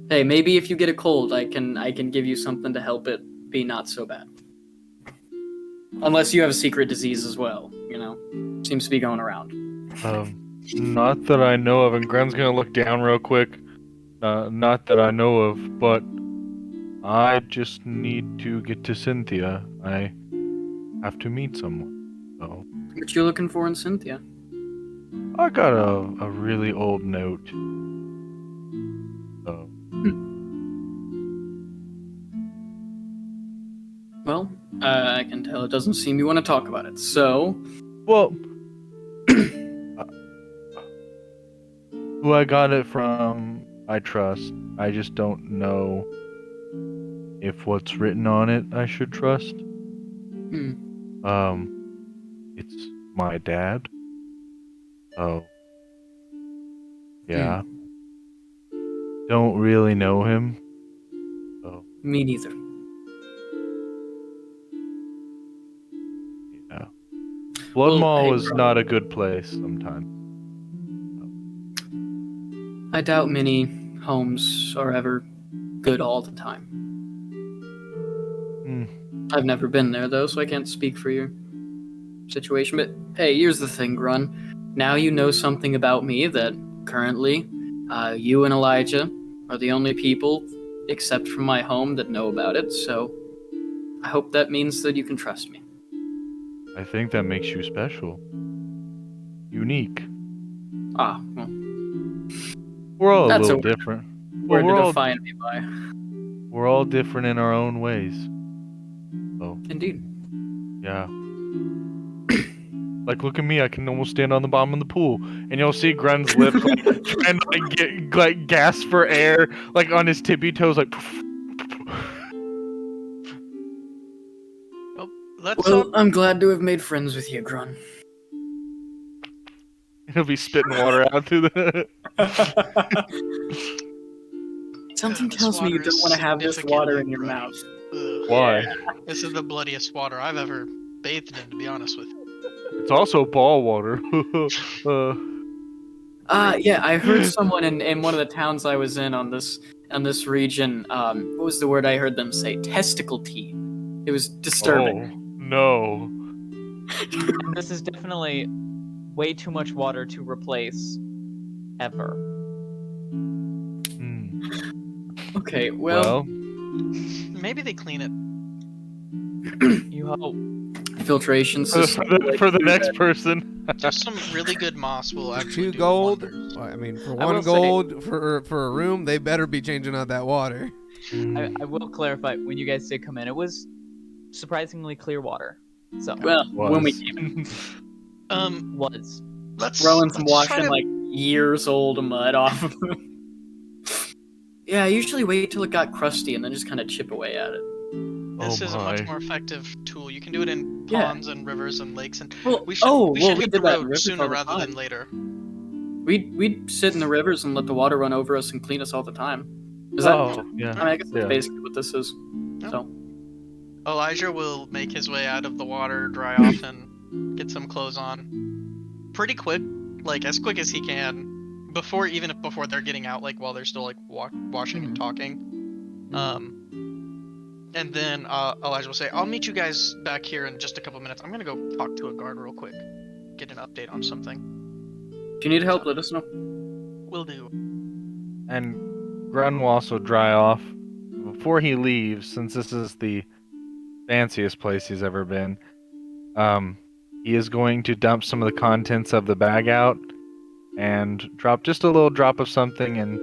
B: Hey, maybe if you get a cold, I can give you something to help it be not so bad. Unless you have a secret disease as well, seems to be going around.
D: Not that I know of, and Gren's gonna look down real quick. Not that I know of, but I just need to get to Cynthia. I have to meet someone. So
B: What you looking for in Cynthia?
D: I got a really old note. So
B: Well, I can tell it doesn't seem you want to talk about it. So,
D: well, who I got it from, I trust. I just don't know if what's written on it I should trust. It's my dad. Oh, yeah. Don't really know him. Oh,
B: me neither.
D: yeah. Blood
B: Well,
D: Mall
B: hey,
D: was
B: bro.
D: not a good place sometimes.
B: I doubt many homes are ever good all the time. I've never been there, though, so I can't speak for your situation. But hey, here's the thing, Grun. Now you know something about me that currently you and Elijah are the only people, except from my home, that know about it. So I hope that means that you can trust me.
D: I think that makes you special. Unique.
B: Ah, well,
D: We're all a
B: that's
D: little
B: a
D: different.
B: word
D: we're
B: to
D: all
B: define me by.
D: we're all different in our own ways. So
B: Indeed.
D: yeah. Like, look at me, I can almost stand on the bottom of the pool. And you'll see Grun's lips, like, trying to, get, gasp for air, like, on his tippy toes, like...
A: Well, let's
B: Well, I'm glad to have made friends with you, Grun.
D: He'll be spitting water out through the...
B: Something
A: This
B: tells me you
A: water
B: don't
A: is
B: want to have this water
A: significantly
B: in your
A: bloody.
B: mouth.
A: Ugh.
D: Why?
A: This is the bloodiest water I've ever bathed in, to be honest with you.
D: It's also ball water.
B: Yeah, I heard someone in one of the towns I was in on this region. What was the word I heard them say? Testicle tea. It was disturbing.
D: Oh, no.
E: And this is definitely way too much water to replace ever.
B: Okay, well,
A: Maybe they clean it.
E: You hope.
B: filtration
D: For
B: system.
D: the next person.
A: Just some really good moss will actually
C: 2
A: do
C: gold.
A: wonders.
C: I mean, for
E: I will
C: 1
E: say-
C: gold for a room, they better be changing out that water.
E: I will clarify, when you guys did come in, it was surprisingly clear water. So,
B: Well, when we
D: Was.
B: came in,
E: was.
A: Let's
B: Rowan's
A: try
B: washing
A: to-
B: like years old mud off of them. Yeah, I usually wait till it got crusty and then just kind of chip away at it.
A: This
D: Oh
A: is a
D: my.
A: much more effective tool. You can do it in
B: Yeah.
A: ponds and rivers and lakes, and
B: Well,
A: we should
B: we
A: hit
B: did
A: the
B: that in
A: road
B: rivers all
A: sooner
B: the
A: rather
B: time.
A: than later.
B: We'd sit in the rivers and let the water run over us and clean us all the time. Is
D: Oh,
B: that?
D: yeah.
B: I mean, I guess that's
D: Yeah.
B: basically what this is.
A: Yeah.
B: So,
A: Elijah will make his way out of the water, dry off, and get some clothes on. Pretty quick, like as quick as he can, before they're getting out, like while they're still like washing and talking. And then Elijah will say, "I'll meet you guys back here in just a couple minutes. I'm gonna go talk to a guard real quick, get an update on something."
B: if you need help, let us know.
A: Will do.
D: And Grun will also dry off. Before he leaves, since this is the fanciest place he's ever been, he is going to dump some of the contents of the bag out and drop just a little drop of something and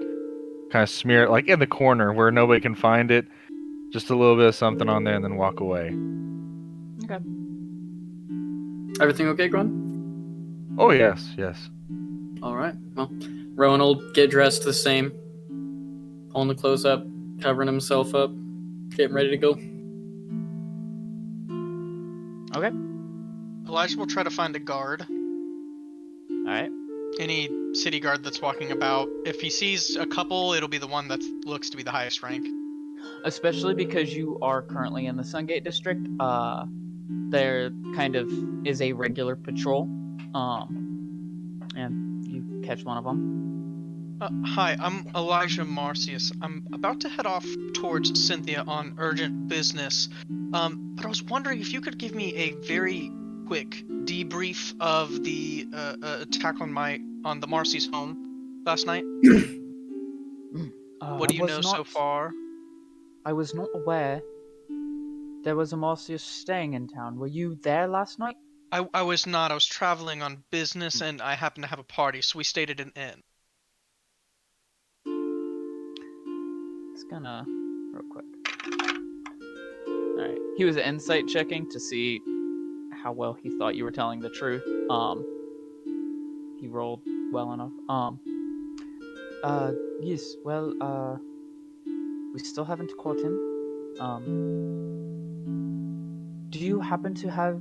D: kind of smear it like in the corner where nobody can find it. Just a little bit of something on there and then walk away.
E: Okay.
B: Everything okay, Grun?
D: Oh, yes, yes.
B: All right. Well, Rowan will get dressed the same, pulling the clothes up, covering himself up, getting ready to go.
E: Okay.
A: Elijah will try to find a guard.
E: Alright.
A: Any city guard that's walking about. If he sees a couple, it'll be the one that looks to be the highest rank.
E: Especially because you are currently in the Sungate district, there kind of is a regular patrol, and you catch one of them.
A: Hi, I'm Elijah Marcius. I'm about to head off towards Cynthia on urgent business. But I was wondering if you could give me a very quick debrief of the attack on the Marcy's home last night. What
E: I
A: do you
E: was
A: know so
E: not.
A: far?
E: I was not aware there was a Marcius staying in town. Were you there last night?
A: I was not. I was traveling on business and I happened to have a party, so we stayed at an inn.
E: It's gonna real quick. All right. He was insight checking to see how well he thought you were telling the truth. He rolled well enough. Yes. Well, we still haven't caught him. Do you happen to have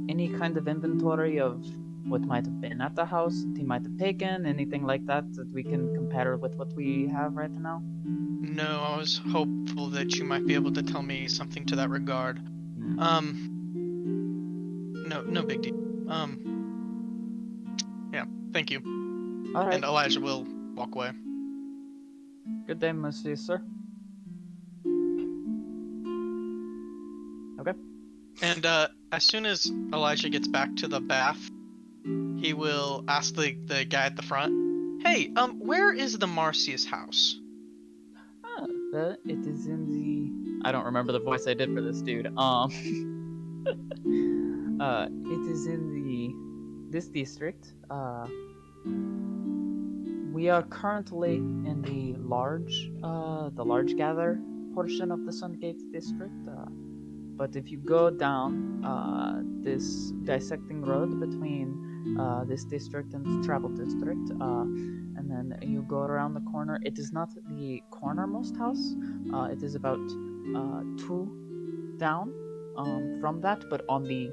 E: any kind of inventory of what might have been at the house that he might have taken? Anything like that that we can compare with what we have right now?
A: No, I was hopeful that you might be able to tell me something to that regard. No big deal. Yeah, thank you.
E: All right.
A: And Elijah will walk away.
E: Good day, Monsieur, sir. Okay.
A: And as soon as Elijah gets back to the bath, he will ask the guy at the front, "Hey, where is the Marcius house?"
E: It is in the. I don't remember the voice I did for this dude. It is in this district. We are currently in the large gather portion of the Sungate district. But if you go down this dissecting road between this district and the travel district, and then you go around the corner, it is not the cornermost house. It is about two down from that, but on the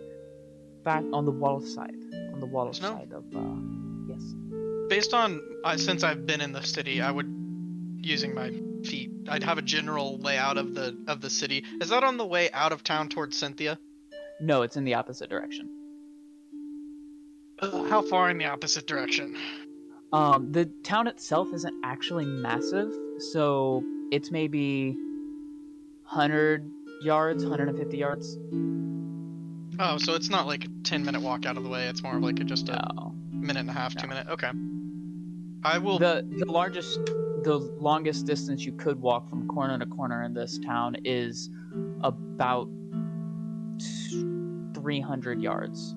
E: back, on the wall side,
A: No.
E: of yes.
A: Based on since I've been in the city, I would, using my feet, I'd have a general layout of the city. Is that on the way out of town towards Cynthia?
E: No, it's in the opposite direction.
A: How far in the opposite direction?
E: The town itself isn't actually massive, so it's maybe 100 yards, 150 yards.
A: Oh, so it's not like a 10-minute walk out of the way. It's more of like just a
E: No.
A: minute and a half,
E: No.
A: 2 minute. Okay. I will.
E: The longest distance you could walk from corner to corner in this town is about 300 yards.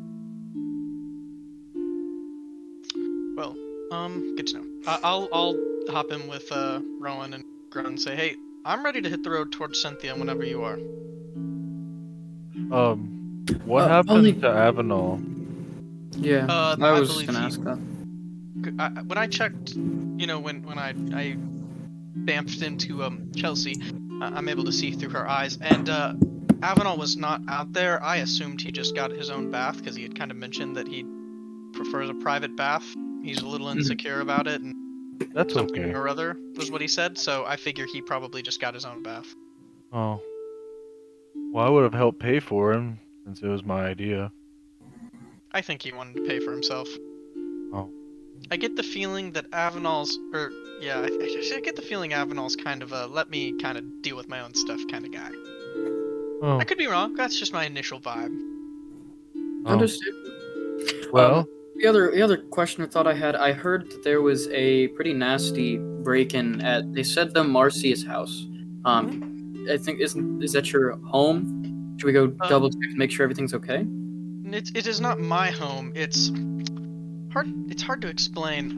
A: Well, good to know. I'll hop in with Rowan and Grunt and say, "Hey, I'm ready to hit the road towards Cynthia whenever you are."
D: What happened
B: only-
D: to Avenol?
B: Yeah, I
A: I
B: was
A: believe
B: gonna
A: he.
B: ask that.
A: When I checked, when I bamfed into Chelsea, I'm able to see through her eyes, and Avenel was not out there. I assumed he just got his own bath because he had kind of mentioned that he prefers a private bath. He's a little insecure about it, and
D: That's
A: something
D: okay.
A: or other was what he said. So I figure he probably just got his own bath.
D: Oh. Well, I would have helped pay for him since it was my idea.
A: I think he wanted to pay for himself.
D: Oh.
A: I get the feeling that Avenal's, I get the feeling Avenal's kind of a let me kind of deal with my own stuff kind of guy.
D: Oh.
A: I could be wrong. That's just my initial vibe.
D: Oh.
B: Understood.
D: Well,
B: The other question or thought I had, I heard that there was a pretty nasty break-in at. They said the Marcius house. I think is that your home? Should we go double check and make sure everything's okay?
A: It is not my home. It's hard to explain.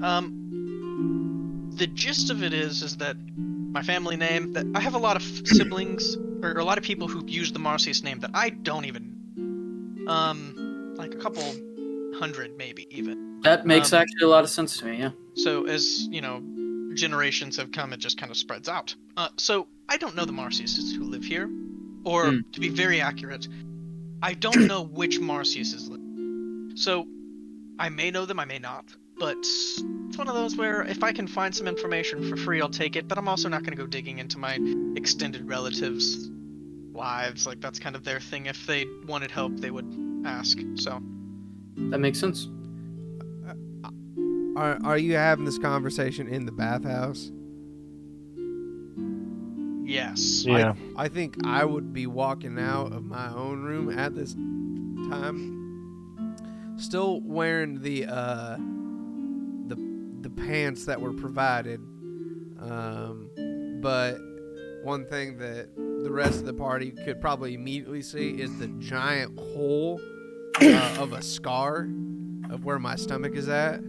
A: The gist of it is that my family name, that I have a lot of siblings or a lot of people who use the Marcius name that I don't even like a couple hundred maybe even.
B: That makes actually a lot of sense to me. Yeah.
A: So as generations have come, it just kind of spreads out. So I don't know the Marciuses who live here, or to be very accurate, I don't know which Marciuses live. So I may know them, I may not. But it's one of those where if I can find some information for free, I'll take it. But I'm also not going to go digging into my extended relatives' lives. Like, that's kind of their thing. If they wanted help, they would ask. So
B: That makes sense.
C: Are you having this conversation in the bathhouse?
A: Yes.
D: Yeah.
C: I think I would be walking out of my own room at this time, still wearing the pants that were provided. But one thing that the rest of the party could probably immediately see is the giant hole of a scar of where my stomach is at.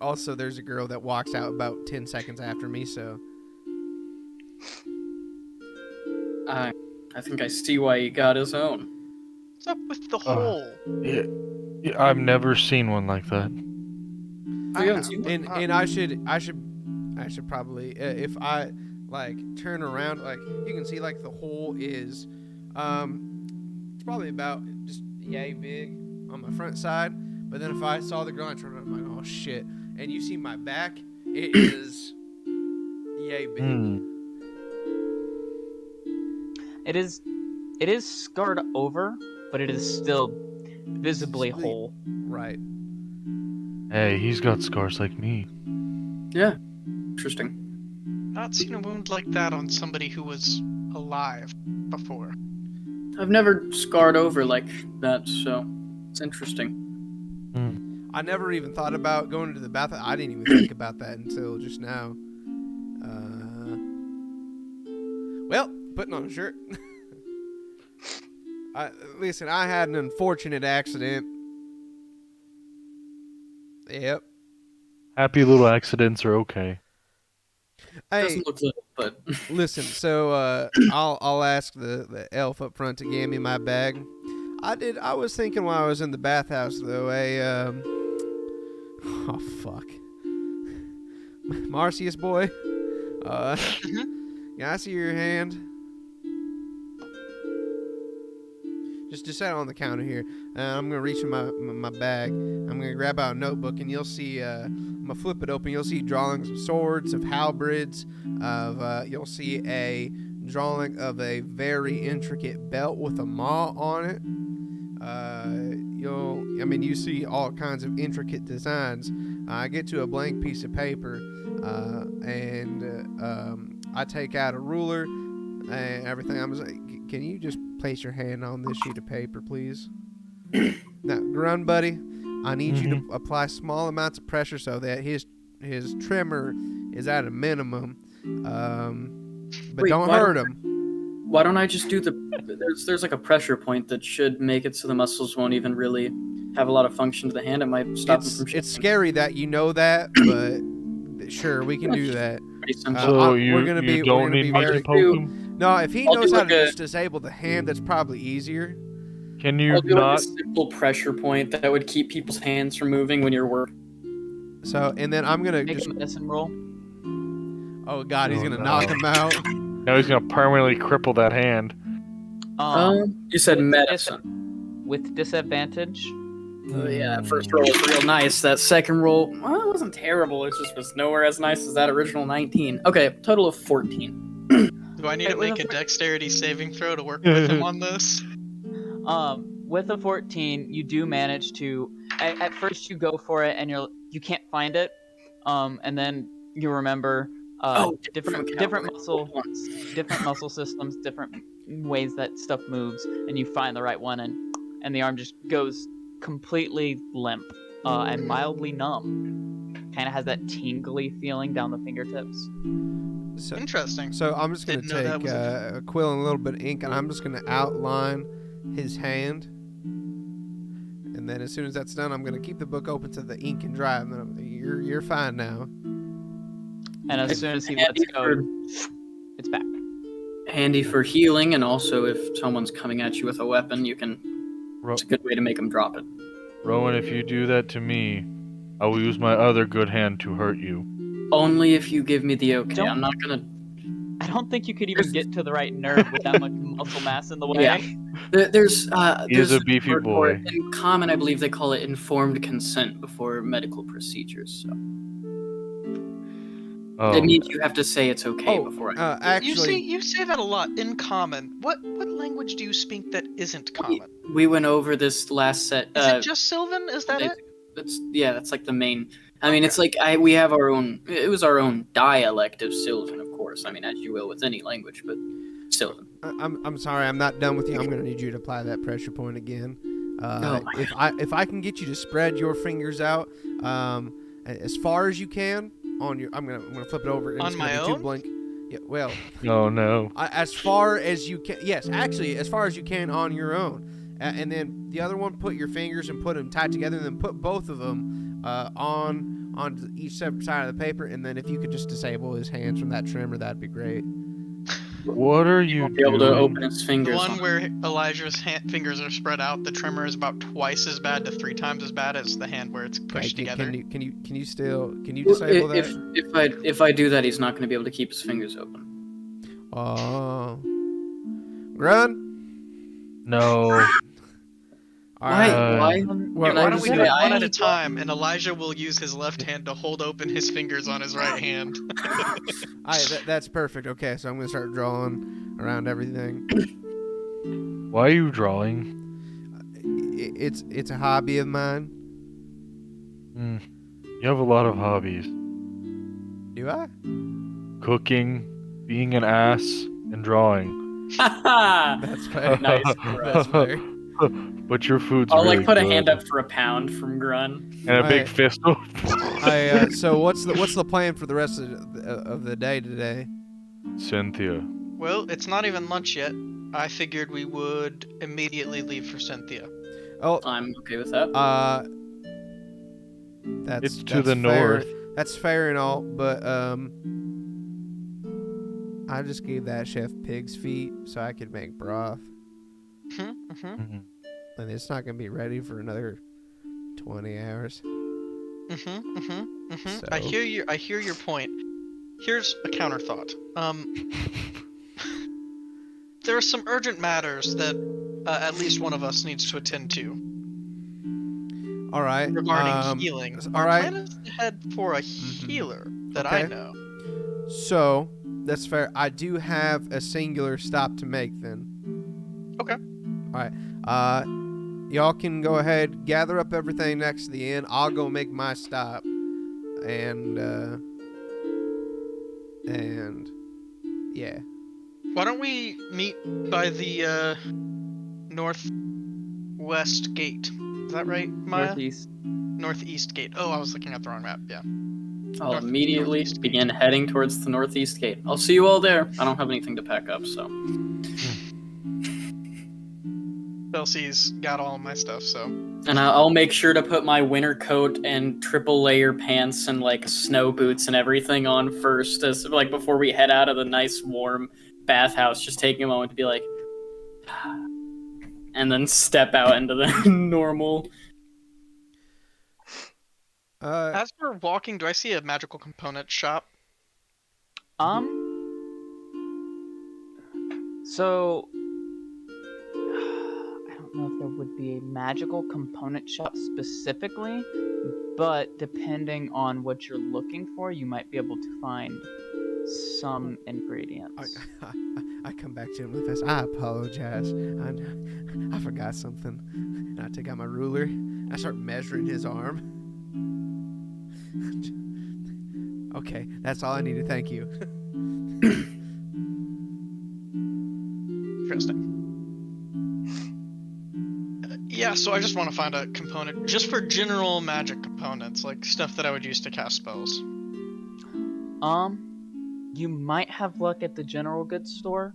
C: Also, there's a girl that walks out about 10 seconds after me, so...
B: I think I see why he got his own.
A: What's up with the hole?
D: Yeah, I've never seen one like that.
B: You haven't seen one?
C: And I should probably, if I, like, turn around, like, you can see, like, the hole is, it's probably about just yay big on my front side. But then if I saw the girl, I turned around, I'm like, oh, shit. And you see my back, it is yay big.
E: It is scarred over, but it is still visibly whole.
C: Right.
D: Hey, he's got scars like me.
B: Yeah. Interesting.
A: Not seen a wound like that on somebody who was alive before.
B: I've never scarred over like that, so it's interesting.
C: I never even thought about going to the bathroom. I didn't even think about that until just now. Well, putting on a shirt. Listen, I had an unfortunate accident. Yep.
D: Happy little accidents are okay.
C: Hey,
B: Doesn't look little, but
C: listen. So I'll ask the elf up front to give me my bag. I was thinking while I was in the bathhouse though. Oh fuck. Marcius boy. Can I see your hand? Just set it on the counter here. I'm gonna reach in my bag. I'm gonna grab out a notebook, and you'll see. I'm gonna flip it open. You'll see drawings of swords, of halberds, you'll see a drawing of a very intricate belt with a maw on it. You see all kinds of intricate designs. I get to a blank piece of paper, and I take out a ruler and everything. I'm just like, can you just place your hand on this sheet of paper, please? Now, Grun buddy, I need you to apply small amounts of pressure so that his tremor is at a minimum. But
B: Wait,
C: don't hurt him.
B: why don't I just do there's like a pressure point that should make it so the muscles won't even really have a lot of function to the hand. It might stop them from shaking.
C: It's scary that you know that, but sure, we can do that.
B: Pretty simple.
D: So
C: we're gonna be
D: don't need me
C: very
D: to poke him?
C: No, if he
B: I'll
C: knows
B: do
C: how
B: like
C: to
B: a-
C: just disable the hand, that's probably easier.
D: Can you
B: I'll do like
D: not?
B: a simple pressure point that would keep people's hands from moving when you're working.
C: So, and then I'm gonna
E: Make
C: just.
E: a medicine roll.
C: Oh God, he's
D: Oh,
C: gonna
D: no.
C: knock him out.
D: Now he's gonna permanently cripple that hand.
B: You said
E: with
B: medicine.
E: With disadvantage.
B: Yeah, that first roll was real nice. That second roll, well, it wasn't terrible. It just was nowhere as nice as that original 19. Okay, total of 14.
A: Do I need
E: Hey,
A: to
E: with
A: make
E: a
A: a dexterity saving throw to work with him on this?
E: With a 14, you do manage to. At first, you go for it, and you can't find it. And then you remember different muscle systems, different ways that stuff moves, and you find the right one, and the arm just goes completely limp and mildly numb. Kind of has that tingly feeling down the fingertips.
C: So,
A: Interesting.
C: so I'm just gonna
A: Didn't know that
C: take
A: was
C: a quill and a little bit of ink, and I'm just gonna outline his hand. And then as soon as that's done, I'm gonna keep the book open to the ink and dry. And then you're fine now.
E: And as soon as he lets go, it's back.
B: Handy for healing, and also if someone's coming at you with a weapon, you can. It's a good way to make them drop it.
D: Rowan, if you do that to me, I will use my other good hand to hurt you.
B: Only if you give me the okay.
E: Don't-
B: I'm not gonna.
E: I don't think you could even get to the right nerve with that much muscle mass in the way.
B: Yeah. There's
D: He is
B: there's
D: a beefy
B: word for it.
D: boy.
B: In common, I believe they call it informed consent before medical procedures. So
D: Oh,
B: It means you have to say it's okay before I.
C: Actually,
A: you say that a lot. In common. What language do you speak that isn't common?
B: We went over this last set.
A: Is it just Sylvan? Is that it?
B: That's like the main. I mean,
A: Okay.
B: it's like we have our own. It was our own dialect of Sylvan, of course. I mean, as you will with any language, but Sylvan.
C: I'm sorry, I'm not done with you. I'm gonna need you to apply that pressure point again.
B: Oh my
C: If I can get you to spread your fingers out, as far as you can on your, I'm gonna flip it over. And
A: On
C: it's gonna
A: my
C: be
A: own?
C: too blank. Yeah, well,
D: oh no.
C: as far as you can. Yes, actually, as far as you can on your own. And then the other one, put your fingers and put them tight together, and then put both of them on each separate side of the paper. And then if you could just disable his hands from that trimmer, that'd be great.
D: What are you
B: Be able
D: doing?
B: to open his
A: The
B: fingers.
A: one where Elijah's fingers are spread out, the trimmer is about twice as bad to 3 times as bad as the hand where it's pushed together.
C: Can you disable that?
B: If I do that, he's not going to be able to keep his fingers open.
C: Oh, Grun.
D: No.
C: All
B: Why?
C: right.
B: Why?
C: Well,
A: Why
C: we're
A: don't we
C: just
A: do it
C: gonna-
A: one at a time, and Elijah will use his left hand to hold open his fingers on his right hand.
C: That's perfect. Okay, so I'm gonna start drawing around everything.
D: Why are you drawing?
C: It's a hobby of mine.
D: You have a lot of hobbies.
C: Do I?
D: Cooking, being an ass, and drawing.
C: That's fair.
B: Nice.
C: That's fair.
D: But your food's
B: I'll
D: really
B: like put a
D: good.
B: hand up for a pound from Grun.
D: And a big
C: Alright.
D: fist.
C: So what's the plan for the rest of the day today?
D: Cynthia.
A: Well, it's not even lunch yet. I figured we would immediately leave for Cynthia.
C: Oh,
B: I'm okay with that.
C: that's
D: It's to the
C: fair.
D: north.
C: That's fair and all, but I just gave that chef pig's feet so I could make broth,
D: Mhm.
C: and it's not gonna be ready for another 20 hours. So-
A: I hear your point. Here's a counter thought. There are some urgent matters that at least one of us needs to attend to
C: All right.
A: regarding healing.
C: all
A: Our
C: right.
A: plan is to head for a healer that I
C: Okay.
A: know.
C: So that's fair. I do have a singular stop to make then.
A: Okay.
C: All right. Y'all can go ahead, gather up everything next to the inn. I'll go make my stop, and yeah.
A: Why don't we meet by the northwest gate? Is that right, Maya?
E: Northeast.
A: Northeast gate. Oh, I was looking at the wrong map. Yeah.
B: I'll
A: north-
B: immediately
A: northeast
B: begin heading towards the northeast gate. I'll see you all there. I don't have anything to pack up, so.
A: Chelsea's got all of my stuff, so.
B: And I'll make sure to put my winter coat and triple layer pants and like snow boots and everything on first, as like before we head out of the nice warm bathhouse. Just taking a moment to be like, and then step out into the normal.
A: As we're walking, do I see a magical component shop?
E: So I don't know if there would be a magical component shop specifically, but depending on what you're looking for, you might be able to find some ingredients.
C: I come back to him with this. I apologize. I forgot something. And I take out my ruler. I start measuring his arm. Okay, that's all I need to thank you.
A: Interesting. Yeah, so I just want to find a component just for general magic components, like stuff that I would use to cast spells.
E: You might have luck at the general goods store,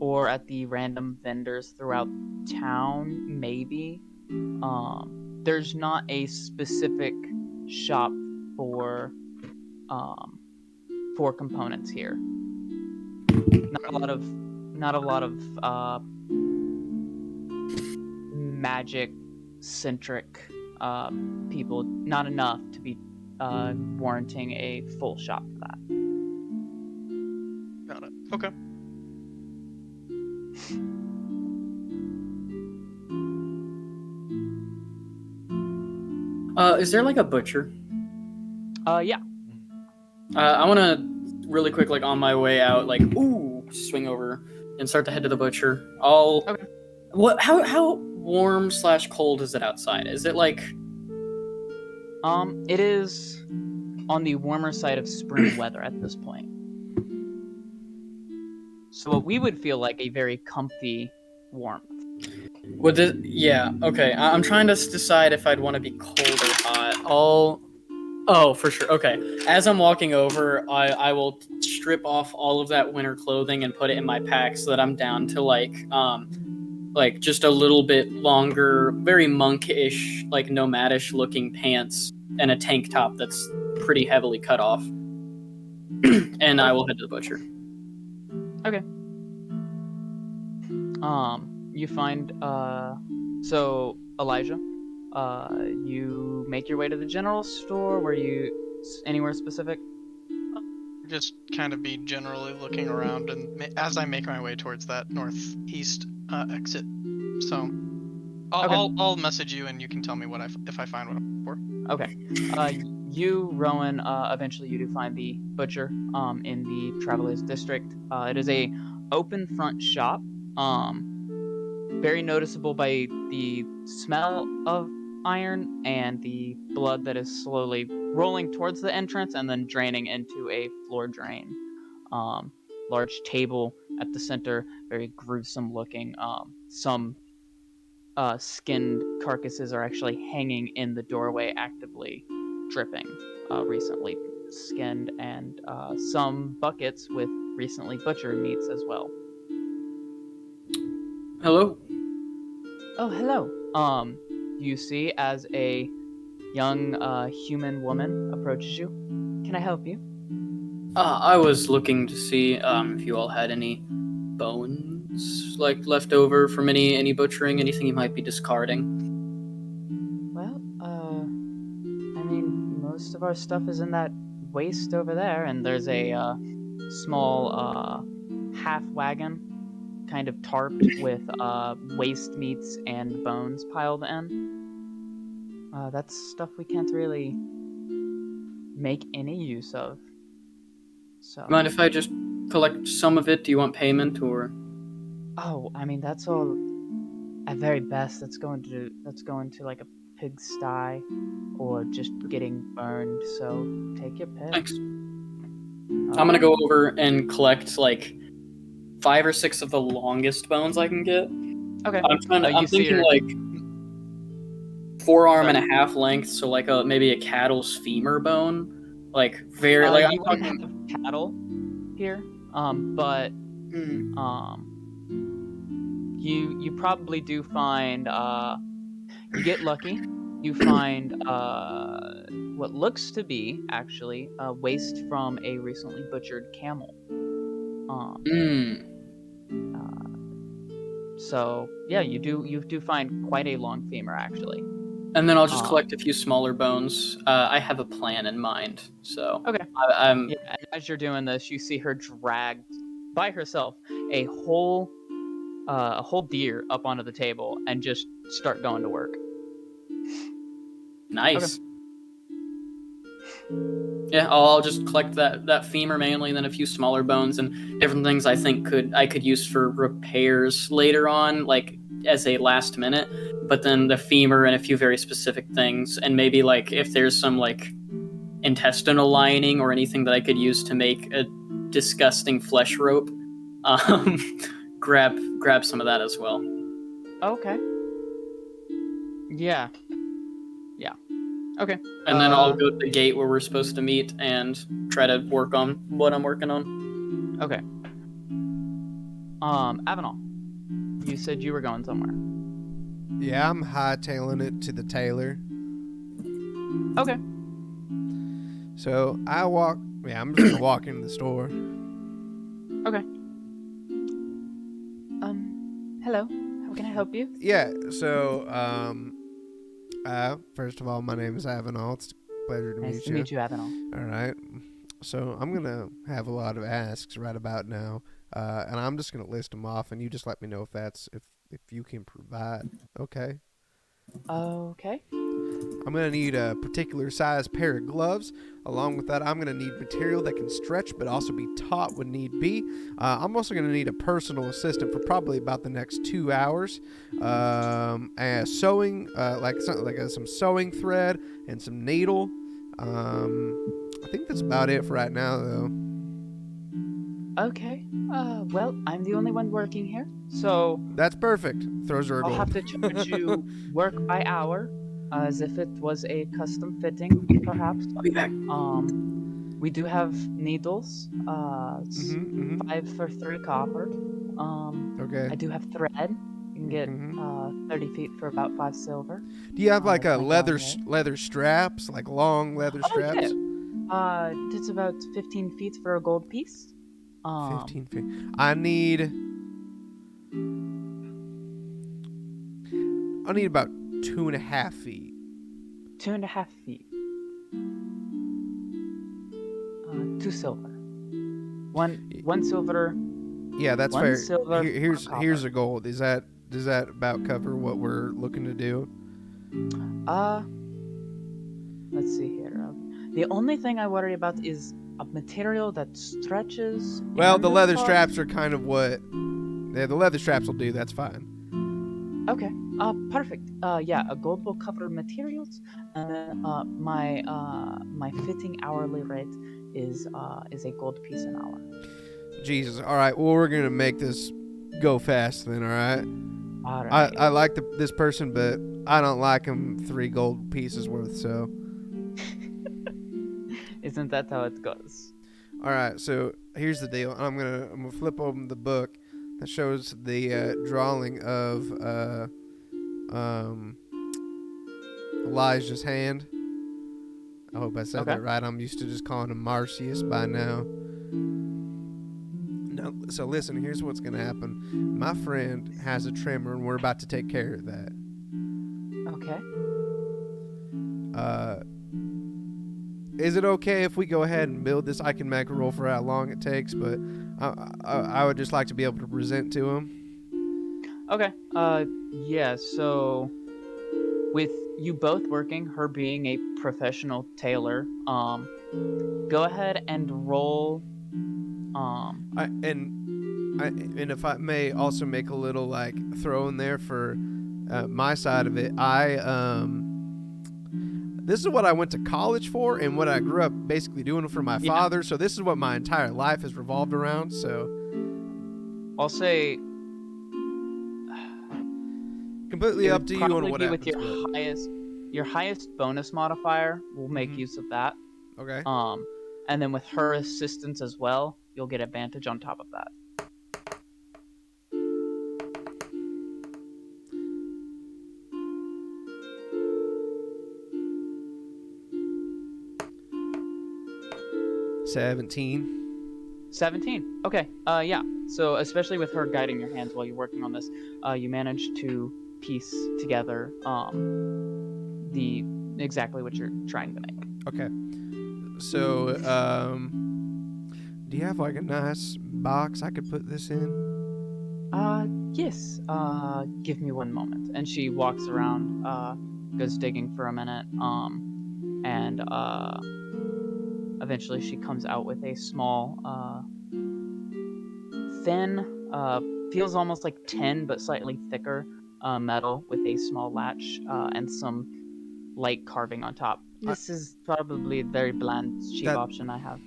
E: or at the random vendors throughout town, maybe. There's not a specific shop for components here. Not a lot of magic centric people. Not enough to be warranting a full shop for that.
A: Got it. Okay.
B: Is there like a butcher
E: Yeah.
B: I want to really quick, like on my way out, like swing over and start to head to the butcher.
E: Okay.
B: How warm / cold is it outside? Is it like
E: It is on the warmer side of spring weather at this point. So what we would feel like a very comfy warmth.
B: would it? Yeah. Okay. I'm trying to decide if I'd want to be cold or hot. Oh, for sure. Okay. As I'm walking over, I will strip off all of that winter clothing and put it in my pack so that I'm down to like just a little bit longer, very monkish, like nomadish looking pants and a tank top that's pretty heavily cut off. And I will head to the butcher.
E: Okay. You find so Elijah, you make your way to the general store. Were you anywhere specific?
A: Just kind of be generally looking around, and as I make my way towards that northeast exit. So I'll message you, and you can tell me if I find what I'm looking for.
E: Okay. You, Rowan, eventually you do find the butcher in the Travelers District. It is a open front shop. Very noticeable by the smell of iron and the blood that is slowly rolling towards the entrance and then draining into a floor drain. Large table at the center, very gruesome looking. Some skinned carcasses are actually hanging in the doorway, actively dripping, recently skinned, and some buckets with recently butchered meats as well.
B: Hello.
E: Oh, hello. You see as a young human woman approaches you. Can I help you?
B: I was looking to see if you all had any bones like left over from any butchering, anything you might be discarding.
E: Well, I mean, most of our stuff is in that waste over there, and there's a small half wagon, kind of tarped with waste meats and bones piled in. That's stuff we can't really make any use of. So.
B: Mind if I just collect some of it? Do you want payment or?
E: Oh, I mean that's all. At very best, that's going to like a pigsty, or just getting burned. So take your pick.
B: Thanks. I'm gonna go over and collect like 5 or 6 of the longest bones I can get.
E: Okay.
B: I'm thinking like forearm and a half length, so like maybe a cattle's femur bone. Like very like
E: you wouldn't have cattle here, but you probably do find you get lucky. You find what looks to be actually waste from a recently butchered camel. So yeah, you do find quite a long femur actually.
B: And then I'll just collect a few smaller bones. I have a plan in mind, so
E: okay.
B: I'm
E: yeah, and as you're doing this, you see her dragged by herself a whole deer up onto the table and just start going to work.
B: Nice. Okay. Yeah, I'll just collect that femur mainly, and then a few smaller bones and different things I think I could use for repairs later on, like as a last minute. But then the femur and a few very specific things, and maybe like if there's some like intestinal lining or anything that I could use to make a disgusting flesh rope, grab some of that as well.
E: Okay. Yeah. Okay.
B: And then I'll go to the gate where we're supposed to meet and try to work on what I'm working on.
E: Okay. Avenal, you said you were going somewhere.
C: Yeah, I'm hightailing it to the tailor.
E: Okay.
C: So I'm just gonna walk into the store.
E: Okay. Hello. How can I help you?
C: Yeah, so first of all, my name is Avenal. It's a pleasure to meet you.
E: Nice to meet you, Avenal.
C: All right. So I'm gonna have a lot of asks right about now, and I'm just gonna list them off, and you just let me know if you can provide. Okay.
E: Okay.
C: I'm going to need a particular size pair of gloves. Along with that, I'm going to need material that can stretch but also be taut when need be. I'm also going to need a personal assistant for probably about the next 2 hours. And sewing, some sewing thread and some needle. I think that's about it for right now, though.
E: Okay. Well, I'm the only one working here, so
C: That's perfect. Throws her a
E: I'll
C: gold.
E: have to charge you work by hour, as if it was a custom fitting, perhaps.
B: I'll be back.
E: We do have needles. It's 5 for 3 copper.
C: Okay.
E: I do have thread. You can get 30 feet for about 5 silver.
C: Do you have like a
E: that's my
C: leather
E: dog,
C: leather straps, like long leather straps?
E: Yeah. It's about 15 feet for a gold piece.
C: 15 feet. I need about 2.5 feet.
E: 2.5 feet. 2 silver. One silver.
C: Yeah, that's
E: One
C: fair.
E: silver,
C: Here's
E: one copper.
C: a gold. Does that about cover what we're looking to do?
E: Let's see here. The only thing I worry about is a material that stretches.
C: Well,
E: and
C: the leather
E: is
C: straps are kind of what. Yeah, the leather straps will do. That's fine.
E: Okay. Perfect. Yeah, a gold will cover materials, and then my fitting hourly rate is a gold piece an hour.
C: Jesus. All right. Well, we're gonna make this go fast then. All right.
E: All right.
C: I like this person, but I don't like him 3 gold pieces worth. So.
E: Isn't that how it goes?
C: All right. So here's the deal. I'm gonna flip open the book that shows the drawing of Elijah's hand. I hope I said
E: Okay.
C: that right. I'm used to just calling him Marcius by now. No, so listen, here's what's going to happen. My friend has a tremor, and we're about to take care of that.
E: Okay.
C: Is it okay if we go ahead and build this? I can make a roll for how long it takes, but I would just like to be able to present to him.
E: Okay. Yeah. So, with you both working, her being a professional tailor, go ahead and roll.
C: And if I may also make a little like throw in there for my side of it, this is what I went to college for and what I grew up basically doing for my father. So this is what my entire life has revolved around. So
E: I'll say
C: completely
E: it
C: up
E: would
C: to you
E: probably
C: on what
E: be
C: happens.
E: with your highest bonus modifier. We'll make use of that.
C: Okay.
E: And then with her assistance as well, you'll get advantage on top of that.
C: $17.
E: 17. Okay. Yeah. So especially with her guiding your hands while you're working on this, you manage to piece together the exactly what you're trying to make.
C: Okay. So, do you have like a nice box I could put this in?
E: Yes. Give me one moment. And she walks around, goes digging for a minute, and eventually she comes out with a small, thin, feels almost like tin but slightly thicker metal with a small latch and some light carving on top. This is probably a very bland, cheap option I have.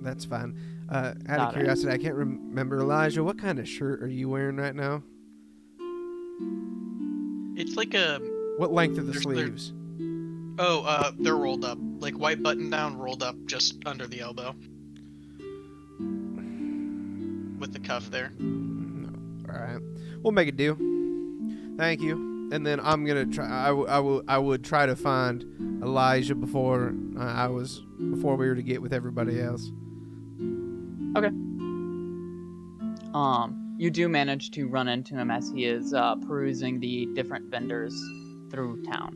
C: That's fine. Out of
E: Alright.
C: curiosity, I can't remember, Elijah, what kind of shirt are you wearing right now?
A: It's like a
C: What length are the
A: They're-
C: sleeves?
A: they're rolled up, like white button down, rolled up just under the elbow, with the cuff there.
C: All right, we'll make a deal. Thank you. And then I'm gonna try. I would try to find Elijah before we were to get with everybody else.
E: You do manage to run into him as he is perusing the different vendors through town.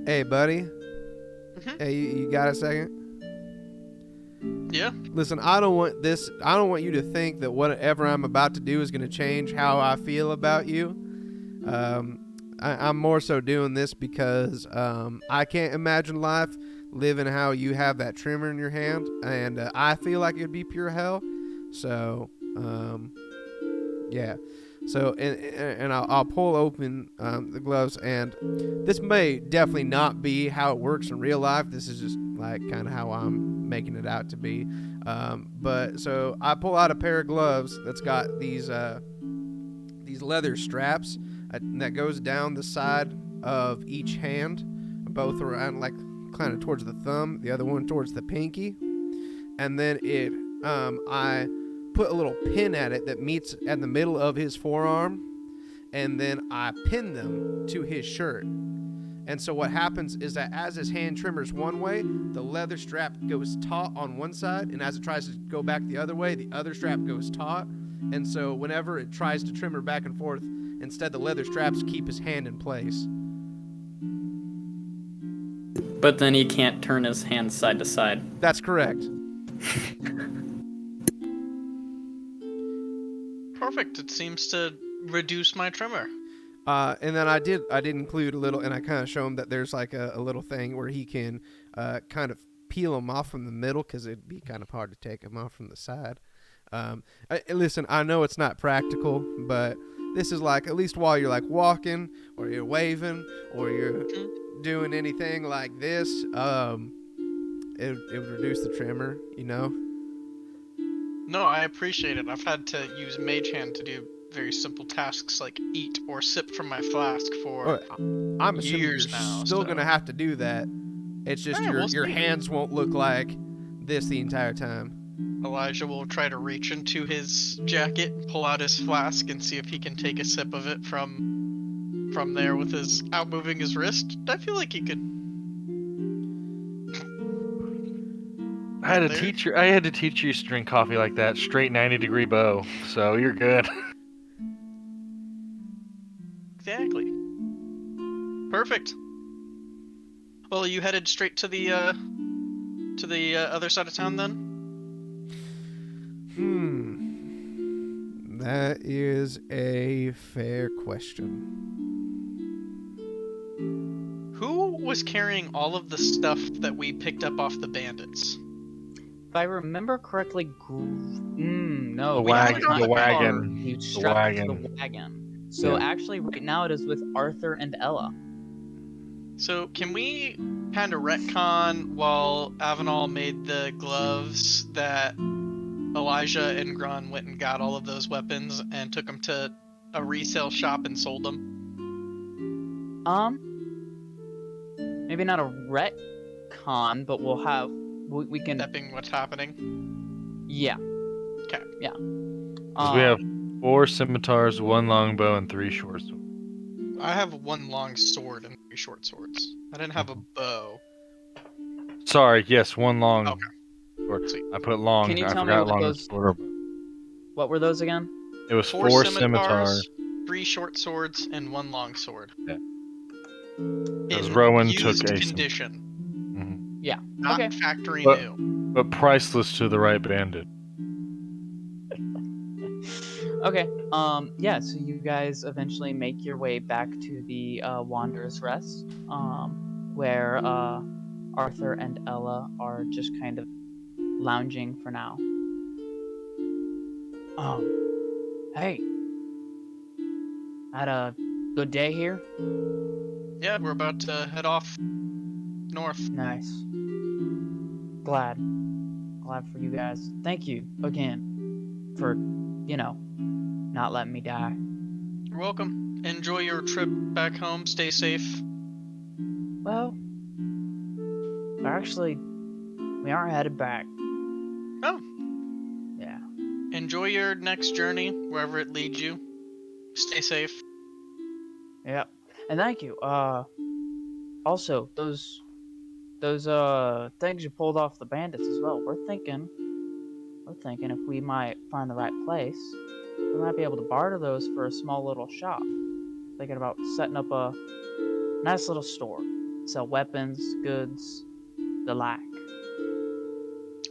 C: Hey, buddy.
A: Mhm.
C: Hey, you got a second?
A: Yeah.
C: Listen, I don't want you to think that whatever I'm about to do is going to change how I feel about you. I'm more so doing this because I can't imagine life living how you have that trimmer in your hand, and I feel like it'd be pure hell. So, yeah. So, and I'll pull open the gloves, and this may definitely not be how it works in real life. This is just like kind of how I'm making it out to be. But so I pull out a pair of gloves that's got these leather straps that goes down the side of each hand, both around like kind of towards the thumb, the other one towards the pinky, and then I put a little pin at it that meets at the middle of his forearm, and then I pin them to his shirt. And so what happens is that as his hand trimmers one way, the leather strap goes taut on one side, and as it tries to go back the other way, the other strap goes taut. And so whenever it tries to trimmer back and forth, instead the leather straps keep his hand in place.
B: But then he can't turn his hands side to side.
C: That's correct.
A: Perfect. It seems to reduce my trimmer.
C: And then I did include a little, and I kind of show him that there's like a little thing where he can kind of peel them off from the middle, because it'd be kind of hard to take them off from the side. Listen, I know it's not practical, but this is like, at least while you're like walking or you're waving or you're doing anything like this, it would reduce the trimmer, you know?
A: No, I appreciate it. I've had to use Mage Hand to do very simple tasks like eat or sip from my flask for
C: I'm assuming
A: years
C: you're
A: now.
C: still going to have to do that. It's just
A: Yeah, we'll
C: your
A: see.
C: hands won't look like this the entire time.
A: Elijah will try to reach into his jacket, pull out his flask, and see if he can take a sip of it from there with his out moving his wrist. I feel like he could.
D: I had to teach you to drink coffee like that, straight 90-degree bow. So you're good.
A: Exactly. Perfect. Well, you headed straight to the other side of town then?
C: That is a fair question.
A: Who was carrying all of the stuff that we picked up off the bandits?
E: If I remember correctly, no,
D: The
E: we
A: wagon-
E: did not
A: the
D: wagon.
E: car. You
D: The
E: strapped to the
D: wagon.
E: wagon. So
D: Yeah.
E: actually, right now it is with Arthur and Ella.
A: So can we kind of retcon while Avenal made the gloves that Elijah and Grun went and got all of those weapons and took them to a resale shop and sold them?
E: Maybe not a retcon, but we can.
A: Stepping what's happening?
E: Yeah.
A: Okay.
E: Yeah.
D: 'Cause we have 4 scimitars, 1 longbow, and 3 short swords.
A: I have 1 long sword and 3 short swords. I didn't have a bow.
D: Sorry, yes, 1 long.
A: Okay.
D: Sword.
A: Sweet.
D: I put long.
E: Can you
D: I
E: tell me
D: forgot
E: what
D: long
E: those-
D: sword.
E: What were those again?
D: It was
A: 4
D: 4
A: scimitars,
D: scimitars.
A: 3 short swords, and 1 long sword.
D: Yeah.
A: In
D: 'Cause Rowan took
A: used
D: Ace.
A: condition,
D: Mhm.
A: not
E: Okay.
A: factory
D: But-
A: new.
D: But priceless to the right bandit.
E: Okay. Yeah. So you guys eventually make your way back to the Wanderer's Rest, where Arthur and Ella are just kind of lounging for now. Hey. Had a good day here.
A: Yeah, we're about to head off north.
E: Nice. Glad for you guys. Thank you again for, not letting me die.
A: You're welcome. Enjoy your trip back home. Stay safe.
E: Well, actually, we are headed back.
A: Oh,
E: Yeah.
A: enjoy your next journey, wherever it leads you. Stay safe.
E: Yep. And thank you. Also, those things you pulled off the bandits as well. We're thinking if we might find the right place, we might be able to barter those for a small little shop. Thinking about setting up a nice little store. Sell weapons, goods, the like.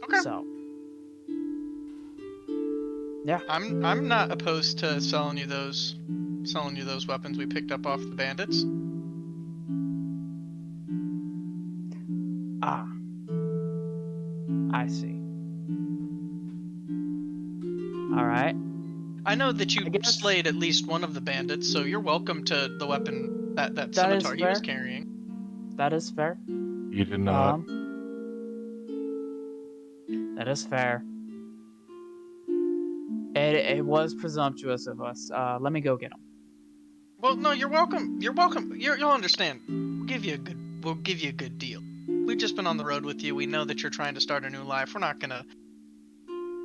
A: Okay.
E: So, yeah.
A: I'm not opposed to selling you those. selling you those weapons we picked up off the bandits.
E: Ah. I see. Alright.
A: I know that you
E: I guess-
A: slayed at least one of the bandits, so you're welcome to the weapon that
E: That is
A: scimitar he was
E: fair.
A: carrying.
E: That is fair.
D: You did not.
E: That is fair. It was presumptuous of us. Let me go get him.
A: Well, no, you're welcome. You're welcome. You'll understand. We'll give you a good deal. We've just been on the road with you. We know that you're trying to start a new life. We're not gonna.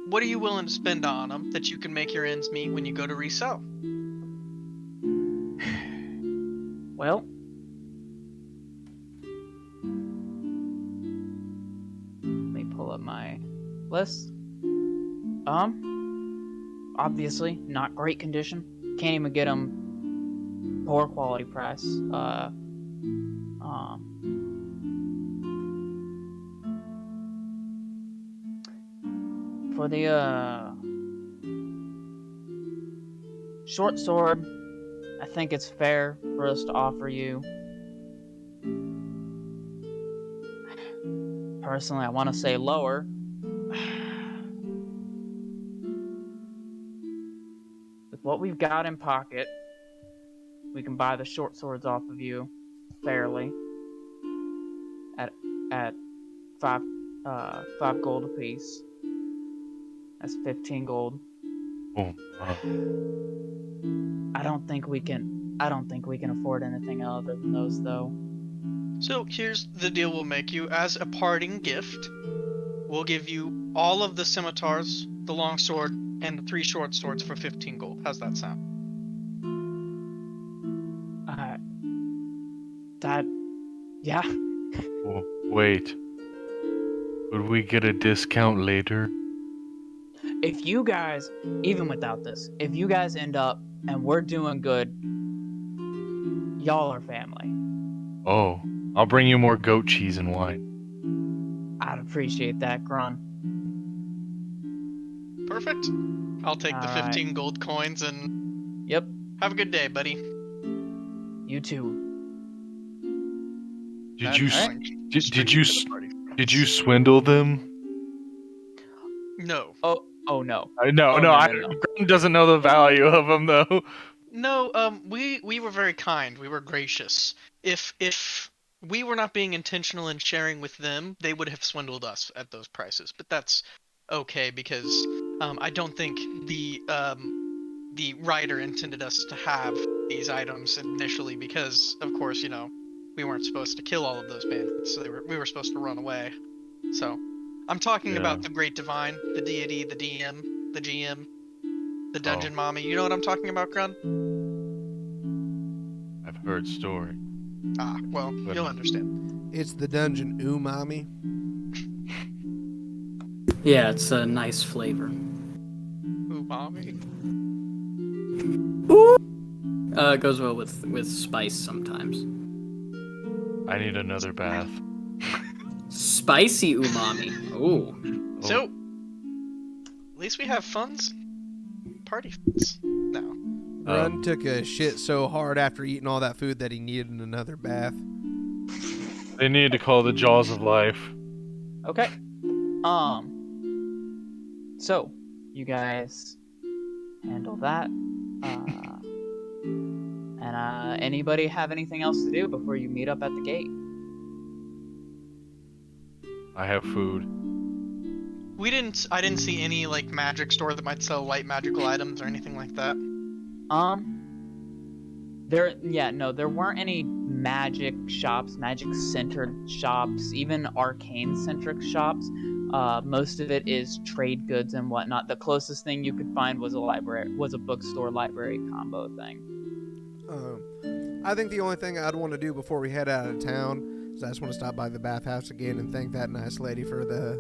A: What are you willing to spend on them that you can make your ends meet when you go to resell?
E: Well, let me pull up my list. Obviously, not great condition. Can't even get them poor quality price. For the short sword, I think it's fair for us to offer you. Personally, I want to say lower. With what we've got in pocket, we can buy the short swords off of you fairly at five gold apiece. That's 15 gold.
D: Oh,
E: I don't think we can afford anything other than those, though.
A: So here's the deal we'll make you. As a parting gift, we'll give you all of the scimitars, the long sword, and the 3 short swords for 15 gold. How's that sound?
E: Yeah.
D: oh, wait. Would we get a discount later?
E: If you guys, even without this, if you guys end up and we're doing good, y'all are family.
D: Oh, I'll bring you more goat cheese and wine.
E: I'd appreciate that, Grun.
A: Perfect. I'll take the
E: Alright.
A: 15 gold coins and
E: Yep,
A: have a good day, buddy.
E: you too.
D: Did you
A: Alright.
D: did you swindle them?
A: No.
E: Oh no.
D: No,
E: no.
D: Grun doesn't know the value of them though.
A: No, we were very kind. We were gracious. If we were not being intentional in sharing with them, they would have swindled us at those prices. But that's okay because I don't think the writer intended us to have these items initially because, of course, you know, we weren't supposed to kill all of those bandits. So we were supposed to run away. So I'm talking about the Great Divine, the deity, the DM, the GM, the Dungeon Mommy. You know what I'm talking about, Grun?
D: I've heard story.
A: Ah, well, you'll understand.
C: It's the dungeon umami.
B: Yeah, it's a nice flavor.
A: Umami.
B: It goes well with spice sometimes.
D: I need another bath.
B: Spicy umami. Ooh.
A: So, at least we have funds. Party funds. No.
C: Grun took a shit so hard after eating all that food that he needed another bath.
D: They need to call the jaws of life.
E: Okay. So you guys handle that. And anybody have anything else to do before you meet up at the gate?
D: I have food.
A: I didn't see any like magic store that might sell light magical items or anything like that.
E: There weren't any magic shops, magic centered shops, even arcane centric shops. Most of it is trade goods and whatnot. The closest thing you could find was a bookstore library combo thing.
C: I think the only thing I'd want to do before we head out of town is I just want to stop by the bathhouse again and thank that nice lady for the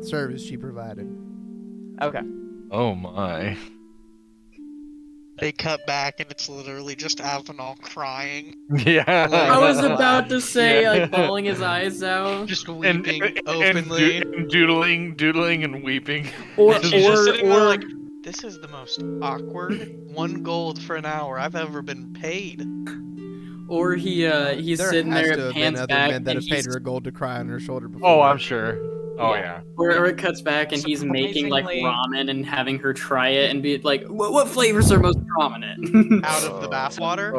C: service she provided.
E: Okay.
D: Oh my.
A: They cut back and it's literally just Avenal crying,
D: Yeah.
B: I was about to say, like, bawling his eyes out.
A: just weeping openly.
D: And doodling and weeping.
B: Or,
A: And she's just
B: or,
A: sitting there
B: or,
A: like, This is the most awkward 1 gold for an hour I've ever been paid.
B: Or he's
C: There
B: sitting
C: has
B: there,
C: to have been
B: pants
C: other
B: back,
C: men that
B: and
C: have paid
B: he's,
C: her gold to cry on her shoulder before.
D: Oh, I'm sure. Oh
E: Yeah.
D: yeah.
B: or it cuts back, and he's making like
E: Surprisingly-
B: ramen and having her try it and be like, what flavors are most prominent?
A: Out of the bathwater.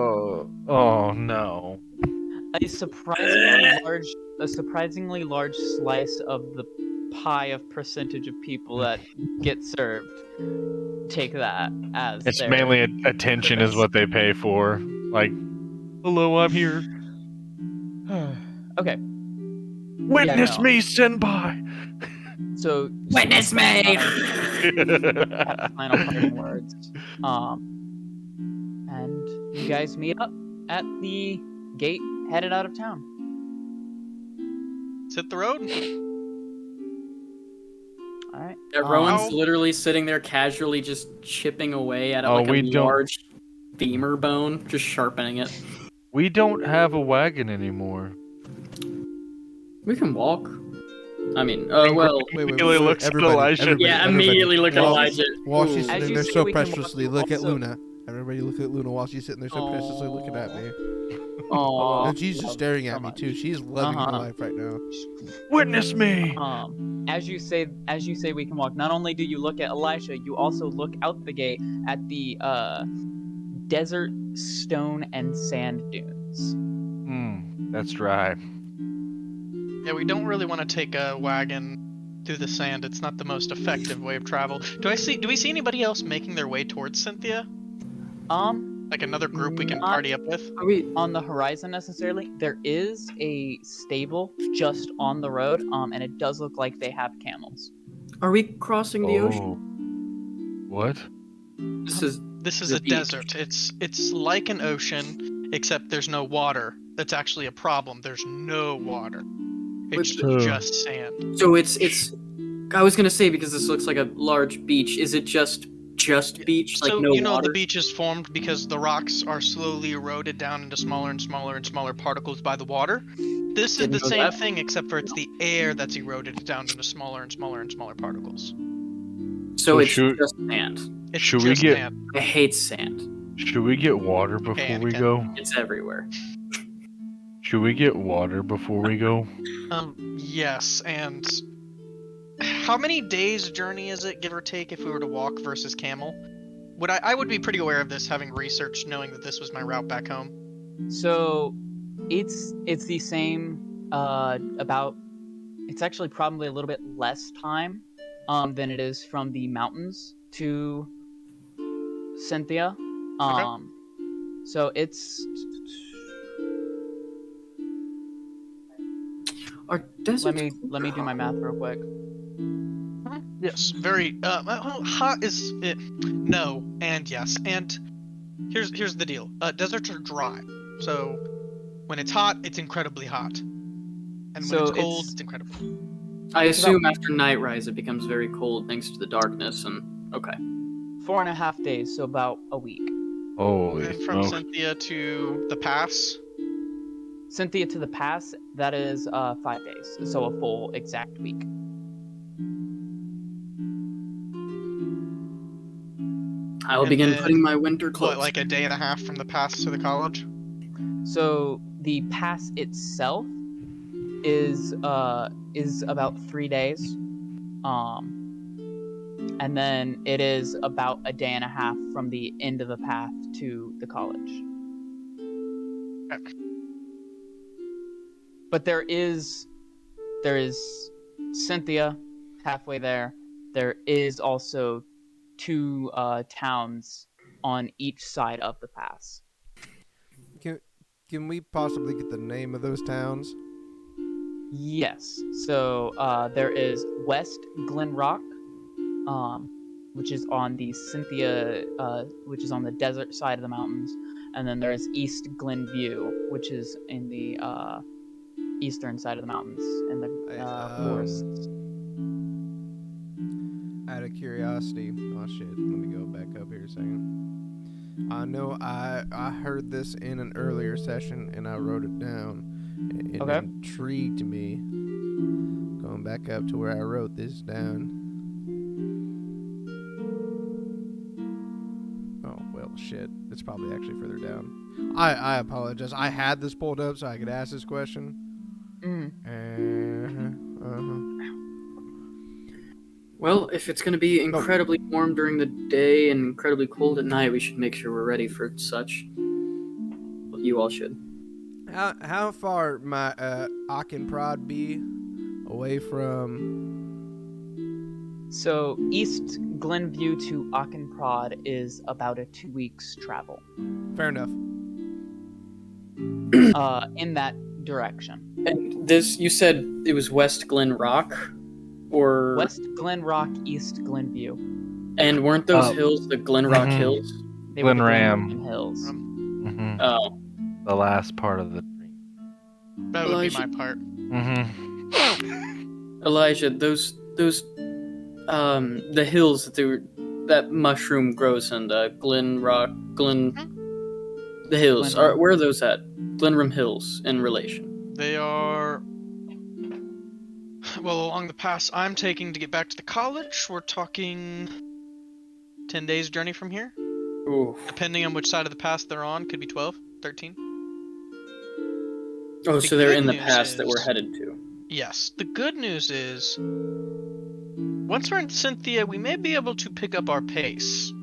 D: Oh no.
E: A surprisingly large slice of the pie of percentage of people that get served take that as
D: It's
E: their
D: mainly attention is what they pay for. Like, hello, I'm here.
E: Okay,
D: Witness
E: no.
D: me, senpai.
E: so
B: Witness me!
E: have final parting words. And you guys meet up at the gate headed out of town.
A: Let's hit the road.
E: All right.
B: Yeah, Rowan's
A: Ow.
B: literally sitting there casually just chipping away at it
D: Oh,
B: like
D: we
B: a
D: don't-
B: large femur bone, just sharpening it.
D: We don't have a wagon anymore.
B: We can walk. I mean, well,
D: Immediately looks at Elijah.
B: yeah, immediately look at
C: While-
B: Elijah.
C: While she's
B: Ooh.
E: As
C: sitting
E: you
C: there
E: say,
C: so
E: we can walk,
C: preciously,
E: you
C: look at
E: also-
C: Luna. Everybody look at Luna while she's sitting there so preciously looking at me.
B: Aw.
C: And she's just
E: love
C: staring
E: so
C: at me
E: much.
C: too. She's loving her
E: Uh-huh.
C: life right now.
D: Witness me.
E: As you say we can walk. Not only do you look at Elisha, you also look out the gate at the desert stone and sand dunes.
D: That's right.
A: Yeah, we don't really want to take a wagon through the sand. It's not the most effective way of travel. Do we see anybody else making their way towards Cynthia? Like another group we can
E: Not-
A: party up with?
B: Are we?
E: On the horizon necessarily, there is a stable just on the road, and it does look like they have camels.
B: Are we crossing the ocean?
D: What?
B: This is
A: This is
B: The
A: a
B: beach.
A: desert. It's like an ocean, except there's no water. That's actually a problem. There's no water. It's
B: But-
A: just sand.
B: so it's. I was gonna say because this looks like a large beach. Is it just beach, like
A: So
B: no
A: you know
B: water?
A: the beach is formed because the rocks are slowly eroded down into smaller and smaller and smaller particles by the water. This is
B: Didn't
A: the
B: know
A: same
B: that.
A: thing, except for it's the air that's eroded down into smaller and smaller and smaller particles.
B: So
D: So
B: it's
D: should-
B: just sand.
A: It's
D: Should we
A: just
D: get-
A: sand.
B: I hate sand.
D: Should we get water before we
A: Anakin.
D: go?
B: It's everywhere.
D: Should we get water before we go?
A: Yes, and how many days journey is it, give or take, if we were to walk versus camel? I would be pretty aware of this, having researched, knowing that this was my route back home.
E: So, it's the same. It's actually probably a little bit less time, than it is from the mountains to Cynthia.
A: Okay.
E: So it's.
B: Are deserts?
E: Let me do my math real quick.
A: Yes, very. Well, hot is it? No, and yes, and here's the deal. Deserts are dry, so when it's hot, it's incredibly hot, and when
E: So
A: it's cold,
E: it's-
A: it's incredibly.
B: I assume after Nightrise it becomes very cold thanks to the darkness and okay.
E: 4.5 days, so about a week.
D: Holy
A: And from
D: smoke.
A: Cynthia to the pass,
E: Cynthia to the pass, that is 5 days, so a full exact week.
B: I will
A: And
B: begin
A: then,
B: putting my winter clothes.
A: what, like a day and a half from the pass to the college?
E: So the pass itself is about 3 days, and then it is about a day and a half from the end of the path to the college.
A: Okay.
E: But there is Cynthia halfway there. There is also 2 towns on each side of the pass.
C: Can we possibly get the name of those towns?
E: Yes. So there is West Glen Rock, which is on the Cynthia, which is on the desert side of the mountains, and then there is East Glen View, which is in the eastern side of the mountains in the forests.
C: Out of curiosity, oh shit, let me go back up here a second. I know I heard this in an earlier session and I wrote it down. It
E: Okay.
C: intrigued me. Going back up to where I wrote this down. shit. It's probably actually further down. I apologize. I had this pulled up so I could ask this question.
B: Well, if it's going to be incredibly warm during the day and incredibly cold at night, we should make sure we're ready for such. Well, you all should.
C: How far might Auchenprod be away from?
E: So East Glenview to Auchenprod is about a 2 weeks travel.
C: Fair enough.
E: In that direction.
B: And this, you said it was West Glen Rock? Or...
E: West Glen Rock, East Glenview.
B: And weren't those hills the Glen Rock Hills?
E: They were the
D: Glenram.
E: Glenram Hills.
B: Oh.
D: The last part of the dream.
A: That would be my part.
B: Elijah, those the hills that mushroom grows in, Glen Rock, the hills. Where are those at? Glenram Hills in relation.
A: They are, well, along the pass I'm taking to get back to the college. We're talking 10 days journey from here.
B: Ooh.
A: Depending on which side of the pass they're on, could be 12, 13.
B: Oh,
A: The
B: so they're
A: good
B: in the
A: news
B: pass that we're
A: is-
B: headed to.
A: Yes, the good news is, once we're in Cynthia, we may be able to pick up our pace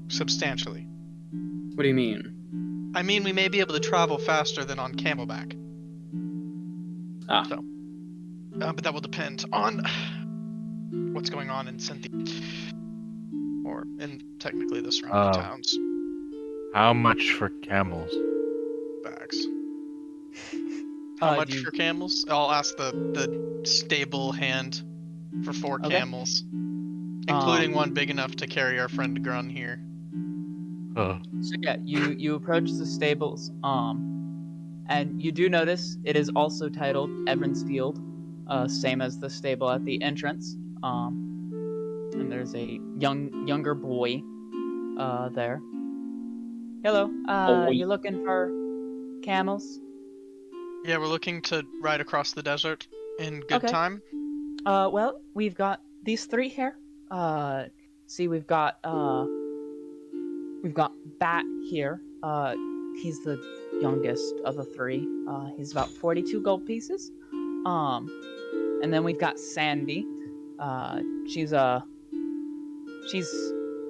A: substantially.
B: What do you mean?
A: I mean, we may be able to travel faster than on Camelback.
B: Ah.
A: So, but that will depend on what's going on in Cynthia, or in technically the surrounding towns.
D: How much for camels?
A: Bags. How much
E: do you-
A: for camels? I'll ask the stable hand for 4
E: Okay.
A: camels, including one big enough to carry our friend Grun here.
E: So yeah, you approach the stables, and you do notice it is also titled Everins Field, same as the stable at the entrance. And there's a younger boy, there. Hello, you looking for camels?
A: Yeah, we're looking to ride across the desert in good
E: Okay.
A: time.
E: Well, we've got these 3 here. See, we've got Bat here. He's the youngest of the 3. He's about 42 gold pieces. And then we've got Sandy. She's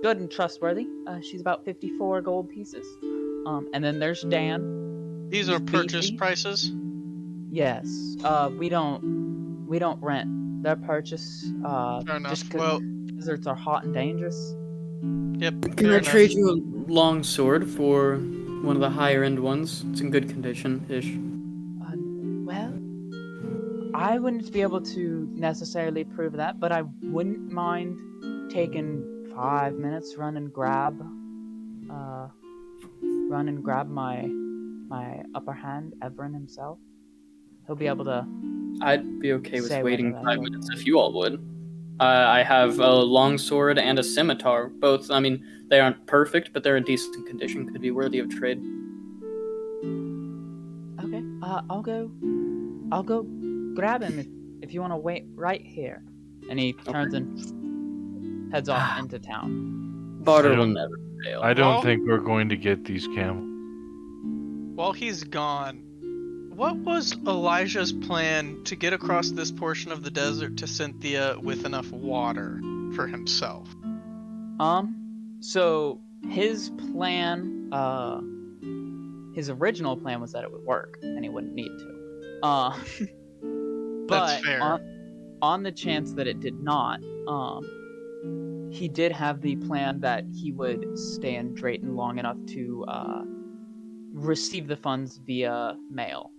E: good and trustworthy. She's about 54 gold pieces. And then there's Dan.
A: These are
E: He's
A: purchase
E: beefy.
A: prices.
E: Yes. We don't rent. They're purchase.
A: Fair enough.
E: Just 'cause
A: Well,
E: deserts are hot and dangerous.
A: yep.
B: Can
A: fair
B: I
A: enough.
B: trade you a long sword for one of the higher end ones? It's in good condition-ish.
E: Well, I wouldn't be able to necessarily prove that, but I wouldn't mind taking 5 minutes, run and grab my upper hand, Everin himself. He'll be able to.
B: I'd be okay with
E: Say
B: waiting
E: whether
B: 5
E: that's
B: minutes
E: okay.
B: if you all would. I have a long sword and a scimitar. Both, I mean, they aren't perfect, but they're in decent condition. Could be worthy of trade.
E: Okay. I'll go grab him if you want to wait right here. And he turns and heads off into town.
B: Barter
D: I
B: will
D: don't-
B: never fail.
D: I don't
A: Well-
D: think we're going to get these camels.
A: While he's gone, what was Elijah's plan to get across this portion of the desert to Cynthia with enough water for himself?
E: So his plan, his original plan was that it would work and he wouldn't need to. But
A: That's fair.
E: on the chance that it did not, he did have the plan that he would stay in Drayton long enough to receive the funds via mail,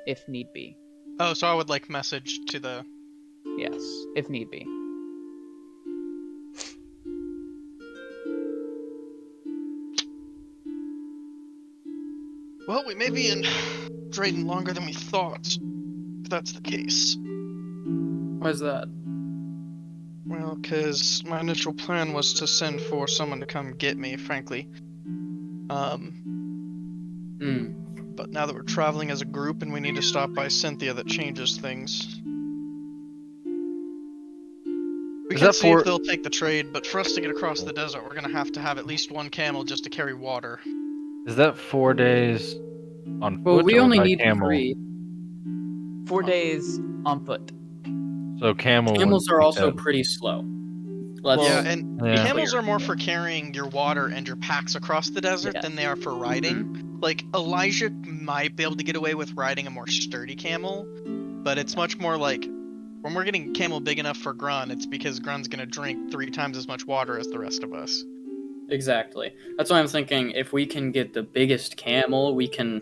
E: if need be.
A: Oh, so I would like message to the.
E: Yes, if need be.
A: Well, we may be in Drayton longer than we thought. If that's the case.
B: Why's that?
A: Well, because my initial plan was to send for someone to come get me, frankly. But now that we're traveling as a group and we need to stop by Cynthia, that changes things. We
D: Is
A: can
D: that
A: see if
D: for-
A: they'll take the trade, but for us to get across the desert, we're gonna have to have at least one camel just to carry water.
D: Is that 4 days on
B: Well,
D: foot
B: we
D: or
B: only
D: by
B: need
D: camel?
B: 3.
E: 4 days on foot.
D: So camel.
B: Camels
D: wouldn't
B: are
D: be
B: also
D: that-
B: pretty slow. Let's
A: Yeah,
E: Well,
A: and
D: Yeah.
A: camels are more for carrying your water and your packs across the desert
E: Yes.
A: than they are for riding. Like, Elijah might be able to get away with riding a more sturdy camel, but it's much more like, when we're getting a camel big enough for Grun, it's because Grun's gonna drink 3 times as much water as the rest of us.
B: Exactly. That's why I'm thinking if we can get the biggest camel, we can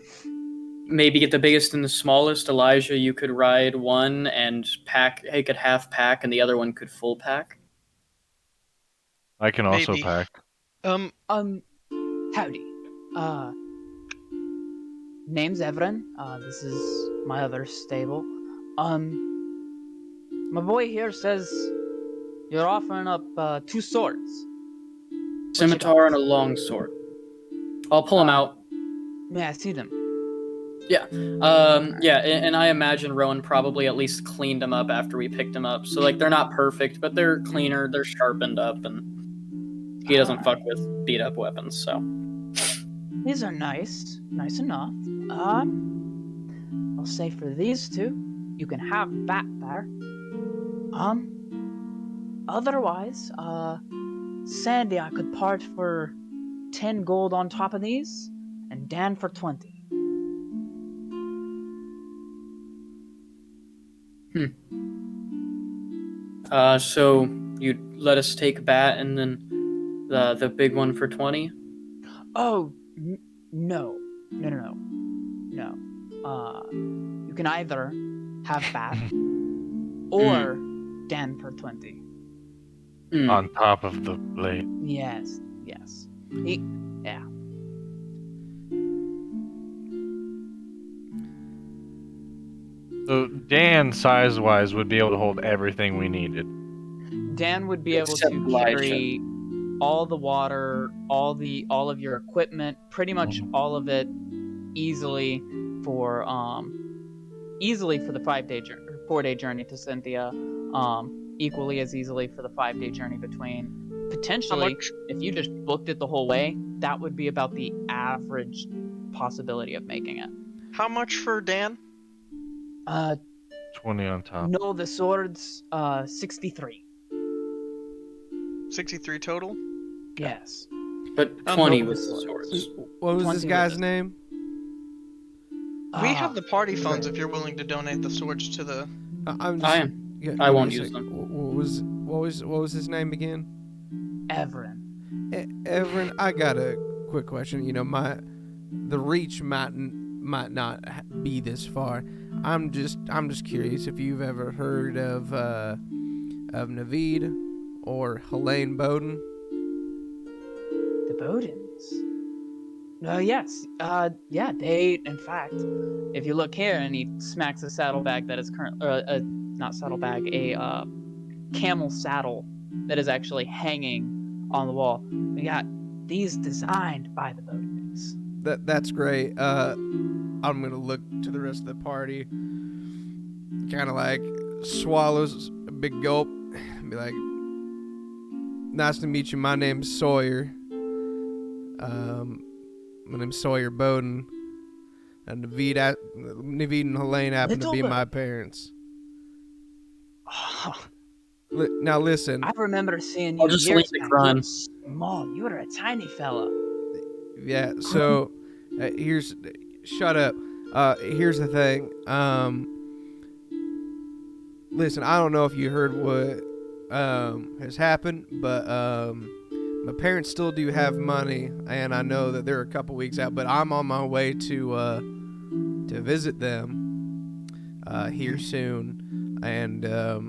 B: maybe get the biggest and the smallest. Elijah, you could ride one and pack. He could half pack, and the other one could full pack.
D: I can also
A: Maybe.
D: pack.
E: Howdy. Name's Everin. This is my other stable. My boy here says you're offering up 2 swords.
B: Scimitar and a long sword. I'll pull them out.
E: May I see them?
B: Yeah, and I imagine Rowan probably at least cleaned them up after we picked them up. So like they're not perfect, but they're cleaner, they're sharpened up, and he doesn't fuck with beat up weapons. So
E: These are nice enough. I'll say for these 2, you can have that there. Otherwise, Sandy, I could part for 10 gold on top of these, and Dan for 20.
B: So you'd let us take Bat and then the big one for 20?
E: Oh, no. You can either have Bat or Dan for 20.
D: On top of the blade.
E: Yes. Yeah.
D: So Dan, size-wise, would be able to hold everything we needed.
E: Dan would be able
B: Except
E: to
B: Elijah.
E: carry all the water, all of your equipment, pretty much all of it easily for the 5-day journey, 4-day journey to Cynthia. Equally as easily for the 5-day journey between. Potentially, if you just booked it the whole way, that would be about the average possibility of making it.
A: How much for Dan?
D: 20 on top.
E: No, the swords, 63.
A: 63 total?
E: Yes.
B: But
A: Oh,
B: 20
E: no,
B: with
E: the
B: the
E: swords.
B: swords.
C: What was
E: 20
C: this
E: with
C: guy's
E: this.
C: name?
A: We have the party funds
E: great.
A: if you're willing to donate the swords to the...
C: I'm
B: I
C: just.
B: am.
C: Yeah,
B: I
C: give
B: won't
C: me a
B: use
C: sec.
B: them.
C: What was his name again?
E: Everin.
C: Everin, I got a quick question. You know, the reach might not be this far. I'm just curious if you've ever heard of Naveed or Helene Bowden.
E: The Bodens. Yes. Yeah, they, in fact, if you look here, and he smacks a saddlebag that is not saddlebag, a camel saddle that is actually hanging on the wall. We got these designed by the Bodens.
C: That's great. I'm gonna look to the rest of the party, kind of like swallows a big gulp, and be like, "Nice to meet you. My name's Sawyer. My name's Sawyer Bowden, and Naveed and Helene happen to be my parents. Now listen.
E: I remember seeing
B: I'll
E: you
B: just
E: years
B: leave the
E: back.
B: run.
E: You were small. You were a tiny fella.
C: Yeah. So shut up. Here's the thing. Listen, I don't know if you heard what has happened, but my parents still do have money, and I know that they're a couple weeks out. But I'm on my way to visit them here soon, and a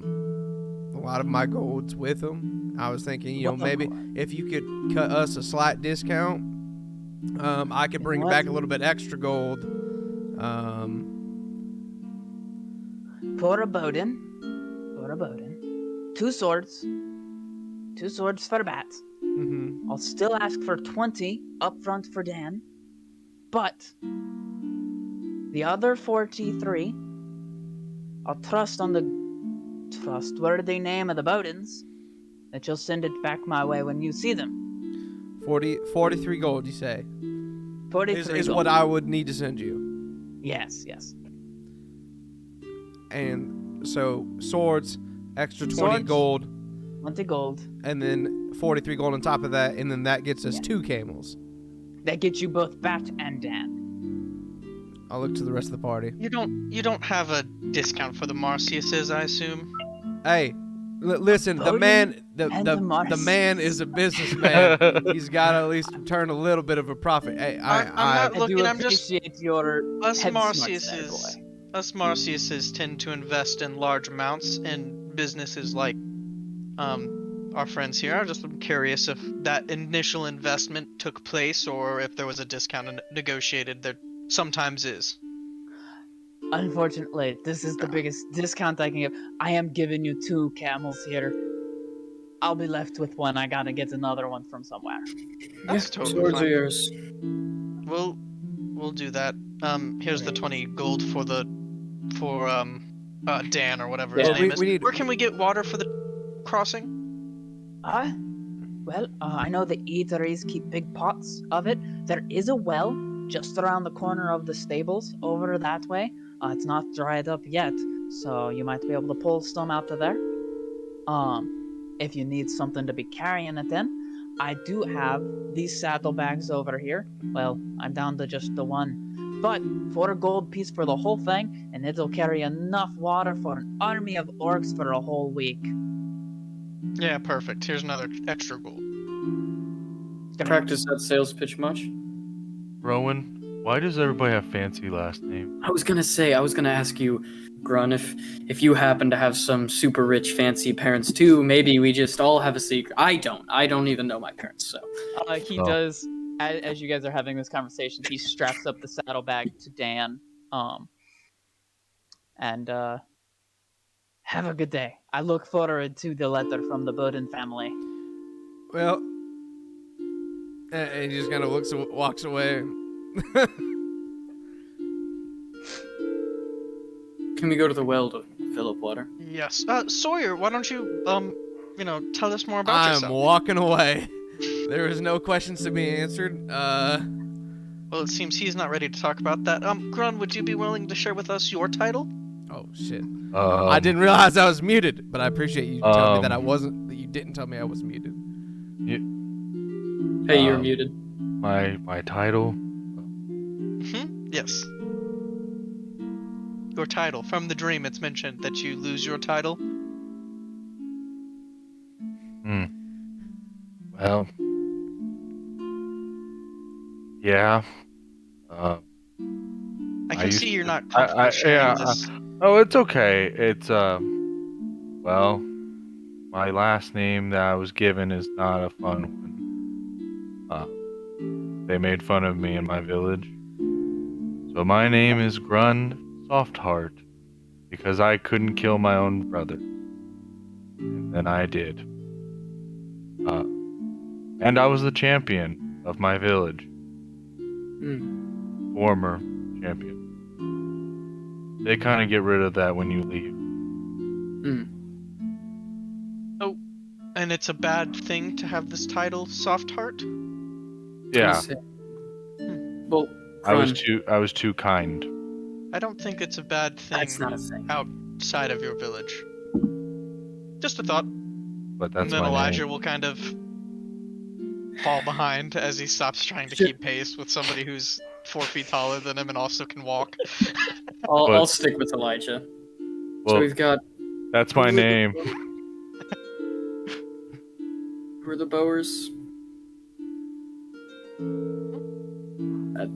C: lot of my gold's with them. I was thinking, you know, maybe if you could cut us a slight discount, I could bring back a little bit extra gold.
E: For a Bowden. 2 swords. 2 swords for bats.
C: Mm-hmm.
E: I'll still ask for 20 up front for Dan. But the other 43, I'll trust on the trustworthy name of the Bowdens that you'll send it back my way when you see them.
C: 43 gold, you say?
E: 43
C: Is
E: gold.
C: what I would need to send you.
E: Yes, yes.
C: And so swords, extra 20
E: Swords.
C: gold,
E: 20 gold.
C: and then 43 gold on top of that, and then that gets us
E: Yeah.
C: 2 camels.
E: That gets you both Bat and Dan.
C: I'll look to the rest of the party.
A: You don't have a discount for the Marciuses, I assume.
C: Hey, listen, the
E: Voting
C: man,
E: and
C: the
E: the
C: man is a businessman. He's got to at least turn a little bit of a profit. Hey,
A: I'm not
E: I do
A: looking. I'm just
E: appreciate your
A: us
E: head smarts there,
A: Marciuses.
E: boy.
A: Us Marciuses tend to invest in large amounts in businesses like our friends here. I was just curious if that initial investment took place or if there was a discount negotiated. There sometimes is.
E: Unfortunately, this is the biggest discount I can give. I am giving you 2 camels here. I'll be left with 1. I gotta get another one from somewhere.
A: That's totally
B: Swords
A: fine.
B: are yours.
A: We'll do that. Here's the 20 gold for Dan or whatever his
B: Yeah.
A: name
C: we
A: is.
C: need-
A: Where can we get water for the crossing?
E: Well, I know the eateries keep big pots of it. There is a well just around the corner of the stables over that way. It's not dried up yet, so you might be able to pull some out of there. If you need something to be carrying it in, I do have these saddlebags over here. Well, I'm down to just the one. But 4 gold piece for the whole thing, and it'll carry enough water for an army of orcs for a whole week.
A: Yeah, perfect. Here's another extra gold.
B: Practice that sales pitch much?
D: Rowan, why does everybody have fancy last name?
B: I was gonna ask you, Grun, if you happen to have some super rich, fancy parents too. Maybe we just all have a secret. I don't even know my parents, so.
E: He
D: Oh.
E: does, as you guys are having this conversation, he straps up the saddlebag to Dan. And have a good day. I look forward to the letter from the Bowden family.
C: Well, and he just kind of walks away.
B: Can we go to the well to fill up water?
A: Yes. Sawyer, why don't you tell us more about
C: I'm
A: yourself?
C: walking away. There was no questions to be answered.
A: Well, it seems he's not ready to talk about that. Grun, would you be willing to share with us your title?
C: Oh shit. I didn't realize I was muted, but I appreciate you telling me that I wasn't. That you didn't tell me I was muted.
B: Hey, you're muted.
D: My title?
A: Yes. Your title. From the dream, it's mentioned that you lose your title.
D: Well, yeah.
A: I can
D: used
A: see you're
D: to-
A: not comfortable sharing this.
D: Oh, it's okay. It's well, my last name that I was given is not a fun one. They made fun of me in my village. So my name is Grun Softheart because I couldn't kill my own brother. And then I did. And I was the champion of my village. Former champion. They kind of get rid of that when you leave.
A: Oh, and it's a bad thing to have this title, Soft Heart?
D: Yeah,
B: Well,
D: I was
B: Grun,
D: too kind.
A: I don't think it's a bad thing
B: that's not a thing.
A: outside of your village. Just a thought.
D: But that's
A: And then
D: my
A: Elijah
D: name.
A: will kind of fall behind as he stops trying to keep pace with somebody who's 4 feet taller than him and also can walk.
B: I'll stick with Elijah.
D: Well,
B: So we've got.
D: that's my name.
B: Who are the Bowers?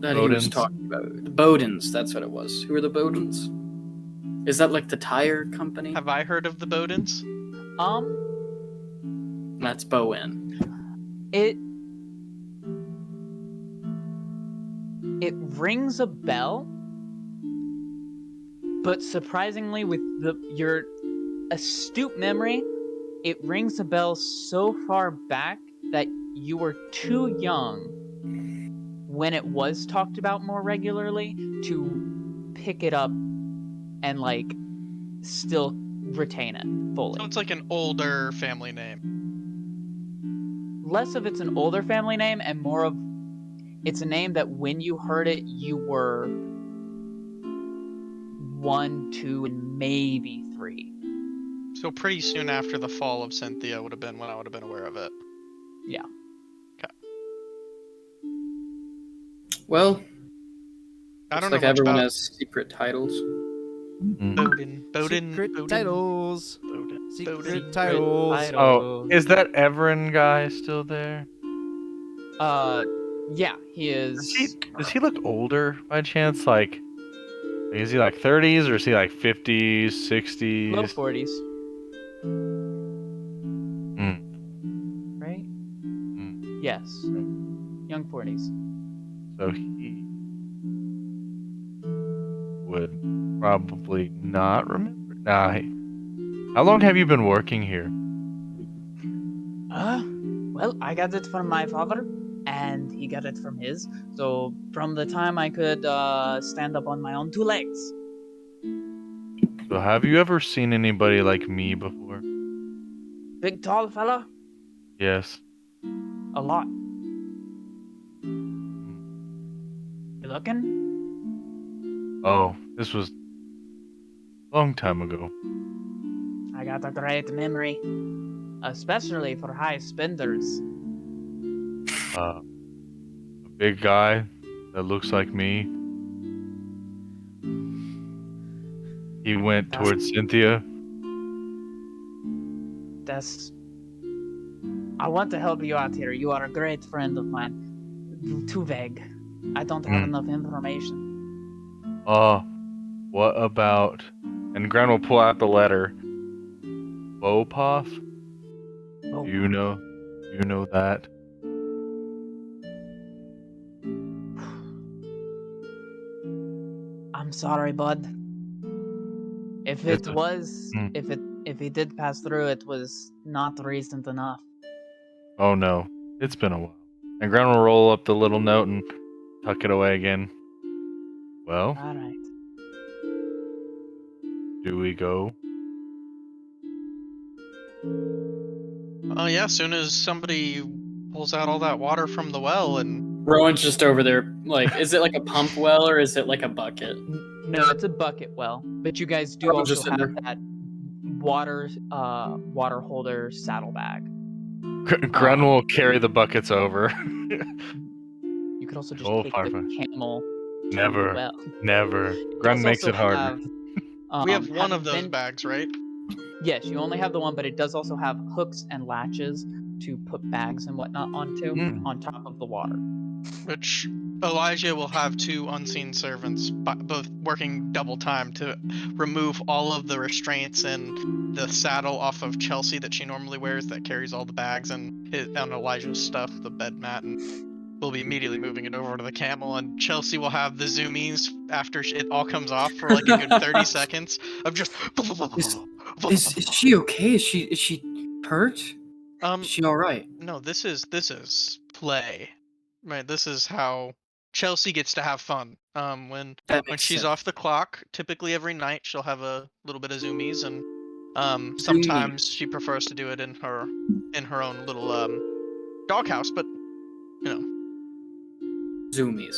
B: That he was
D: Bowdens.
B: talking about. The Bowdens, that's what it was. Who are the Bowdens? Is that like the tire company?
A: Have I heard of the Bowdens?
B: That's Bowen.
E: It rings a bell, but surprisingly, with your astute memory, it rings a bell so far back that you were too young when it was talked about more regularly to pick it up and still retain it fully.
A: So it's like an older family name.
E: less of it's an older family name and more of it's a name that when you heard it, you were 1, 2, and maybe 3.
A: So pretty soon after the fall of Cynthia would have been when I would have been aware of it.
E: Yeah.
B: Well,
A: I don't
B: looks
A: know
B: like
A: much
B: everyone
A: about
B: has secret titles.
A: Bowden.
C: Secret titles.
A: Bowden.
C: Secret
A: Bowden.
C: titles.
D: Oh, is that Everin guy still there?
E: Yeah, he is.
D: Does he look older by chance? Like, is he like 30s or is he like 50s, 60s?
E: Low 40s,
D: Hmm.
E: right?
D: Hmm.
E: Yes. Young 40s.
D: So he would probably not remember. How long have you been working here?
E: Well, I got it from my father, and he got it from his. So, from the time I could stand up on my own 2 legs.
D: So have you ever seen anybody like me before?
E: Big, tall fella?
D: Yes.
E: A lot.
D: Hmm.
E: You looking?
D: Oh, this was a long time ago.
E: I got a great memory. Especially for high spenders.
D: A big guy that looks like me. He went towards Cynthia.
E: That's... I want to help you out here. You are a great friend of mine. Too vague. I don't have enough information.
D: What about... And Gran will pull out the letter. Bopoth?
E: Oh,
D: You know that?
E: I'm sorry, bud. If
D: It's
E: it
D: a-
E: was...
D: Hmm.
E: If he did pass through, it was not recent enough.
D: Oh no, it's been a while. And Gran will roll up the little note and tuck it away again. Well,
E: Alright.
D: do we go?
A: Oh yeah, as soon as somebody pulls out all that water from the well and
B: Rowan's just over there. Like, is it like a pump well or is it like a bucket?
E: No, it's a bucket well. But you guys do
B: Rowan's
E: also
B: just sitting
E: have
B: there.
E: that water holder saddlebag.
D: Gran will carry the buckets over.
E: You could also just
D: Oh,
E: take
D: Firefly.
E: the camel to
D: Never.
E: the well.
D: Never.
E: It
D: Gran
E: does
D: makes
E: also
D: it harder.
E: have,
A: we have one
E: having
A: of those
E: been-
A: bags, right?
E: Yes, you only have the one, but it does also have hooks and latches to put bags and whatnot onto on top of the water.
A: Which Elijah will have 2 unseen servants, both working double time to remove all of the restraints and the saddle off of Chelsea that she normally wears that carries all the bags and Elijah's stuff, the bed mat, and we'll be immediately moving it over to the camel. And Chelsea will have the zoomies after it all comes off for like a good 30 seconds of just.
B: Is she okay? Is she hurt? Is she all right?
A: No, this is play, right? This is how Chelsea gets to have fun. When
B: That
A: when
B: makes
A: she's
B: sense.
A: off the clock, typically every night she'll have a little bit of zoomies, and
B: Zoomies.
A: sometimes she prefers to do it in her own little doghouse. But you know,
B: Zoomies.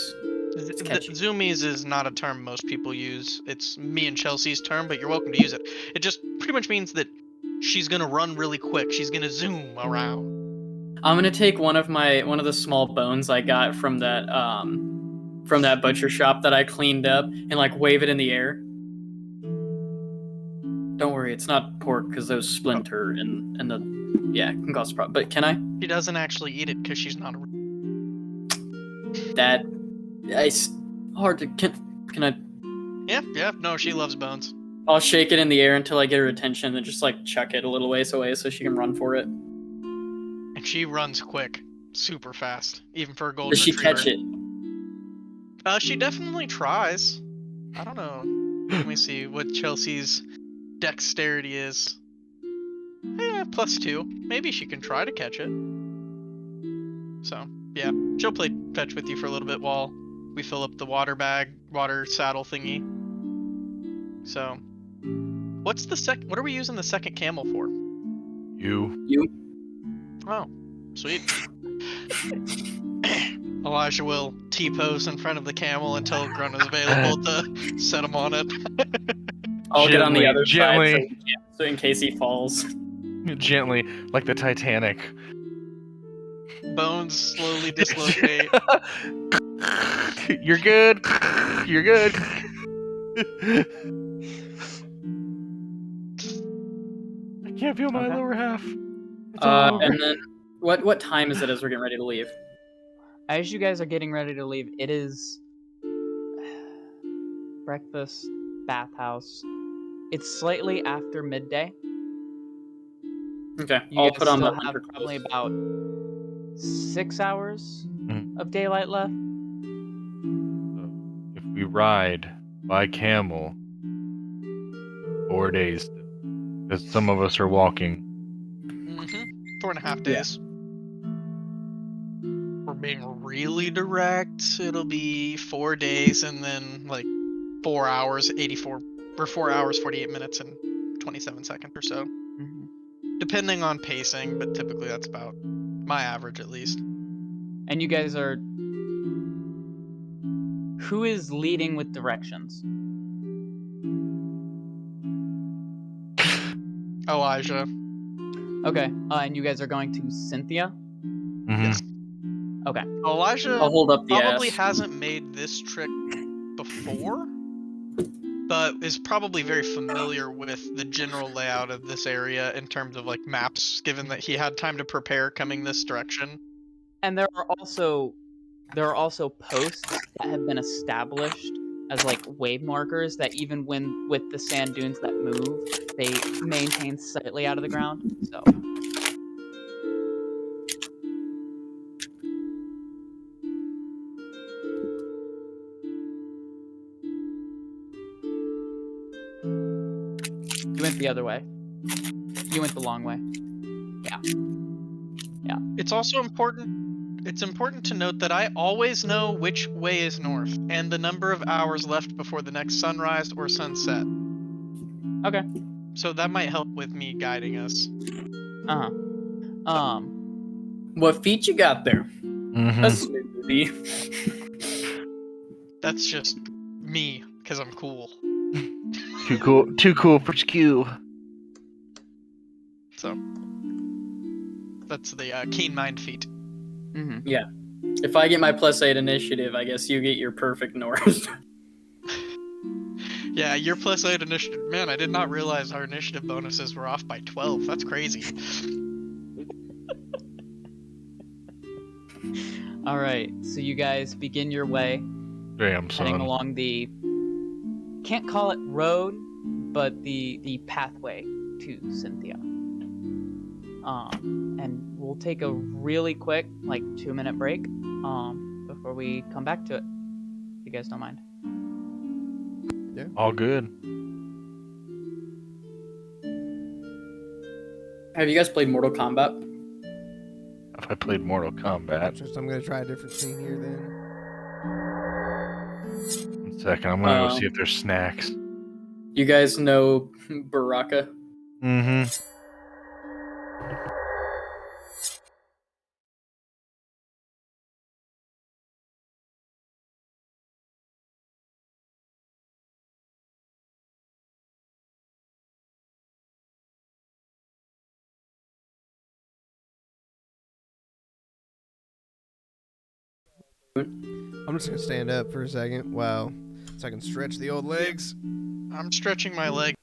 B: It's catchy.
A: zoomies is not a term most people use. It's me and Chelsea's term, but you're welcome to use it. It just pretty much means that she's gonna run really quick. She's gonna zoom around.
B: I'm gonna take one of the small bones I got from that butcher shop that I cleaned up and like wave it in the air. Don't worry, it's not pork because those splinter and the can cause a problem. But can I?
A: She doesn't actually eat it because she's not a.
B: That it's hard to can I?
A: Yeah, no, she loves bones.
B: I'll shake it in the air until I get her attention, and just like chuck it a little ways away so she can run for it.
A: And she runs quick, super fast, even for a golden
B: Does she
A: retriever.
B: catch it?
A: She definitely tries. I don't know. Let me see what Chelsea's dexterity is. +2. Maybe she can try to catch it. So, yeah, she'll play fetch with you for a little bit while we fill up the water saddle thingy. So, what are we using the second camel for?
D: You.
B: You?
A: Oh, Sweet. Elijah will T-pose in front of the camel until Grun is available to set him on it.
B: I'll get on the other
D: Gently.
B: side so in case he falls.
D: Gently, like the Titanic.
A: Bones slowly dislocate.
D: You're good. You're good. I can't feel my
E: Okay.
D: lower half. It's all over.
B: And then what time is it as we're getting ready to leave?
E: As you guys are getting ready to leave, it is breakfast, bathhouse. It's slightly after midday.
B: Okay,
E: You
B: I'll
E: guys
B: put on
E: still
B: the
E: have
B: hunter
E: probably
B: clothes.
E: about 6 hours
D: Mhm.
E: of daylight left.
D: So, if we ride by camel, 4 days still. Because some of us are walking.
A: 4.5 days. We're being really direct. It'll be 4 days and then like 4 hours, 84 or 4 hours, 48 minutes and 27 seconds or so,
E: Mhm.
A: depending on pacing. But typically that's about my average, at least.
E: And you guys are. Who is leading with directions?
A: Elijah.
E: Okay, and you guys are going to Cynthia?
D: Mhm.
A: Yes.
E: Okay.
A: Elijah
B: I'll hold up the
A: probably
B: ass.
A: hasn't made this trick before, but is probably very familiar with the general layout of this area in terms of like maps, given that he had time to prepare coming this direction.
E: And there are also posts that have been established as like wave markers that even when with the sand dunes that move, they maintain slightly out of the ground. So you went the other way. You went the long way.
A: It's also important to note that I always know which way is north and the number of hours left before the next sunrise or sunset.
E: Okay.
A: So that might help with me guiding us.
E: Uh-huh.
B: What feet you got there?
D: Mhm.
B: A smoothie.
A: That's just me, because I'm cool.
D: Too cool. Too cool for Skew.
A: So that's the keen mind feat.
E: Mm-hmm.
B: If I get my +8 initiative, I guess you get your perfect north.
A: Yeah, your +8 initiative. Man, I did not realize our initiative bonuses were off by 12. That's crazy.
E: All right. So you guys begin your way
D: Damn,
E: heading
D: son.
E: along the can't call it road, but the pathway to Cynthia. And we'll take a really quick, like 2-minute break, before we come back to it. If you guys don't mind.
D: All good.
B: Have you guys played Mortal Kombat?
D: If I played Mortal Kombat.
C: Just I'm gonna try a different scene here then.
D: 1 second, I'm gonna go see if there's snacks.
B: You guys know Baraka?
D: Mm-hmm.
C: I'm just gonna stand up for a second. Wow. So I can stretch the old legs.
A: I'm stretching my leg.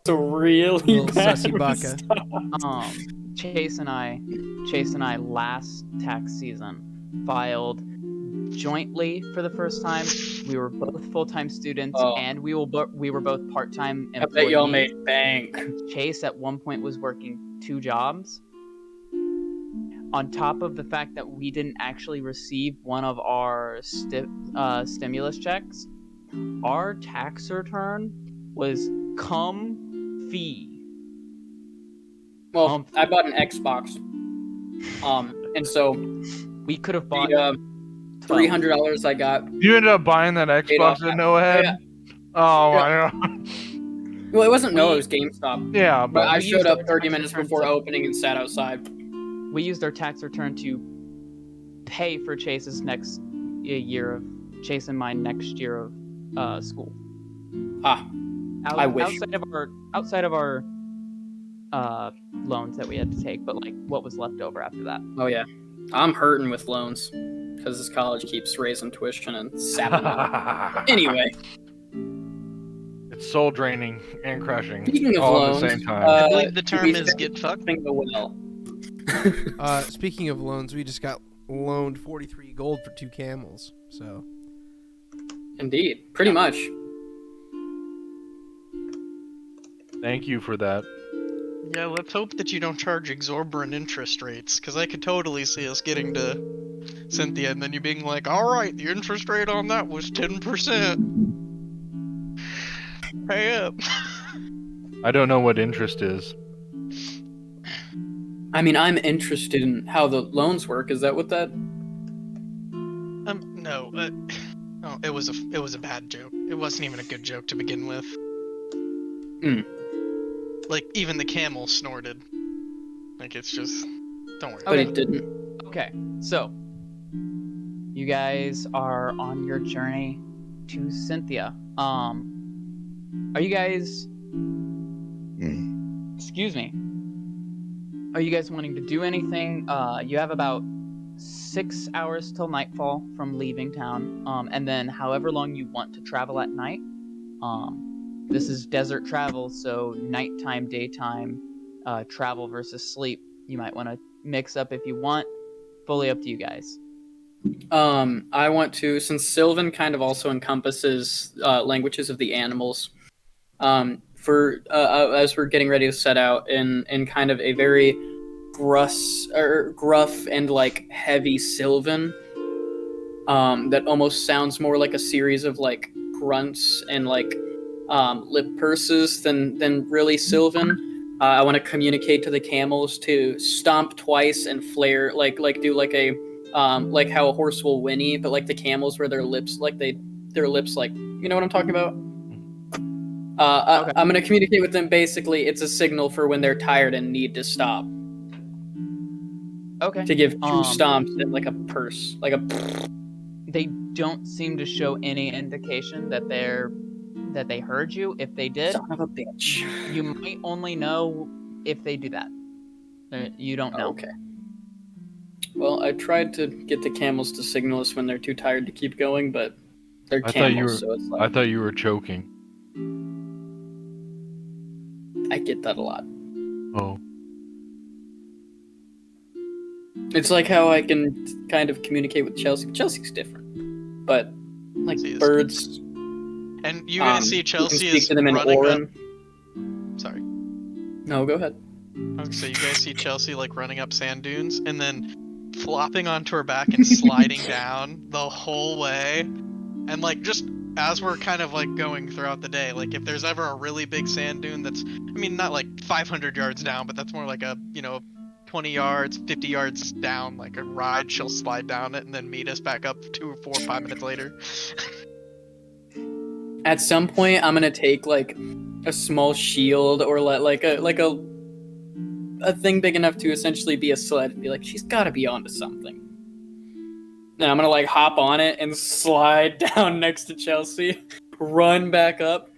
B: a really
C: Little
B: bad
C: sussy baka.
B: mistake.
E: Chase and I last tax season filed jointly for the first time. We were both full-time students,
B: Oh.
E: and we were both part-time
B: I
E: employees.
B: bet y'all made bank.
E: Chase at one point was working 2 jobs. On top of the fact that we didn't actually receive one of our stimulus checks, our tax return was comfy.
B: Well, I bought an Xbox. And so
E: We could have bought
B: the $300 I got.
D: You ended up buying that
B: Paid off
D: Xbox at no head?
B: Yeah.
D: Oh,
B: Yeah.
D: I know.
B: Well, it wasn't no, it was GameStop.
D: Yeah,
B: But
D: but
B: I
E: we
B: showed
E: used
B: up
E: our
B: 30
E: tax
B: minutes
E: return
B: before
E: to-
B: opening and sat outside.
E: we used our tax return to pay for Chase's next year of Chase and my next year of school.
B: Ah, I wish.
E: Outside of our loans that we had to take, but like what was left over after that.
B: Oh yeah, I'm hurting with loans because this college keeps raising tuition and sapping them. Anyway,
D: it's soul draining and crushing
B: speaking of
D: all
B: loans,
D: at the same time.
A: I believe the term
B: we
A: is
B: spent
A: get fucked.
B: something well.
C: Speaking of loans, we just got loaned 43 gold for 2 camels. So
B: Indeed, pretty much.
D: Thank you for that.
A: Yeah, let's hope that you don't charge exorbitant interest rates, because I could totally see us getting to Cynthia and then you being like, alright, the interest rate on that was 10%. Pay up.
D: I don't know what interest is.
B: I mean, I'm interested in how the loans work. Is that what that?
A: No, oh, it was a bad joke. It wasn't even a good joke to begin with. Like, even the camel snorted. Like, it's just, don't worry.
B: But
E: Okay.
B: it didn't.
E: Okay, so you guys are on your journey to Cynthia. Are you guys? Excuse me. Are you guys wanting to do anything? You have about 6 hours till nightfall from leaving town, and then however long you want to travel at night. This is desert travel, so nighttime, daytime, travel versus sleep. You might want to mix up if you want. Fully up to you guys.
B: I want to, since Sylvan kind of also encompasses languages of the animals. As we're getting ready to set out in kind of a very gruff and like heavy Sylvan, that almost sounds more like a series of like grunts and like lip purses than really Sylvan. I want to communicate to the camels to stomp twice and flare, like do like a like how a horse will whinny, but like the camels where their lips like you know what I'm talking about.
E: Okay.
B: I'm gonna communicate with them. Basically, it's a signal for when they're tired and need to stop.
E: Okay.
B: To give 2 stomps and like a purse, like a.
E: They don't seem to show any indication that they heard you. If they did,
B: Son of a bitch.
E: you might only know if they do that. You don't know.
B: Okay. Well, I tried to get the camels to signal us when they're too tired to keep going, but they're
D: I thought you
B: camels,
D: were-
B: so it's like
D: I thought you were choking.
B: I get that a lot.
D: Oh.
B: It's like how I can kind of communicate with Chelsea. Chelsea's different, but like
A: Chelsea is
B: birds.
A: And you guys see
B: you can
A: Chelsea
B: speak
A: is
B: to them in
A: running
B: Orin.
A: up. Sorry.
B: No, go ahead.
A: Okay, so you guys see Chelsea like running up sand dunes and then flopping onto her back and sliding down the whole way. And like just as we're kind of like going throughout the day, like if there's ever a really big sand dune that's, I mean, not like 500 yards down, but that's more like a, 20 yards, 50 yards down, like a ride, she'll slide down it and then meet us back up 2 or 4 or 5 minutes later.
B: At some point, I'm gonna take like a small shield or like a thing big enough to essentially be a sled and be like, she's got to be onto something. And I'm gonna like hop on it and slide down next to Chelsea, run back up.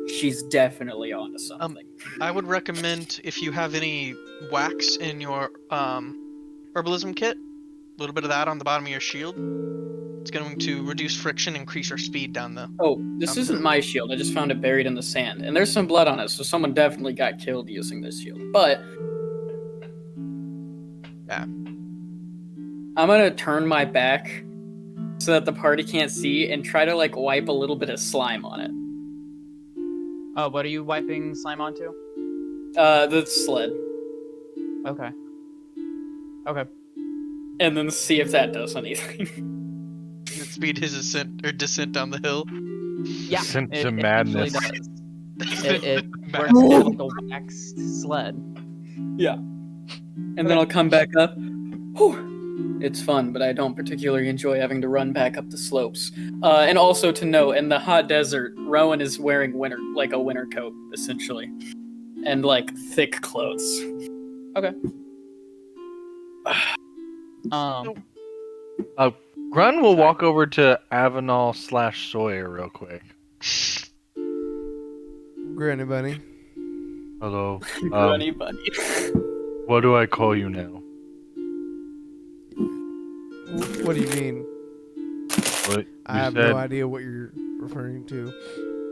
B: She's definitely onto something.
A: I would recommend if you have any wax in your herbalism kit, a little bit of that on the bottom of your shield. It's going to reduce friction, increase your speed down the.
B: Oh, this isn't my shield. I just found it buried in the sand. And there's some blood on it, so someone definitely got killed using this shield. But
A: Yeah.
B: I'm gonna turn my back so that the party can't see and try to like wipe a little bit of slime on it.
E: Oh, what are you wiping slime onto?
B: The sled.
E: Okay. Okay.
B: And then see if that does anything.
A: Speed his descent down the hill.
E: Yeah,
D: Descent to
E: it
D: madness.
E: actually does. It works
A: Massive.
E: kind of like a waxed sled.
B: Yeah. And then I'll come back up. Whew. It's fun, but I don't particularly enjoy having to run back up the slopes. And also to note, in the hot desert, Rowan is wearing a winter coat, essentially. And like thick clothes.
E: Okay. Um.
D: Grun will walk over to Avenal/Sawyer real quick.
C: Granny Bunny.
D: Hello.
B: Grunny bunny.
D: What do I call you now?
C: What do you mean?
D: What
C: I
D: you
C: have
D: said?
C: no idea what you're referring to.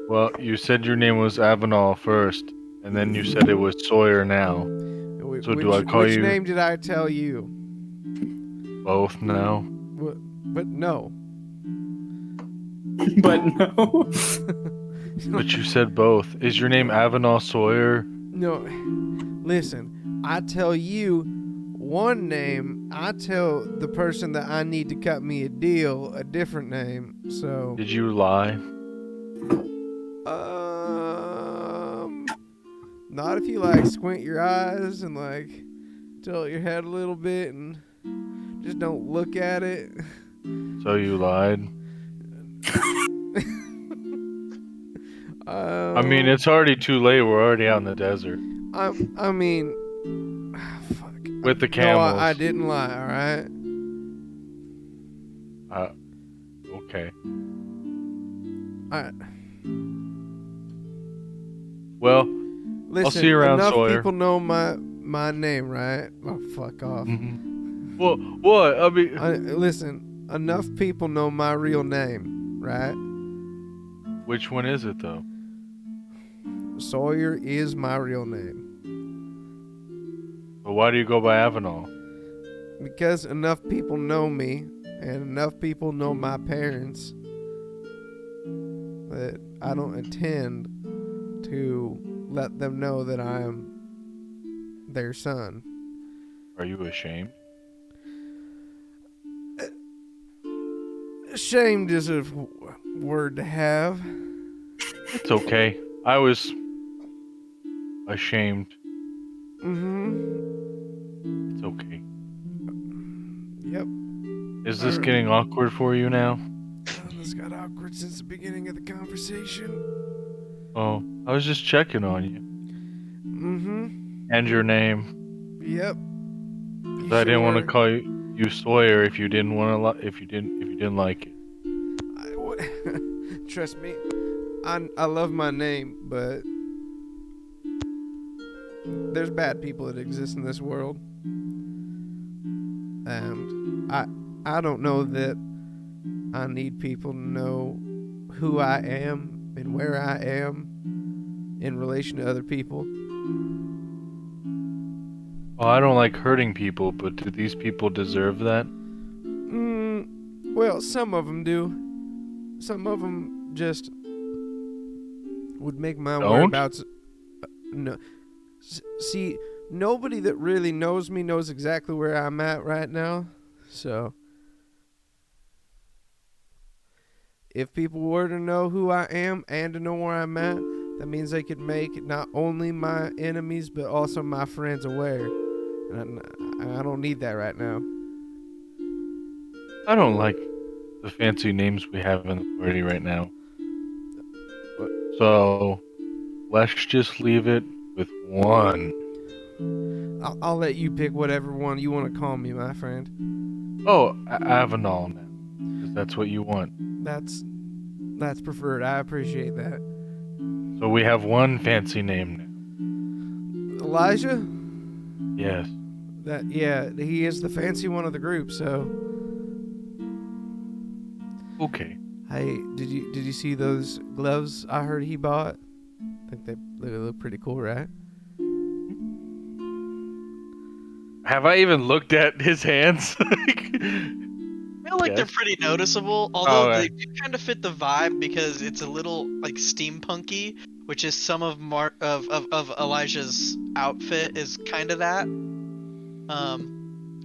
D: Well, you said your name was Avenal first, and then you said it was Sawyer now. So do I call
C: which
D: you-
C: name did I tell you?
D: Both now.
C: But no.
B: But no.
D: But you said both. Is your name Avenal Sawyer?
C: No. Listen, I tell you one name. I tell the person that I need to cut me a deal a different name. So.
D: Did you lie?
C: Not if you like squint your eyes and like tilt your head a little bit and just don't look at it.
D: So you lied? I mean, it's already too late. We're already out in the desert.
C: I mean, fuck.
D: With the
C: No,
D: camels.
C: I didn't lie. All right.
D: Okay.
C: I
D: Well,
C: listen.
D: see you around,
C: enough
D: Sawyer.
C: people know my name, right? Oh, fuck off.
D: well, what? I mean,
C: Listen, enough people know my real name, right?
D: which one is it though?
C: Sawyer is my real name.
D: But why do you go by Avenal?
C: Because enough people know me and enough people know my parents that I don't intend to let them know that I am their son.
D: Are you ashamed?
C: Ashamed is a word to have.
D: It's okay. I was ashamed. It's okay.
C: Yep.
D: Is this getting awkward for you now?
C: This got awkward since the beginning of the conversation.
D: Oh, I was just checking on you. And your name.
C: Yep.
D: 'Cause I didn't want to call you Sawyer if you didn't want to. If you didn't like it.
C: Trust me, I love my name, but there's bad people that exist in this world, and I don't know that I need people to know who I am and where I am in relation to other people.
D: Well, I don't like hurting people, but do these people deserve that?
C: Well, some of them do. Some of them just would make my
D: Don't?
C: whereabouts. No. See, nobody that really knows me knows exactly where I'm at right now. So, if people were to know who I am and to know where I'm at, that means they could make not only my enemies but also my friends aware. And I don't need that right now.
D: I don't like the fancy names we have in the party right now. So, let's just leave it with one.
C: I'll let you pick whatever one you want to call me, my friend.
D: Oh, Avenal now. Because that's what you want.
C: That's preferred. I appreciate that.
D: So we have one fancy name now.
C: Elijah?
D: Yes.
C: Yeah, he is the fancy one of the group, so
D: Okay.
C: Hey, did you see those gloves I heard he bought? I think they look pretty cool, right?
D: Have I even looked at his hands?
A: I feel like they're
D: Yes.
A: pretty noticeable, although
D: Okay.
A: they do kind of fit the vibe because it's a little like steampunky, which is some of of Elijah's outfit is kind of that.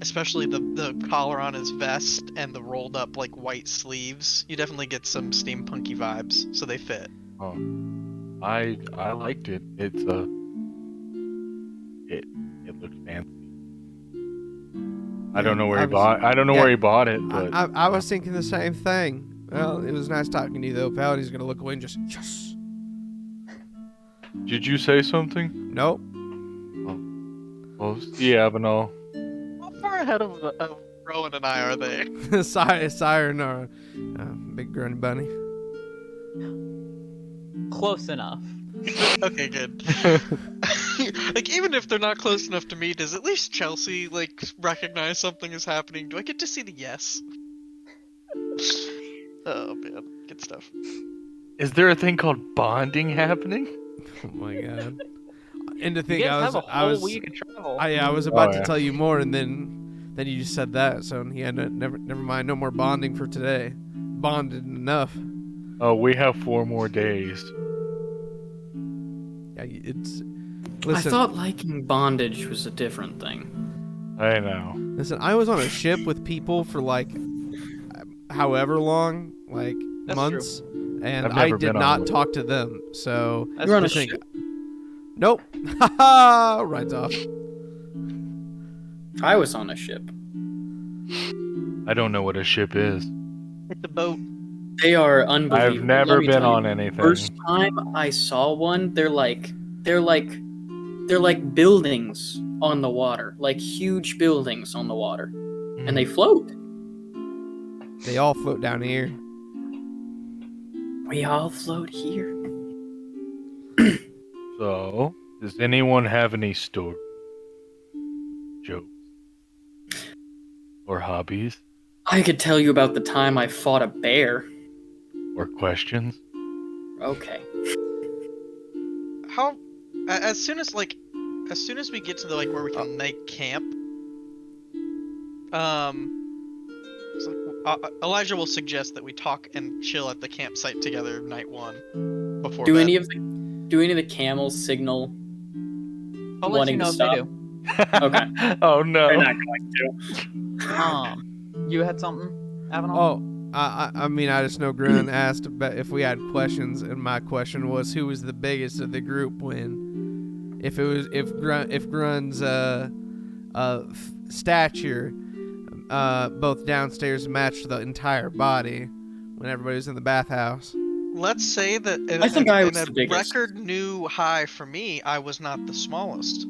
A: Especially the collar on his vest and the rolled up like white sleeves. You definitely get some steampunky vibes, so they fit.
D: Oh, I liked it. It looked fancy. I don't know where he bought. I don't know
C: yeah,
D: where he bought it, but
C: I was thinking the same thing. Well, it was nice talking to you, though, pal. He's gonna look away and just yes.
D: did you say something?
C: Nope.
D: Well, see, Avenel.
A: How far ahead of Rowan and I are they?
C: Siren or big grunny bunny.
E: Close enough.
A: Okay, good. Like, even if they're not close enough to me, does at least Chelsea, like, recognize something is happening? Do I get to see the yes? Oh, man. Good stuff.
D: Is there a thing called bonding happening?
C: Oh my god. And to
E: You
C: think
E: guys
C: I
E: have
C: was
E: a whole week of travel.
C: I was about to
D: yeah.
C: tell you more, and then you just said that. So yeah, never mind. No more bonding for today. Bonded enough.
D: Oh, we have 4 more days.
C: Yeah, it's.
B: I
C: Listen,
B: thought liking bondage was a different thing.
D: I know.
C: listen. I was on a ship with people for like, however long, like
E: That's
C: months, and
D: I've
C: I
D: never
C: did
D: been on
C: not
D: one.
C: talk to them. So
E: That's
B: You're on a
C: listen,
B: ship.
C: nope. Haha. Rides off.
B: I was on a ship.
D: I don't know what a ship is.
A: Hit the boat.
B: They are unbelievable.
D: I've never
B: Let me
D: been
B: tell you.
D: on anything.
B: First time I saw one, they're like buildings on the water, like huge buildings on the water, and they float.
C: They all float down here.
B: We all float here.
D: So, does anyone have any stories, jokes, or hobbies,
B: I could tell you about the time I fought a bear.
D: or questions?
B: Okay.
A: How, as soon as we get to the, like, where we can night camp, it's like, Elijah will suggest that we talk and chill at the campsite together night 1 before
B: Do
A: bed.
B: any of the camels signal
E: I'll let you
B: wanting
E: know
B: to
E: if
B: stop?
E: they do.
B: Okay.
D: Oh no.
B: They're not going to.
E: You had something, Avenel?
C: Oh, I mean, I just know Grun asked about if we had questions, and my question was, who was the biggest of the group when, if Grun's stature, both downstairs matched the entire body when everybody was in the bathhouse.
A: Let's say that in,
B: I think I was
A: in
B: the
A: a
B: biggest.
A: record new high for me, I was not the smallest.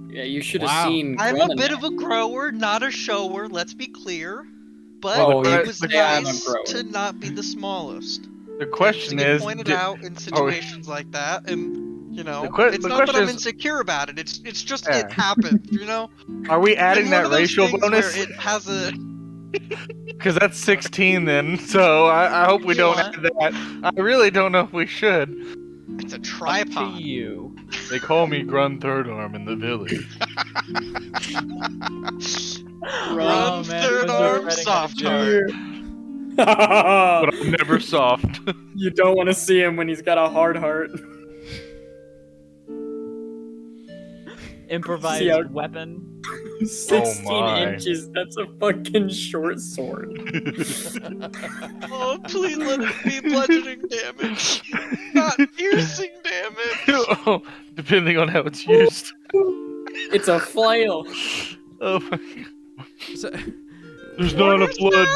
B: Yeah, you should have
C: Wow.
B: seen.
A: I'm
B: Grun
A: a
B: and
A: bit
B: I.
A: of a grower, not a shower, let's be clear. But
B: Oh,
D: yeah,
A: it was
B: yeah, I'm a
A: nice
B: grower.
A: to not be the smallest.
D: The question
A: To get
D: is,
A: pointed
D: did-
A: out in situations like that, and, you know, it's
D: the
A: not that
D: question
A: I'm
D: is-
A: insecure about it, it's just
D: Yeah.
A: it happened, you know?
D: are we adding
A: And one
D: that
A: of those
D: racial
A: things
D: bonus?
A: where it has a...
D: Because that's 16 then, so I hope we
E: You
D: don't
E: want-
D: add that. I really don't know if we should.
A: It's a
E: Up to
A: tripod.
E: you.
D: They call me Grun Third Arm in the village.
A: Run third arm, soft heart.
D: But I'm never soft.
B: You don't want to see him when he's got a hard heart.
E: Improvised
B: See how-
E: weapon.
B: 16
D: my.
B: inches, that's a fucking short sword.
A: Oh, please let it be bludgeoning damage, not piercing damage.
D: Depending on how it's used.
B: It's a flail.
D: Oh my god.
C: So,
D: There's not enough blood.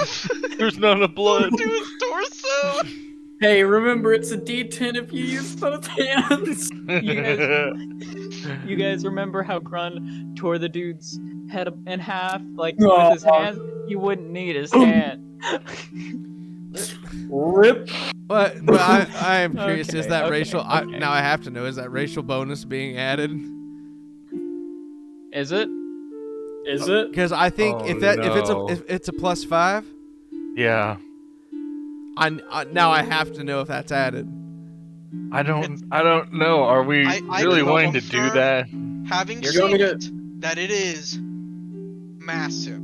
D: There's not enough blood.
A: To his torso.
B: Hey, remember it's a D10 if you use both hands.
E: You guys remember how Grun tore the dude's head in half, like
B: Aw.
E: with his hands? He wouldn't need his hand.
B: Rip.
C: but I am curious. Is
E: Okay,
C: that
E: okay,
C: racial?
E: okay.
C: Now I have to know. Is that racial bonus being added?
E: Is it?
B: Is it?
C: Because I think
D: Oh,
C: if
D: no.
C: it's a +5,
D: Yeah.
C: Now I have to know if that's added.
D: I don't know. Are we
A: I
D: really
A: can
D: wanting to do
A: confirm,
D: that?
A: having
B: You're going
A: seen
B: to-
A: it, that it is massive.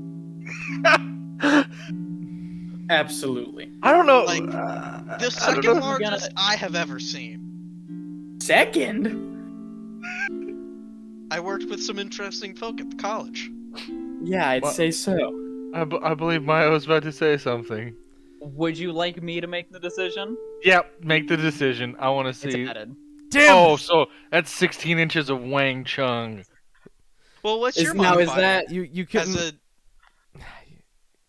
B: Absolutely.
D: I don't know.
A: Like, The
D: I don't
A: second
D: know.
A: largest I have ever seen.
B: Second?
A: I worked with some interesting folk at the college.
B: Yeah, I'd
D: Well-
B: say so.
D: I believe Maya was about to say something.
E: Would you like me to make the decision?
D: Yep, make the decision. I want to see.
E: It's added.
C: Damn.
D: Oh, so that's 16 inches of Wang Chung.
A: Well, what's your
B: Now, is
A: modifier?
B: that...
C: You couldn't
A: As a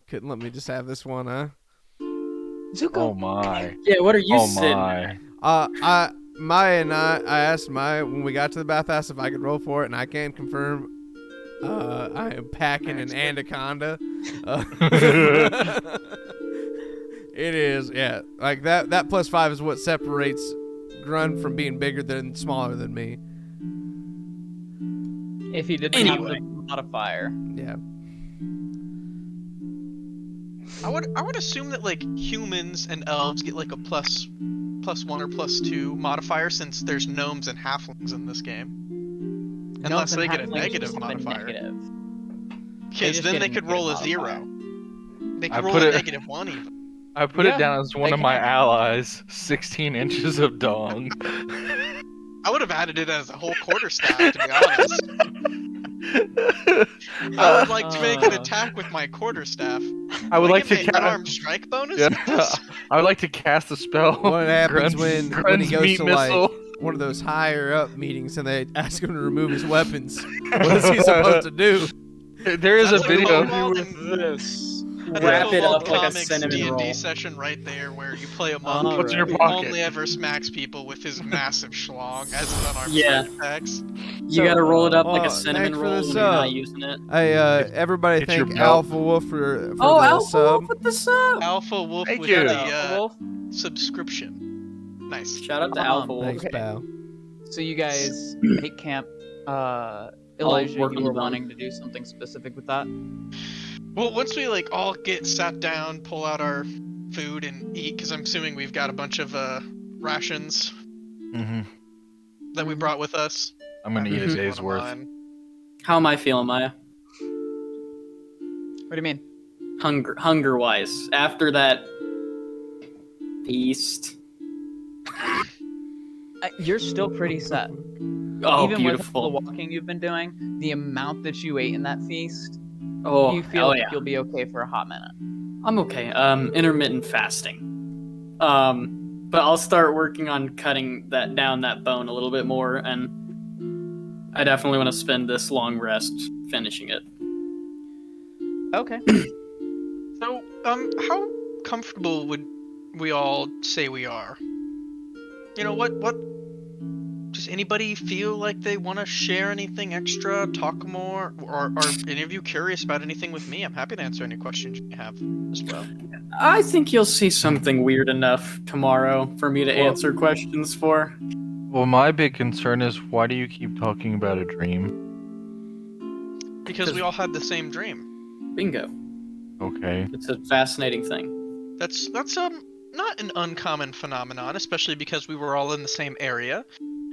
C: couldn't let me just have this one, huh?
E: Zuko.
D: Oh my.
B: Yeah, what are you
D: Oh
B: sitting
D: my.
C: I Maya and I asked Maya when we got to the bathhouse if I could roll for it, and I can confirm I am packing an anaconda. It is, yeah. Like that +5 is what separates Grun from being bigger than smaller than me.
E: If you didn't have
B: Anyway.
E: the modifier.
C: Yeah.
A: I would assume that like humans and elves get like a +1 or +2 modifier since there's gnomes and halflings in this game. Unless they get a negative modifier. Because then they could roll a 0. They
D: I
A: could roll
D: put
A: a
D: it-
A: -1 even.
D: I put
E: Yeah,
D: it down as one
E: they
D: of
E: can
D: my
E: have-
D: allies. 16 inches of dong.
A: I would have added it as a whole quarterstaff, to be honest. I would like to make an attack with my quarterstaff.
D: I would
A: Do
D: like to
A: get my
D: cast.
A: unarmed strike bonus?
D: Yeah.
A: with this?
D: I would like to cast a spell.
C: What happens
D: Grun's-
C: when he
D: Grun's
C: goes
D: meat
C: to
D: missile.
C: like one of those higher up meetings and they ask him to remove his weapons? What is he supposed to do?
D: There is a
A: That's like
D: video.
A: football
E: This.
A: That's
B: Wrap
A: a
B: it
A: full
B: up like a
A: comics
B: cinnamon
A: D&D
B: roll.
A: session right there where you play a monk
D: What's in your
A: who
D: pocket?
A: only ever smacks people with his massive schlong as his unarmed
B: Yeah.
A: strike attacks.
B: You gotta roll it up like
C: Oh,
B: a cinnamon
C: thanks for
B: roll
C: the
B: when you're not
C: sub.
B: using it.
C: Hey, everybody
D: It's your
C: thank
D: belt.
C: Alpha Wolf for
B: Oh,
C: the
B: Alpha
C: sub.
B: Wolf with the sub!
A: Alpha Wolf
D: Thank
A: with
D: you.
A: the
E: Wolf.
A: subscription. Nice.
B: Shout out to
E: Um,
B: Alpha Wolf.
C: Thanks,
E: Okay.
C: pal.
E: So you guys make camp. Elijah,
B: work
E: you
B: on
E: were
B: the bone.
E: wanting to do something specific with that?
A: Well, once we like all get sat down, pull out our food and eat, because I'm assuming we've got a bunch of rations
D: hmm
A: that we brought with us.
D: I'm gonna eat a
A: After
D: day's
A: one of
D: worth.
A: mine.
B: How am I feeling, Maya?
E: What do you mean?
B: Hunger wise. After that feast.
E: You're still pretty set.
B: Oh,
E: Even
B: beautiful.
E: with all the walking you've been doing, the amount that you ate in that feast,
B: Oh,
E: you feel
B: hell
E: like
B: yeah.
E: you'll be okay for a hot minute.
B: I'm okay. Intermittent fasting. But I'll start working on cutting that bone a little bit more, and I definitely want to spend this long rest finishing it.
E: Okay.
A: So, how comfortable would we all say we are? You know, what does anybody feel like they want to share anything extra, talk more, or are any of you curious about anything with me? I'm happy to answer any questions you have as well.
B: I think you'll see something weird enough tomorrow for me to
D: Well-
B: answer questions for.
D: Well, my big concern is why do you keep talking about a dream?
A: Because we all had the same dream.
B: Bingo.
D: Okay.
B: It's a fascinating thing.
A: That's not an uncommon phenomenon, especially because we were all in the same area.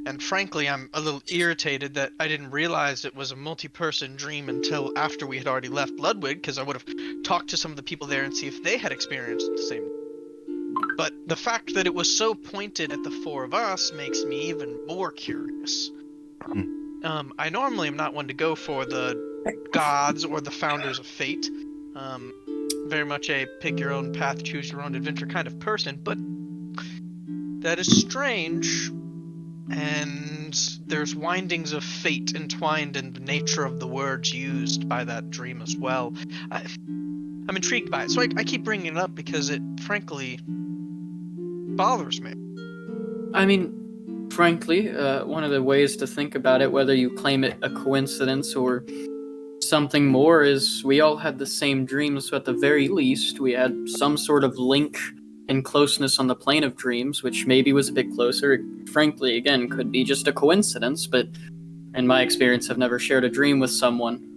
A: And frankly, I'm a little irritated that I didn't realize it was a multi-person dream until after we had already left Ludwig, because I would have talked to some of the people there and see if they had experienced the same. But the fact that it was so pointed at the four of us makes me even more curious. I normally am not one to go for the gods or the founders of fate. Very much a pick your own path, choose your own adventure kind of person, but that is strange. And there's windings of fate entwined in the nature of the words used by that dream as well. I'm intrigued by it, so I keep bringing it up because it, frankly, bothers me.
B: I mean, frankly, one of the ways to think about it, whether you claim it a coincidence or something more, is we all had the same dreams, so at the very least, we had some sort of link and closeness on the plane of dreams, which maybe was a bit closer. It, frankly, again, could be just a coincidence, but in my experience, I've never shared a dream with someone.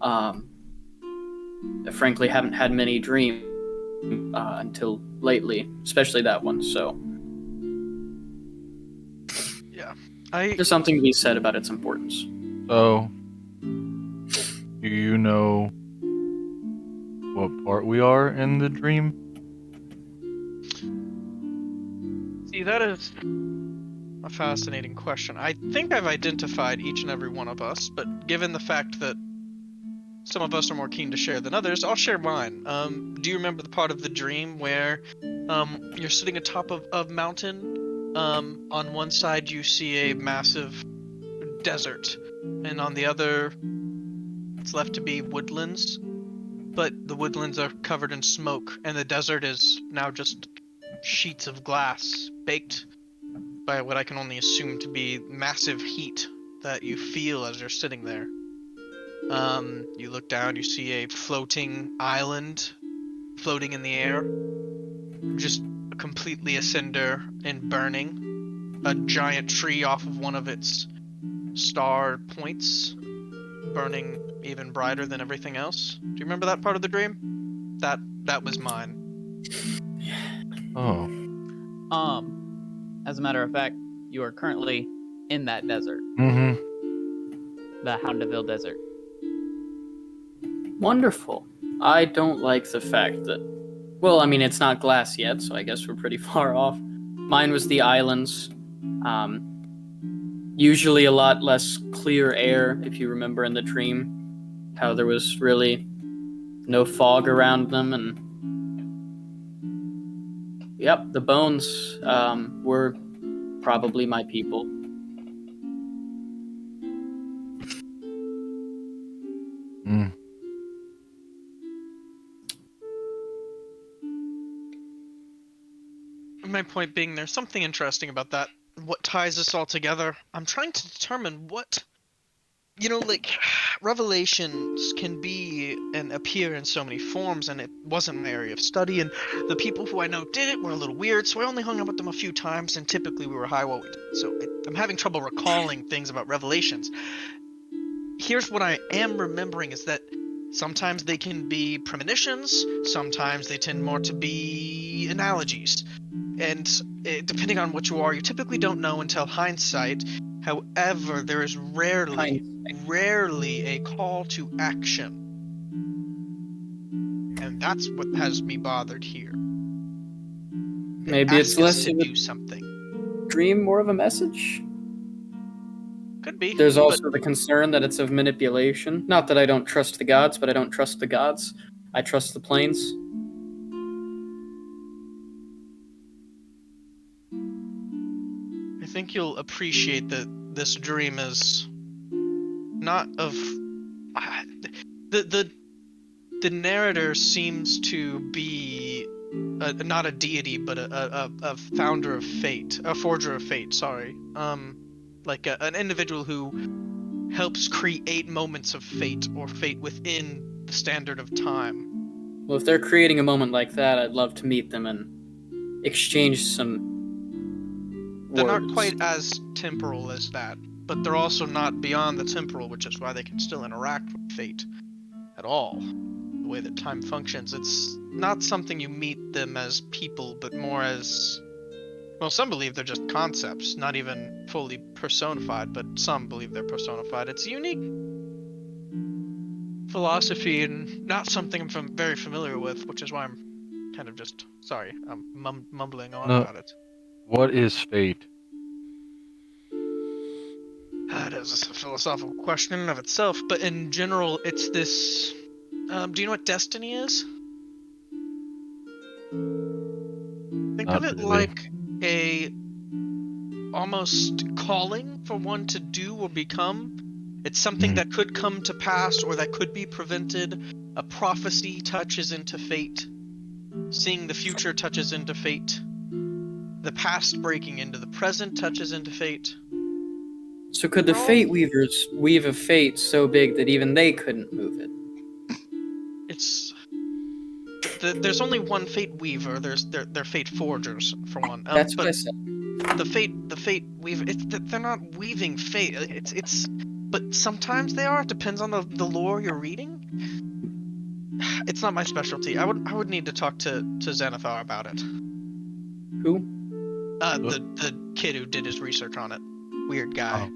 B: I frankly haven't had many dreams. until lately, especially that one. So
A: Yeah.
B: there's something to be said about its importance.
D: So, do you know what part we are in the dream?
A: See, that is a fascinating question. I think I've identified each and every one of us, but given the fact that some of us are more keen to share than others, I'll share mine. Do you remember the part of the dream where you're sitting atop of a mountain? On one side you see a massive desert, and on the other it's left to be woodlands, but the woodlands are covered in smoke, and the desert is now just sheets of glass baked by what I can only assume to be massive heat that you feel as you're sitting there. You look down, you see a floating island floating in the air, just completely a cinder and burning. A giant tree off of one of its star points, burning even brighter than everything else. Do you remember that part of the dream? That was mine.
D: Oh.
E: As a matter of fact, you are currently in that desert,
D: Mm-hmm.
E: the Houndeville Desert.
B: Wonderful. I don't like the fact that, well, I mean, it's not glass yet, so I guess we're pretty far off. Mine was the islands. Usually a lot less clear air, if you remember in the dream, how there was really no fog around them, and yep, the bones were probably my people.
D: Mm.
A: My point being, there's something interesting about that. What ties us all together? I'm trying to determine what, like, revelations can be and appear in so many forms, and it wasn't my area of study, and the people who I know did it were a little weird, so I only hung out with them a few times, and typically we were high while we did it. So I'm having trouble recalling things about revelations. Here's what I am remembering is that sometimes they can be premonitions, sometimes they tend more to be analogies. And depending on what you are, you typically don't know until hindsight. However, there is rarely a call to action. And that's what has me bothered here.
B: Maybe it's
A: Ask us
B: less
A: to
B: of a
A: do something.
B: dream, more of a message.
A: Could be.
B: There's also
A: but
B: the concern that it's of manipulation. Not that I don't trust the gods, but I don't trust the gods. I trust the planes.
A: I think you'll appreciate that this dream is not of the narrator seems to be not a deity, but a founder of fate, a forger of fate. Sorry, like an individual who helps create moments of fate or fate within the standard of time.
B: Well, if they're creating a moment like that, I'd love to meet them and exchange some
A: They're
B: words.
A: not quite as temporal as that, but they're also not beyond the temporal, which is why they can still interact with fate at all. The way that time functions, it's not something you meet them as people, but more as, well, some believe they're just concepts, not even fully personified, but some believe they're personified. It's a unique philosophy and not something I'm very familiar with, which is why I'm kind of just, sorry, I'm mumbling on
D: No.
A: about it.
D: What is fate?
A: That is a philosophical question in of itself, but in general, it's this. Do you know what destiny is? Think
D: Not
A: of it
D: really.
A: like a almost calling for one to do or become. It's something that could come to pass or that could be prevented. A prophecy touches into fate. Seeing the future touches into fate. The past breaking into the present touches into fate.
B: So could the Fate Weavers weave a fate so big that even they couldn't move it?
A: It's there's only one fate weaver. They're fate forgers for one.
B: That's what
A: But
B: I said.
A: the fate weaver. They're not weaving fate. But sometimes they are. It depends on the lore you're reading. It's not my specialty. I would need to talk to Xanathar about it.
B: Who?
A: The kid who did his research on it. Weird guy.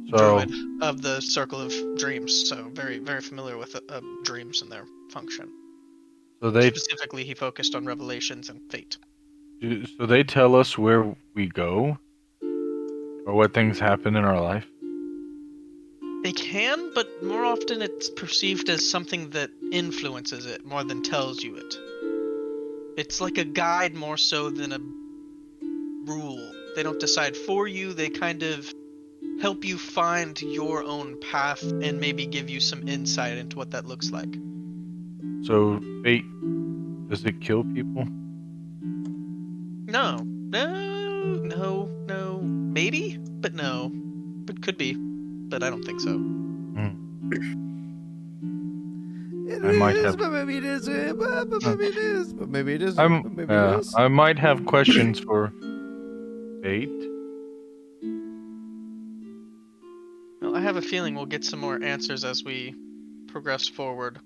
D: So
A: Druid of the Circle of Dreams. So very, very familiar with dreams and their function.
D: so they
A: Specifically, he focused on revelations and fate.
D: so they tell us where we go, or what things happen in our life.
A: They can, but more often it's perceived as something that influences it more than tells you it. It's like a guide more so than a rule. They don't decide for you, they kind of help you find your own path and maybe give you some insight into what that looks like.
D: So fate, does it kill people?
A: No. Maybe? But no. But could be. But I don't think so.
D: I might have.
C: But maybe it isn't. But maybe it is. But maybe it isn't. But maybe it is.
D: I might have questions for fate.
A: Well, I have a feeling we'll get some more answers as we progress forward.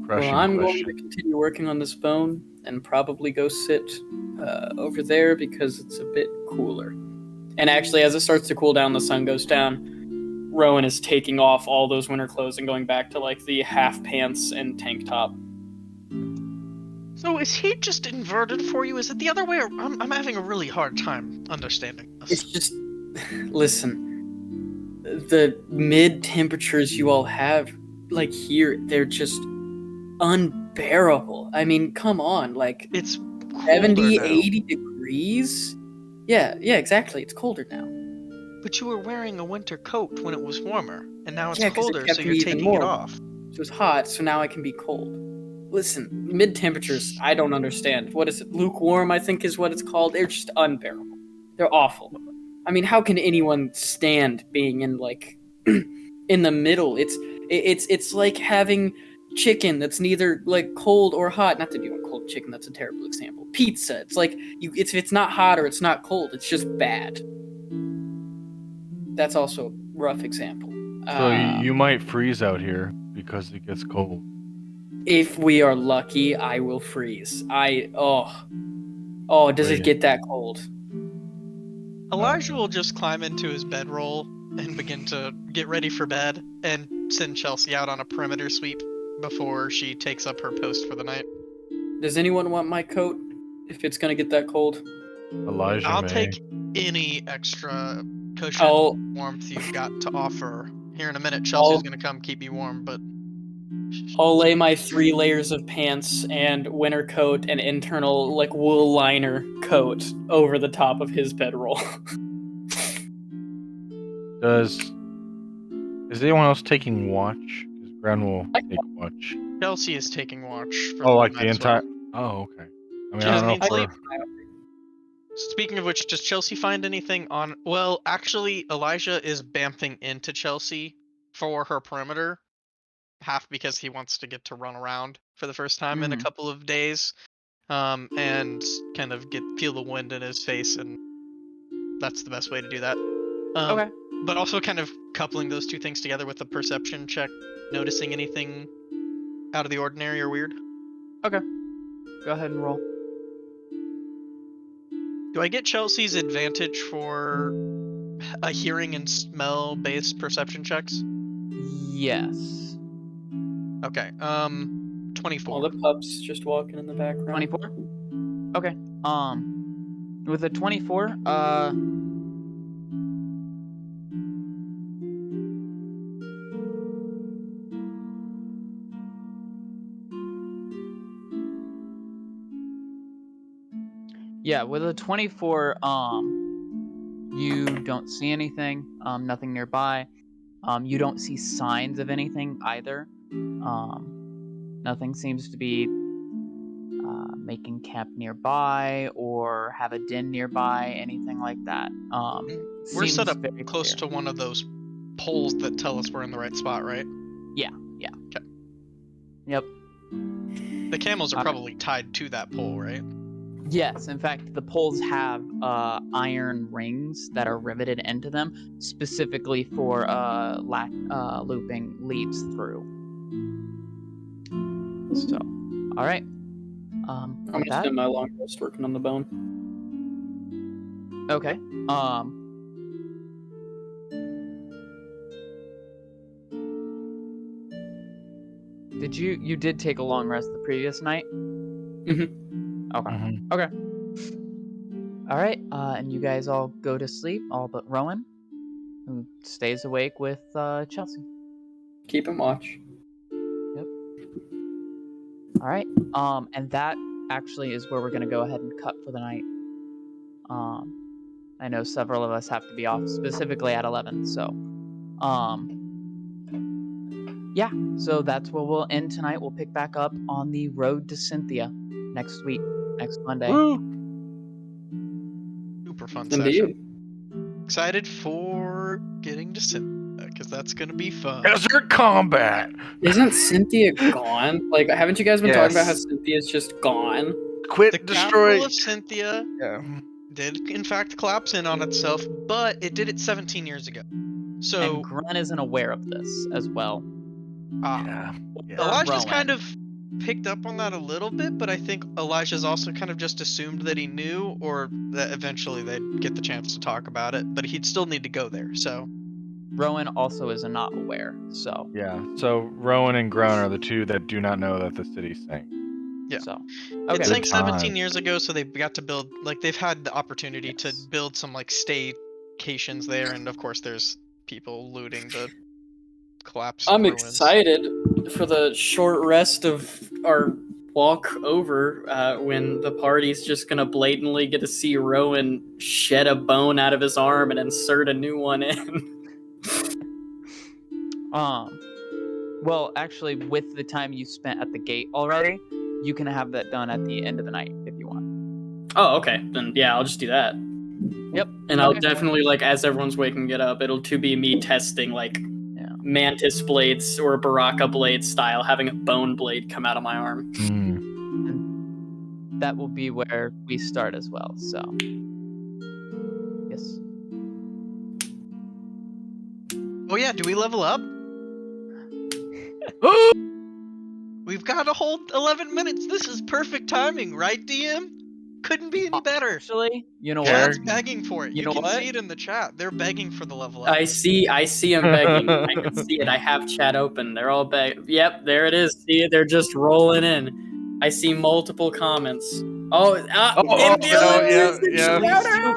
B: Well, I'm going to continue working on this bone and probably go sit over there because it's a bit cooler. And actually, as it starts to cool down, the sun goes down. Rowan is taking off all those winter clothes and going back to like the half pants and tank top.
A: So is he just inverted for you? Is it the other way? I'm having a really hard time understanding this.
B: It's just, listen, the mid temperatures you all have, like here, they're just unbearable. I mean, come on, like
A: It's
B: 70,
A: now.
B: 80 degrees? Yeah, exactly. It's colder now.
A: But you were wearing a winter coat when it was warmer, and now it's
B: 'cause it
A: colder,
B: kept
A: so
B: me
A: you're
B: even
A: taking
B: more
A: it off.
B: It was hot, so now I can be cold. Listen, mid temperatures, I don't understand. What is it? Lukewarm, I think is what it's called. They're just unbearable. They're awful. I mean, how can anyone stand being in like in the middle? It's like having chicken that's neither like cold or hot. Not that you want cold chicken, that's a terrible example. Pizza, it's like it's not hot or it's not cold, it's just bad. That's also a rough example.
D: So you might freeze out here because it gets cold.
B: If we are lucky, I will freeze. Does it get that cold?
A: Elijah will just climb into his bedroll and begin to get ready for bed and send Chelsea out on a perimeter sweep before she takes up her post for the night.
B: Does anyone want my coat if it's gonna get that cold?
D: Elijah
A: I'll
D: may.
A: take any extra cushion warmth you've got to offer. Here in a minute, Chelsea's gonna come keep you warm, but
B: I'll lay my 3 layers of pants and winter coat and internal like wool liner coat over the top of his bedroll.
D: Is anyone else taking watch? Because Gran will take watch.
A: Chelsea is taking watch. For
D: Like the
A: night as
D: entire.
A: well.
D: Oh, okay. I mean,
A: She
D: I
A: doesn't
D: don't know.
A: need sleep.
D: If
A: Speaking of which, does Chelsea find anything on? Well, actually, Elijah is bamping into Chelsea for her perimeter, half because he wants to get to run around for the first time in a couple of days, and kind of feel the wind in his face, and that's the best way to do that.
E: Okay.
A: But also kind of coupling those two things together with a perception check, noticing anything out of the ordinary or weird.
E: Okay. Go ahead and roll.
A: Do I get Chelsea's advantage for a hearing and smell based perception checks?
E: Yes.
A: Okay. 24.
B: All the pups just walking in the background.
E: 24? Okay. With a 24, yeah, with a 24, you don't see anything, nothing nearby. You don't see signs of anything either. Nothing seems to be making camp nearby or have a den nearby, anything like that.
A: We're set
E: seems
A: up
E: very
A: close
E: clear.
A: to one of those poles that tell us we're in the right spot, right?
E: Yeah.
A: Okay.
E: Yep.
A: The camels are
E: Alright.
A: probably tied to that pole, right?
E: Yes, in fact, the poles have iron rings that are riveted into them specifically for looping leads through. So, all right.
B: I'm
E: With
B: gonna
E: that,
B: spend my long rest working on the bone.
E: okay. You did take a long rest the previous night?
B: Mhm.
E: Okay.
D: Mhm.
E: Okay. All right. And you guys all go to sleep, all but Rowan, who stays awake with Chelsea.
B: Keep him watch.
E: All right. And that actually is where we're gonna go ahead and cut for the night. I know several of us have to be off specifically at 11, so yeah. So that's where we'll end tonight. We'll pick back up on the road to Cynthia next week, next Monday.
D: Woo!
A: Super fun
B: Indeed.
A: session. Excited for getting to Cynthia, because that's going to be fun.
D: Desert combat.
B: Isn't Cynthia gone? Like, haven't you guys been talking about how
D: Yes.
B: Cynthia's just gone?
D: Quit,
A: The
D: destroy.
A: capital of Cynthia
D: Yeah.
A: did, in fact, collapse in on itself, but it did it 17 years ago. So,
E: And Grun isn't aware of this as well.
D: Yeah.
A: Elijah's
E: Rowan.
A: kind of picked up on that a little bit, but I think Elijah's also kind of just assumed that he knew, or that eventually they'd get the chance to talk about it, but he'd still need to go there, so.
E: Rowan also is not aware, so.
D: Yeah. So Rowan and Grun are the two that do not know that the city's sank.
A: Yeah.
E: So.
A: It
E: Okay.
A: sank
D: Good
A: 17
D: times.
A: years ago, so they got to build, like, they've had the opportunity to
E: Yes.
A: build some, like, staycations there, and of course there's people looting the collapsed
B: I'm
A: ruins.
B: excited for the short rest of our walk over when the party's just gonna blatantly get to see Rowan shed a bone out of his arm and insert a new one in.
E: Well, actually, with the time you spent at the gate already, you can have that done at the end of the night if you want.
B: Oh, okay. Then yeah, I'll just do that.
E: Yep.
B: And I'll
E: Okay.
B: definitely, like, as everyone's waking it up, it'll to be me testing, like,
E: Yeah.
B: mantis blades or Baraka blade style, having a bone blade come out of my arm.
E: That will be where we start as well, so. Yes.
A: Oh yeah, do we level up? We've got a whole 11 minutes. This is perfect timing, right, DM? Couldn't be any better.
E: Actually, you know
D: Yeah.
E: what?
A: Chat's begging for it.
E: You
A: You
E: know
A: can
E: what?
A: see it in the chat. They're begging for the level up.
B: I see him begging. I can see it. I have chat open. They're all Yep, there it is. See it? They're just rolling in. I see multiple comments.
D: yeah.
E: Two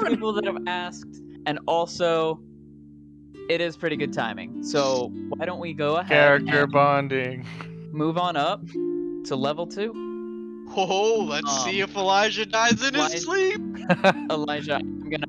E: people that have asked, and also, it is pretty good timing. So why don't we go ahead
D: Character
E: and
D: bonding.
E: move on up to level 2?
A: Oh, let's see if Elijah dies in his
E: Elijah-
A: sleep.
E: Elijah, I'm gonna